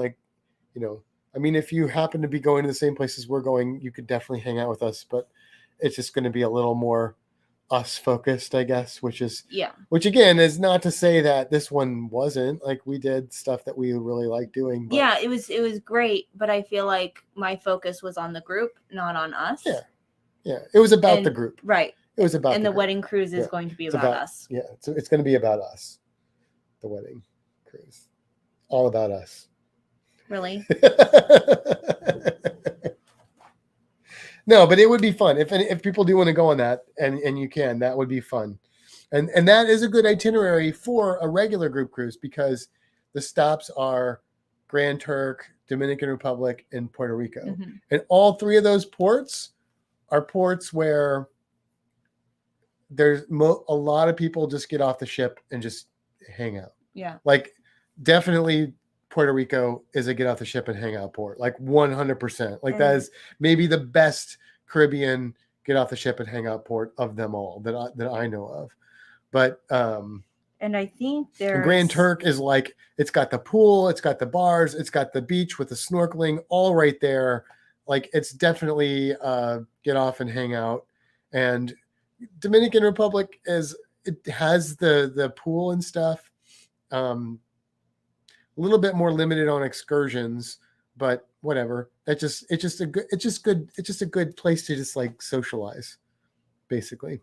if you happen to be going to the same places we're going, you could definitely hang out with us, but it's just going to be a little more us focused, I guess, which again is not to say that this one wasn't. Like we did stuff that we really like doing. But... Yeah, it was great, but I feel like my focus was on the group, not on us. Yeah, it was about the group, right? It was about, and the wedding cruise is going to be about us. Yeah, it's going to be about us. The wedding cruise, all about us. Really? No, but it would be fun if people do want to go on that, and you can. That would be fun, and that is a good itinerary for a regular group cruise because the stops are Grand Turk, Dominican Republic, and Puerto Rico, and all 3 of those ports are ports where there's a lot of people just get off the ship and just hang out. Yeah, like definitely. Puerto Rico is a get off the ship and hang out port, like 100%. Like that is maybe the best Caribbean get off the ship and hang out port of them all that I know of. But and I think Grand Turk is like it's got the pool, it's got the bars, it's got the beach with the snorkeling all right there. Like it's definitely get off and hang out. And Dominican Republic it has the pool and stuff. A little bit more limited on excursions, but whatever. It's just a good place to just like socialize, basically.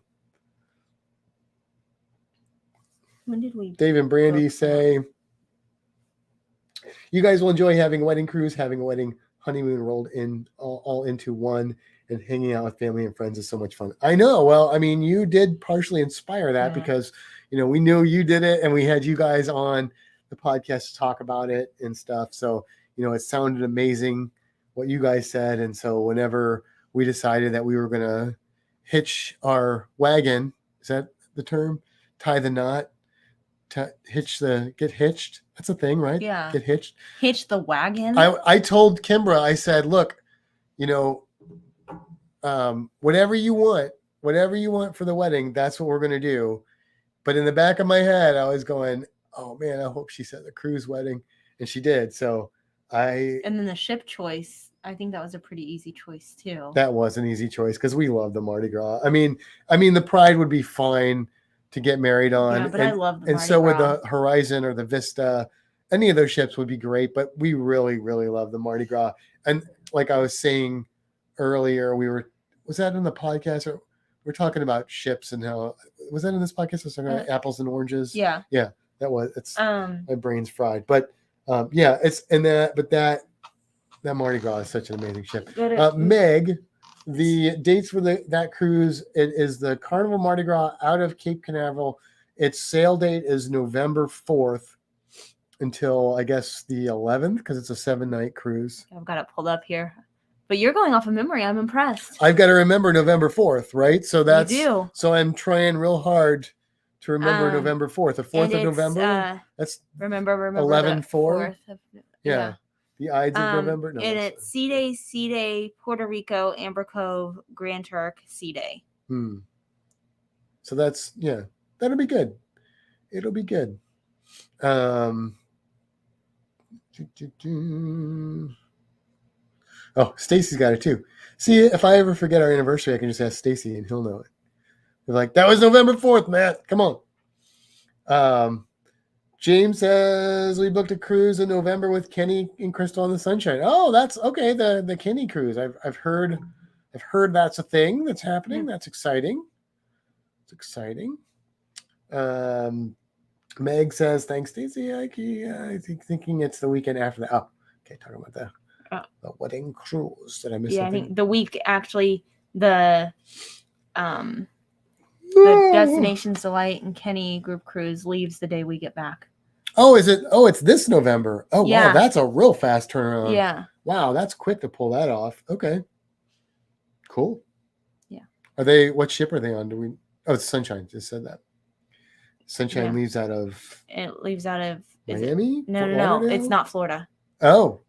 When did we? Dave and Brandy say, you guys will enjoy having a wedding cruise, having a wedding honeymoon rolled in all into one, and hanging out with family and friends is so much fun. I know. Well, I mean, you did partially inspire that because we knew you did it, and we had you guys on the podcast to talk about it and stuff. So, it sounded amazing what you guys said. And so whenever we decided that we were going to hitch our wagon, is that the term? Tie the knot, get hitched. That's a thing, right? Yeah. Get hitched. Hitch the wagon. I told Kimbra, I said, look, whatever you want for the wedding, that's what we're going to do. But in the back of my head, I was going, oh man, I hope she said a cruise wedding, and she did. So and then the ship choice I think that was a pretty easy choice too. That was an easy choice because we love the Mardi Gras. I mean, the Pride would be fine to get married on. Yeah, but I love the Mardi Gras. Would the Horizon or the Vista. Any of those ships would be great, but we really, really love the Mardi Gras. And like I was saying earlier, was that in the podcast, or we're talking about ships and how, was that in this podcast? I was talking about apples and oranges. Yeah. Yeah, that was, it's my brain's fried, but yeah, it's in that, but that Mardi Gras is such an amazing ship. Meg, the dates for that cruise, it is the Carnival Mardi Gras out of Cape Canaveral. Its sail date is November 4th until I guess the 11th, because it's a 7-night cruise. I've got it pulled up here, but you're going off of memory. I'm impressed. I've got to remember November 4th, right? So that's, so I'm trying real hard to remember November 4th, the 4th of November. That's remember 11/4. Yeah. The Ides of November. No, and it's Sea Day, Puerto Rico, Amber Cove, Grand Turk, Sea Day. So that's, that'll be good. It'll be good. Oh, Stacy's got it too. See, if I ever forget our anniversary, I can just ask Stacy and he'll know it. They're like, that was November 4th, Matt. Come on. James says we booked a cruise in November with Kenny and Crystal on the Sunshine. Oh, that's okay. The Kenny cruise. I've heard that's a thing that's happening. That's exciting. It's exciting. Meg says, thanks, Stacey. I think thinking it's the weekend after that. Oh, okay. Talking about the wedding cruise. Did I miss something? I think the week actually the Destinations Delight and Kenny group cruise leaves the day we get back. Oh, is it? Oh, it's this November. Oh, yeah. Wow. That's a real fast turnaround. Yeah. Wow. That's quick to pull that off. Okay. Cool. Yeah. What ship are they on? It's Sunshine. Just said that. Sunshine leaves out of. It leaves out of Miami? No. It's not Florida. Oh,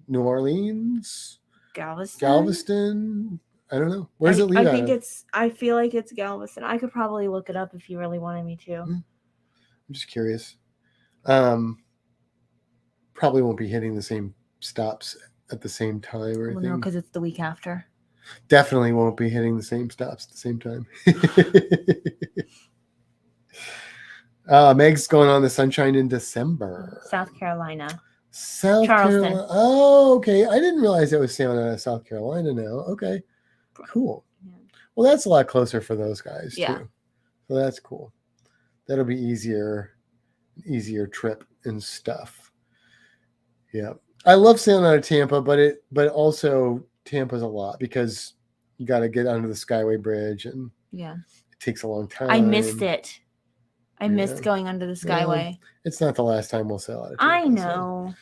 New Orleans, Galveston. I don't know. Where does it leave out of? I feel like it's Galveston. I could probably look it up if you really wanted me to. I'm just curious. Probably won't be hitting the same stops at the same time or anything. No, because it's the week after. Definitely won't be hitting the same stops at the same time. Meg's going on the Sunshine in December. South Carolina. Carolina. Oh, okay. I didn't realize it was sailing out of South Carolina now. Okay. Cool. Yeah. Well, that's a lot closer for those guys too. So that's cool. That'll be easier trip and stuff. Yeah. I love sailing out of Tampa, but also Tampa's a lot because you got to get onto the Skyway Bridge and it takes a long time. I missed it. I missed going under the Skyway. Yeah. It's not the last time we'll sail out of Tampa. I know. So.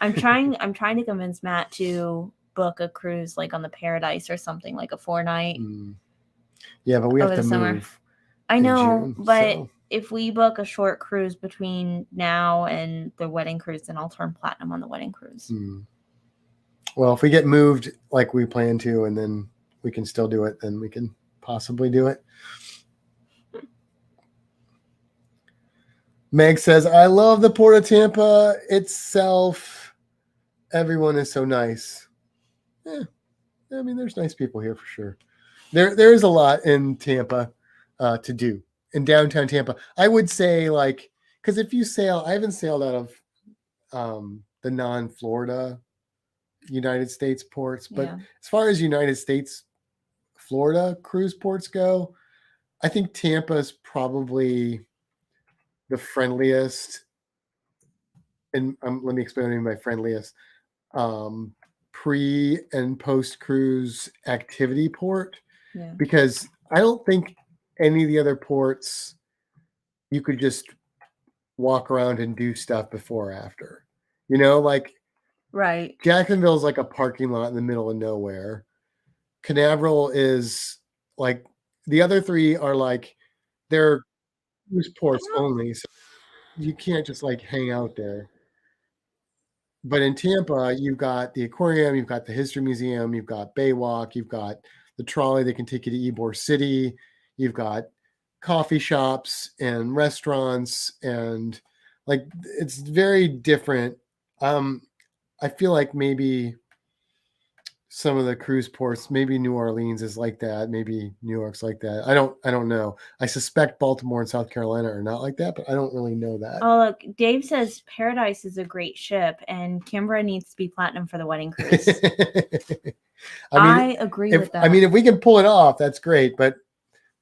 I'm trying to convince Matt to book a cruise like on the Paradise or something, like a 4-night. Yeah, but we have to move. I know, June, but if we book a short cruise between now and the wedding cruise, then I'll turn platinum on the wedding cruise. Well, if we get moved like we plan to, and then we can still do it, then we can possibly do it. Meg says, I love the Port of Tampa itself. Everyone is so nice. Yeah. I mean, there's nice people here for sure. There is a lot in Tampa to do in downtown Tampa. I would say because if you sail, I haven't sailed out of the non-Florida United States ports, but as far as United States, Florida cruise ports go, I think Tampa is probably the friendliest, and let me explain what I mean by friendliest, pre and post cruise activity port, because I don't think any of the other ports you could just walk around and do stuff before or after, right. Jacksonville is like a parking lot in the middle of nowhere. Canaveral is like, the other three are like, they're cruise ports only, so you can't just hang out there. But in Tampa, you've got the aquarium, you've got the history museum, you've got Baywalk, you've got the trolley that can take you to Ybor City, you've got coffee shops and restaurants, and it's very different. I feel like maybe some of the cruise ports. Maybe New Orleans is like that. Maybe New York's like that. I don't know. I suspect Baltimore and South Carolina are not like that, but I don't really know that. Oh, look, Dave says Paradise is a great ship, and Kimbra needs to be platinum for the wedding cruise. I agree with that. I mean, if we can pull it off, that's great. But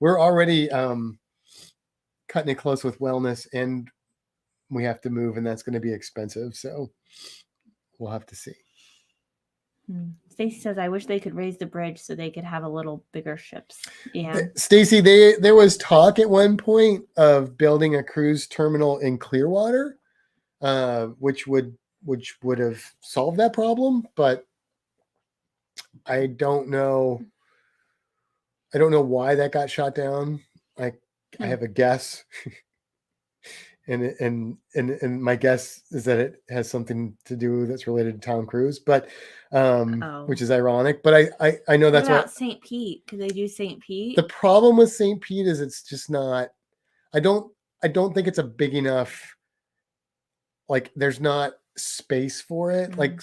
we're already cutting it close with wellness, and we have to move, and that's going to be expensive. So we'll have to see. Stacy says, I wish they could raise the bridge so they could have a little bigger ships. Yeah. Stacy, there was talk at one point of building a cruise terminal in Clearwater, which would have solved that problem, but I don't know why that got shot down. I have a guess. And my guess is that it has something to do that's related to Tom Cruise, but which is ironic. But I know that's what about St. Pete. Could they do St. Pete? The problem with St. Pete is it's just not. I don't think it's a big enough. Like there's not space for it. Mm-hmm. Like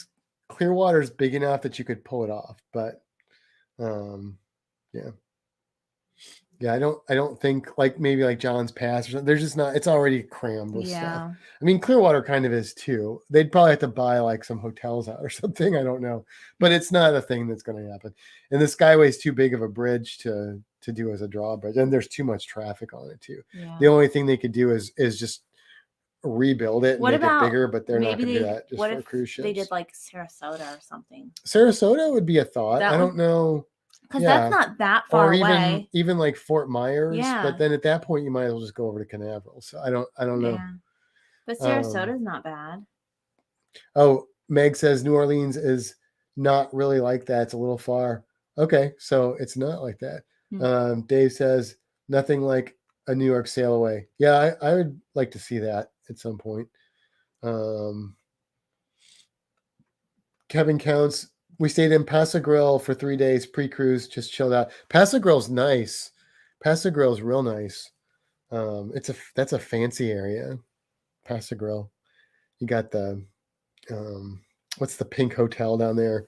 Clearwater is big enough that you could pull it off, but yeah. Yeah, I don't think like maybe like John's Pass or something. There's just not. It's already crammed with stuff. I mean, Clearwater kind of is too. They'd probably have to buy like some hotels out or something. I don't know, but it's not a thing that's going to happen. And the Skyway is too big of a bridge to do as a drawbridge, and there's too much traffic on it too. Yeah. The only thing they could do is just rebuild it and make it bigger, but they're not going to do that just for cruise ships. They did like Sarasota or something. Sarasota would be a thought. I don't know. Because that's not that far away. Even like Fort Myers. Yeah. But then at that point, you might as well just go over to Canaveral. So I don't know. Yeah. But Sarasota's not bad. Oh, Meg says New Orleans is not really like that. It's a little far. Okay, so it's not like that. Mm-hmm. Dave says nothing like a New York sail away. Yeah, I would like to see that at some point. Kevin counts. We stayed in Paso Grill for 3 days pre-cruise, just chilled out. Paso Grill's nice. Paso Grill's real nice. That's a fancy area. Paso Grill. You got the what's the pink hotel down there?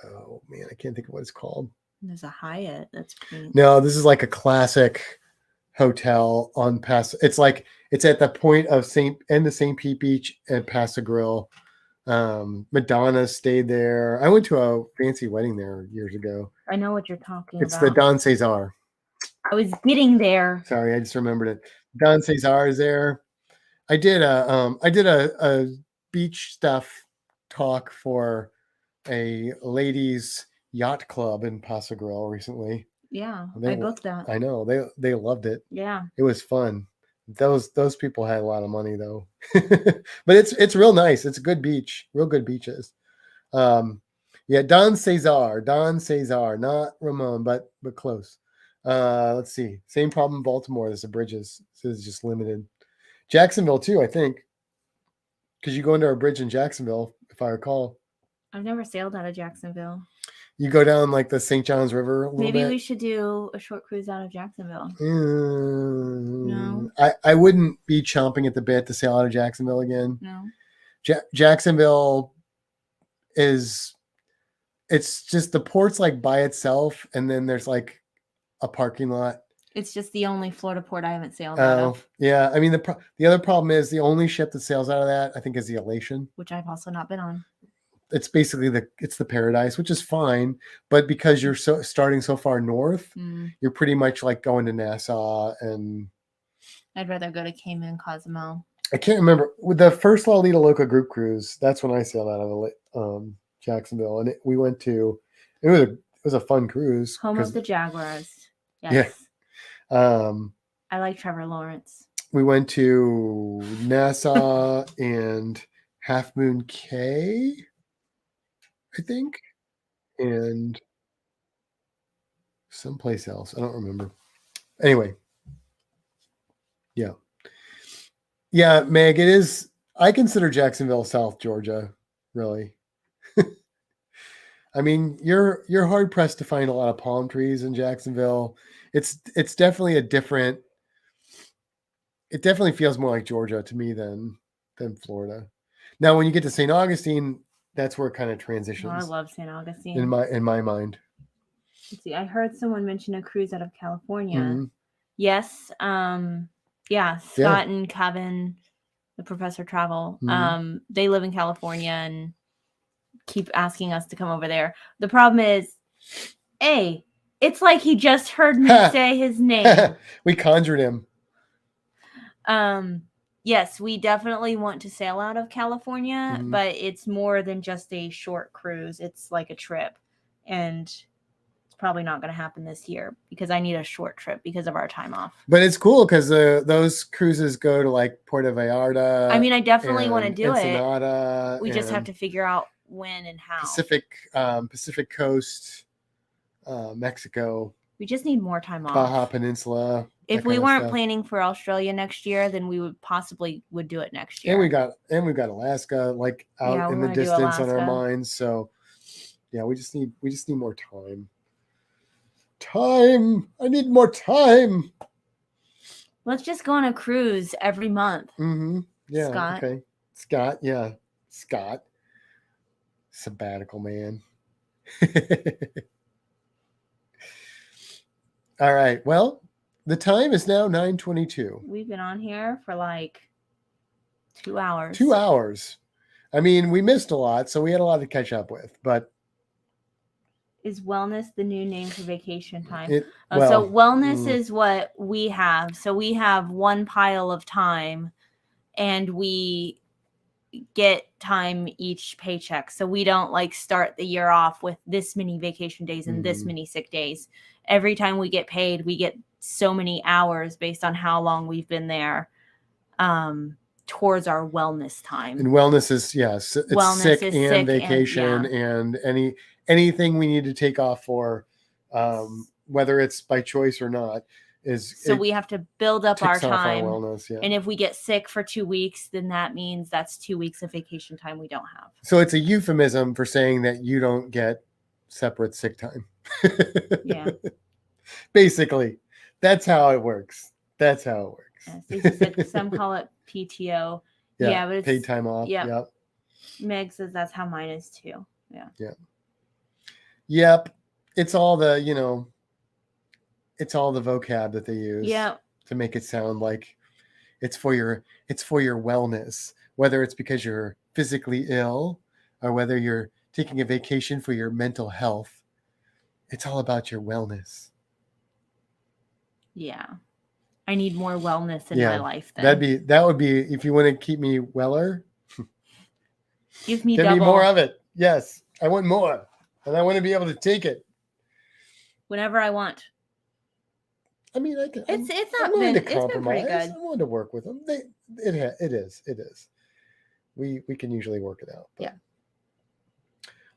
Oh man, I can't think of what it's called. There's a Hyatt that's pink. No, this is like a classic hotel on Paso. It's at the point of St. Pete Beach and Paso Grill. Madonna stayed there. I went to a fancy wedding there years ago. I know what you're talking about. It's the Don Cesar. I was getting there. Sorry, I just remembered it. Don Cesar is there. I did a beach stuff talk for a ladies yacht club in Paso Grill recently. Yeah, I booked that. I know they loved it. Yeah, it was fun. Those people had a lot of money though, but it's real nice. It's a good beach, real good beaches. Yeah, Don Cesar, not Ramon, but close. Let's see. Same problem in Baltimore. There's the bridges. So it's just limited. Jacksonville too, I think, because you go into a bridge in Jacksonville, if I recall. I've never sailed out of Jacksonville. You go down like the St. Johns River a little Maybe bit. We should do a short cruise out of Jacksonville. No, I wouldn't be chomping at the bit to sail out of Jacksonville again. No, Jacksonville it's just the port's like by itself, and then there's like a parking lot. It's just the only Florida port I haven't sailed out of. Yeah, I mean the other problem is the only ship that sails out of that I think is the Elation, which I've also not been on. It's basically the Paradise, which is fine, but because you're starting so far north, you're pretty much like going to Nassau, and I'd rather go to Cayman, Cozumel. I can't remember with the first Lalita Loca group cruise. That's when I sailed out of Jacksonville, and we went to. It was a fun cruise. Home of the Jaguars. Yes. Yeah. I like Trevor Lawrence. We went to Nassau and Half Moon Cay, I think, and someplace else. I don't remember. Anyway, yeah, Meg. It is. I consider Jacksonville South Georgia, really. I mean, you're hard pressed to find a lot of palm trees in Jacksonville. It's definitely a different. It definitely feels more like Georgia to me than Florida. Now, when you get to St. Augustine, that's where it kind of transitions. Oh, I love St. Augustine. In my mind. Let's see, I heard someone mention a cruise out of California. Mm-hmm. Yes. Scott and Kevin, the Professor Travel. Mm-hmm. They live in California and keep asking us to come over there. The problem is, it's like he just heard me say his name. We conjured him. Yes, we definitely want to sail out of California, mm-hmm. but it's more than just a short cruise. It's like a trip, and it's probably not going to happen this year because I need a short trip because of our time off. But it's cool because those cruises go to like Puerto Vallarta. I mean, I definitely want to do Ensenada, it. We just have to figure out when and how. Pacific Coast, Mexico. We just need more time off. Baja Peninsula. If we weren't planning for Australia next year, then we would do it next year. And we got Alaska like out in the distance on our minds. So yeah, we just need more time. I need more time. Let's just go on a cruise every month. Mm-hmm. Yeah. Scott. Okay. Scott. Yeah. Scott. Sabbatical man. All right. Well, the time is now 9:22. We've been on here for like 2 hours. 2 hours. I mean, we missed a lot, so we had a lot to catch up with. But is wellness the new name for vacation time? So wellness is what we have. So we have one pile of time, and we get time each paycheck. So we don't like start the year off with this many vacation days and this many sick days. Every time we get paid, we get so many hours based on how long we've been there towards our wellness time. And wellness is, yes, it's wellness sick and vacation and anything we need to take off for, whether it's by choice or not. So we have to build up our time. Our wellness, And if we get sick for 2 weeks, then that means that's 2 weeks of vacation time we don't have. So it's a euphemism for saying that you don't get separate sick time. Yeah. Basically, that's how it works. Yeah, so said, some call it PTO. Yeah, but it's paid time off. Yep. Meg says that's how mine is too. Yeah. Yep. It's all the, it's all the vocab that they use to make it sound like it's for your wellness, whether it's because you're physically ill or whether you're taking a vacation for your mental health. It's all about your wellness. Yeah. I need more wellness in my life then. That would be if you want to keep me weller. Give me more of it. Yes. I want more. And I want to be able to take it whenever I want. I mean, it's been pretty good. I want to work with them. It is. We can usually work it out. Yeah.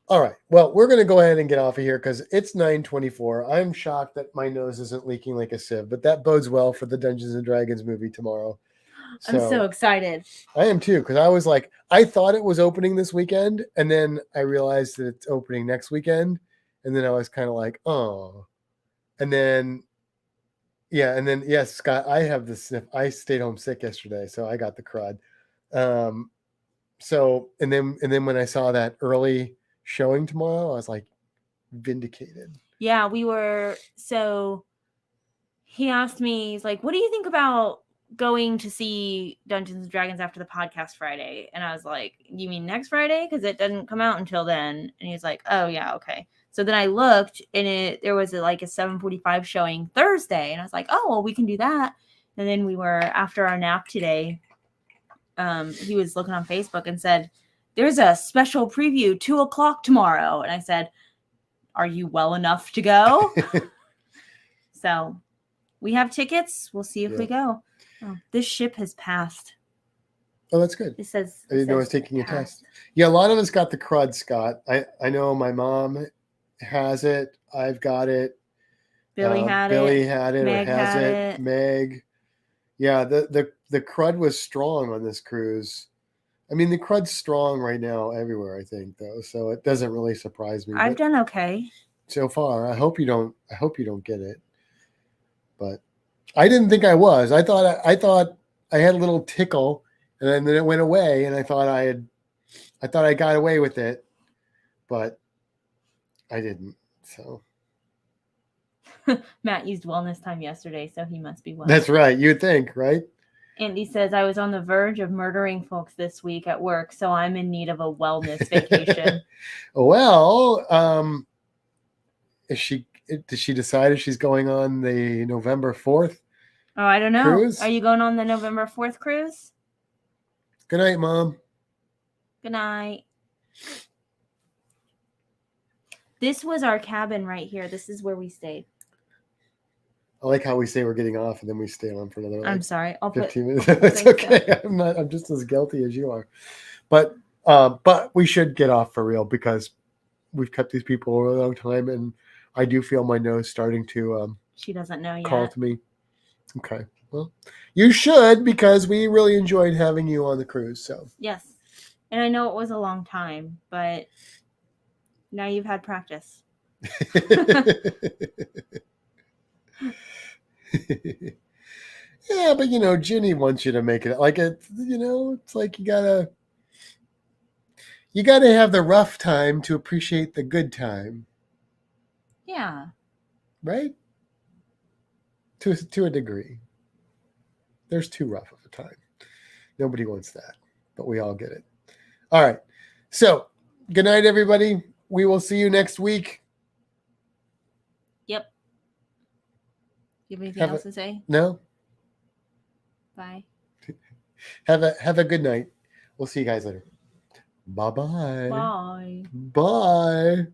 All right. Well, we're going to go ahead and get off of here because it's 9:24. I'm shocked that my nose isn't leaking like a sieve, but that bodes well for the Dungeons and Dragons movie tomorrow. I'm so excited. I am too, because I was like, I thought it was opening this weekend, and then I realized that it's opening next weekend, and then I was kind of like, oh. And then yes, Scott, I have the sniff. I stayed home sick yesterday, so I got the crud. So and then when I saw that early showing tomorrow, I was like vindicated. Yeah, so he asked me, he's like, what do you think about going to see Dungeons and Dragons after the podcast Friday? And I was like, you mean next Friday? Because it doesn't come out until then. And he's like, oh yeah, okay. So then I looked and there was a 7:45 showing Thursday. And I was like, oh, well, we can do that. And then we were, after our nap today, he was looking on Facebook and said, there's a special preview 2:00 tomorrow. And I said, are you well enough to go? So we have tickets. We'll see if we go. Oh, this ship has passed. Oh, that's good. It says. I didn't know I was taking a test. Yeah, a lot of us got the crud, Scott. I know my mom has it. I've got it. Billy had it. Meg has it. Meg. Yeah, the crud was strong on this cruise. I mean, the crud's strong right now everywhere, I think, though. So it doesn't really surprise me. I've done okay so far. I hope you don't get it. But I didn't think I was. I thought I had a little tickle, and then it went away, and I thought I got away with it. but I didn't. So Matt used wellness time yesterday, so he must be well. That's right. You'd think, right? Andy says, I was on the verge of murdering folks this week at work, so I'm in need of a wellness vacation. Well, did she decide if she's going on the November 4th? Oh, I don't know. Cruise? Are you going on the November 4th cruise? Good night, Mom. Good night. This was our cabin right here. This is where we stayed. I like how we say we're getting off and then we stay on for another. I'm sorry. I'll 15 minutes. It's okay. I'm just as guilty as you are. But we should get off for real because we've kept these people a long time, and I do feel my nose starting to. She doesn't know yet. Call to me. Okay. Well, you should, because we really enjoyed having you on the cruise. So yes, and I know it was a long time, but now you've had practice. Yeah, but Ginny wants you to make it like it. It's like you gotta have the rough time to appreciate the good time. Yeah. Right. To a degree. There's too rough of a time. Nobody wants that, but we all get it. All right. So, good night, everybody. We will see you next week. Yep. You have anything else to say? No. Bye. Have a good night. We'll see you guys later. Bye-bye. Bye. Bye.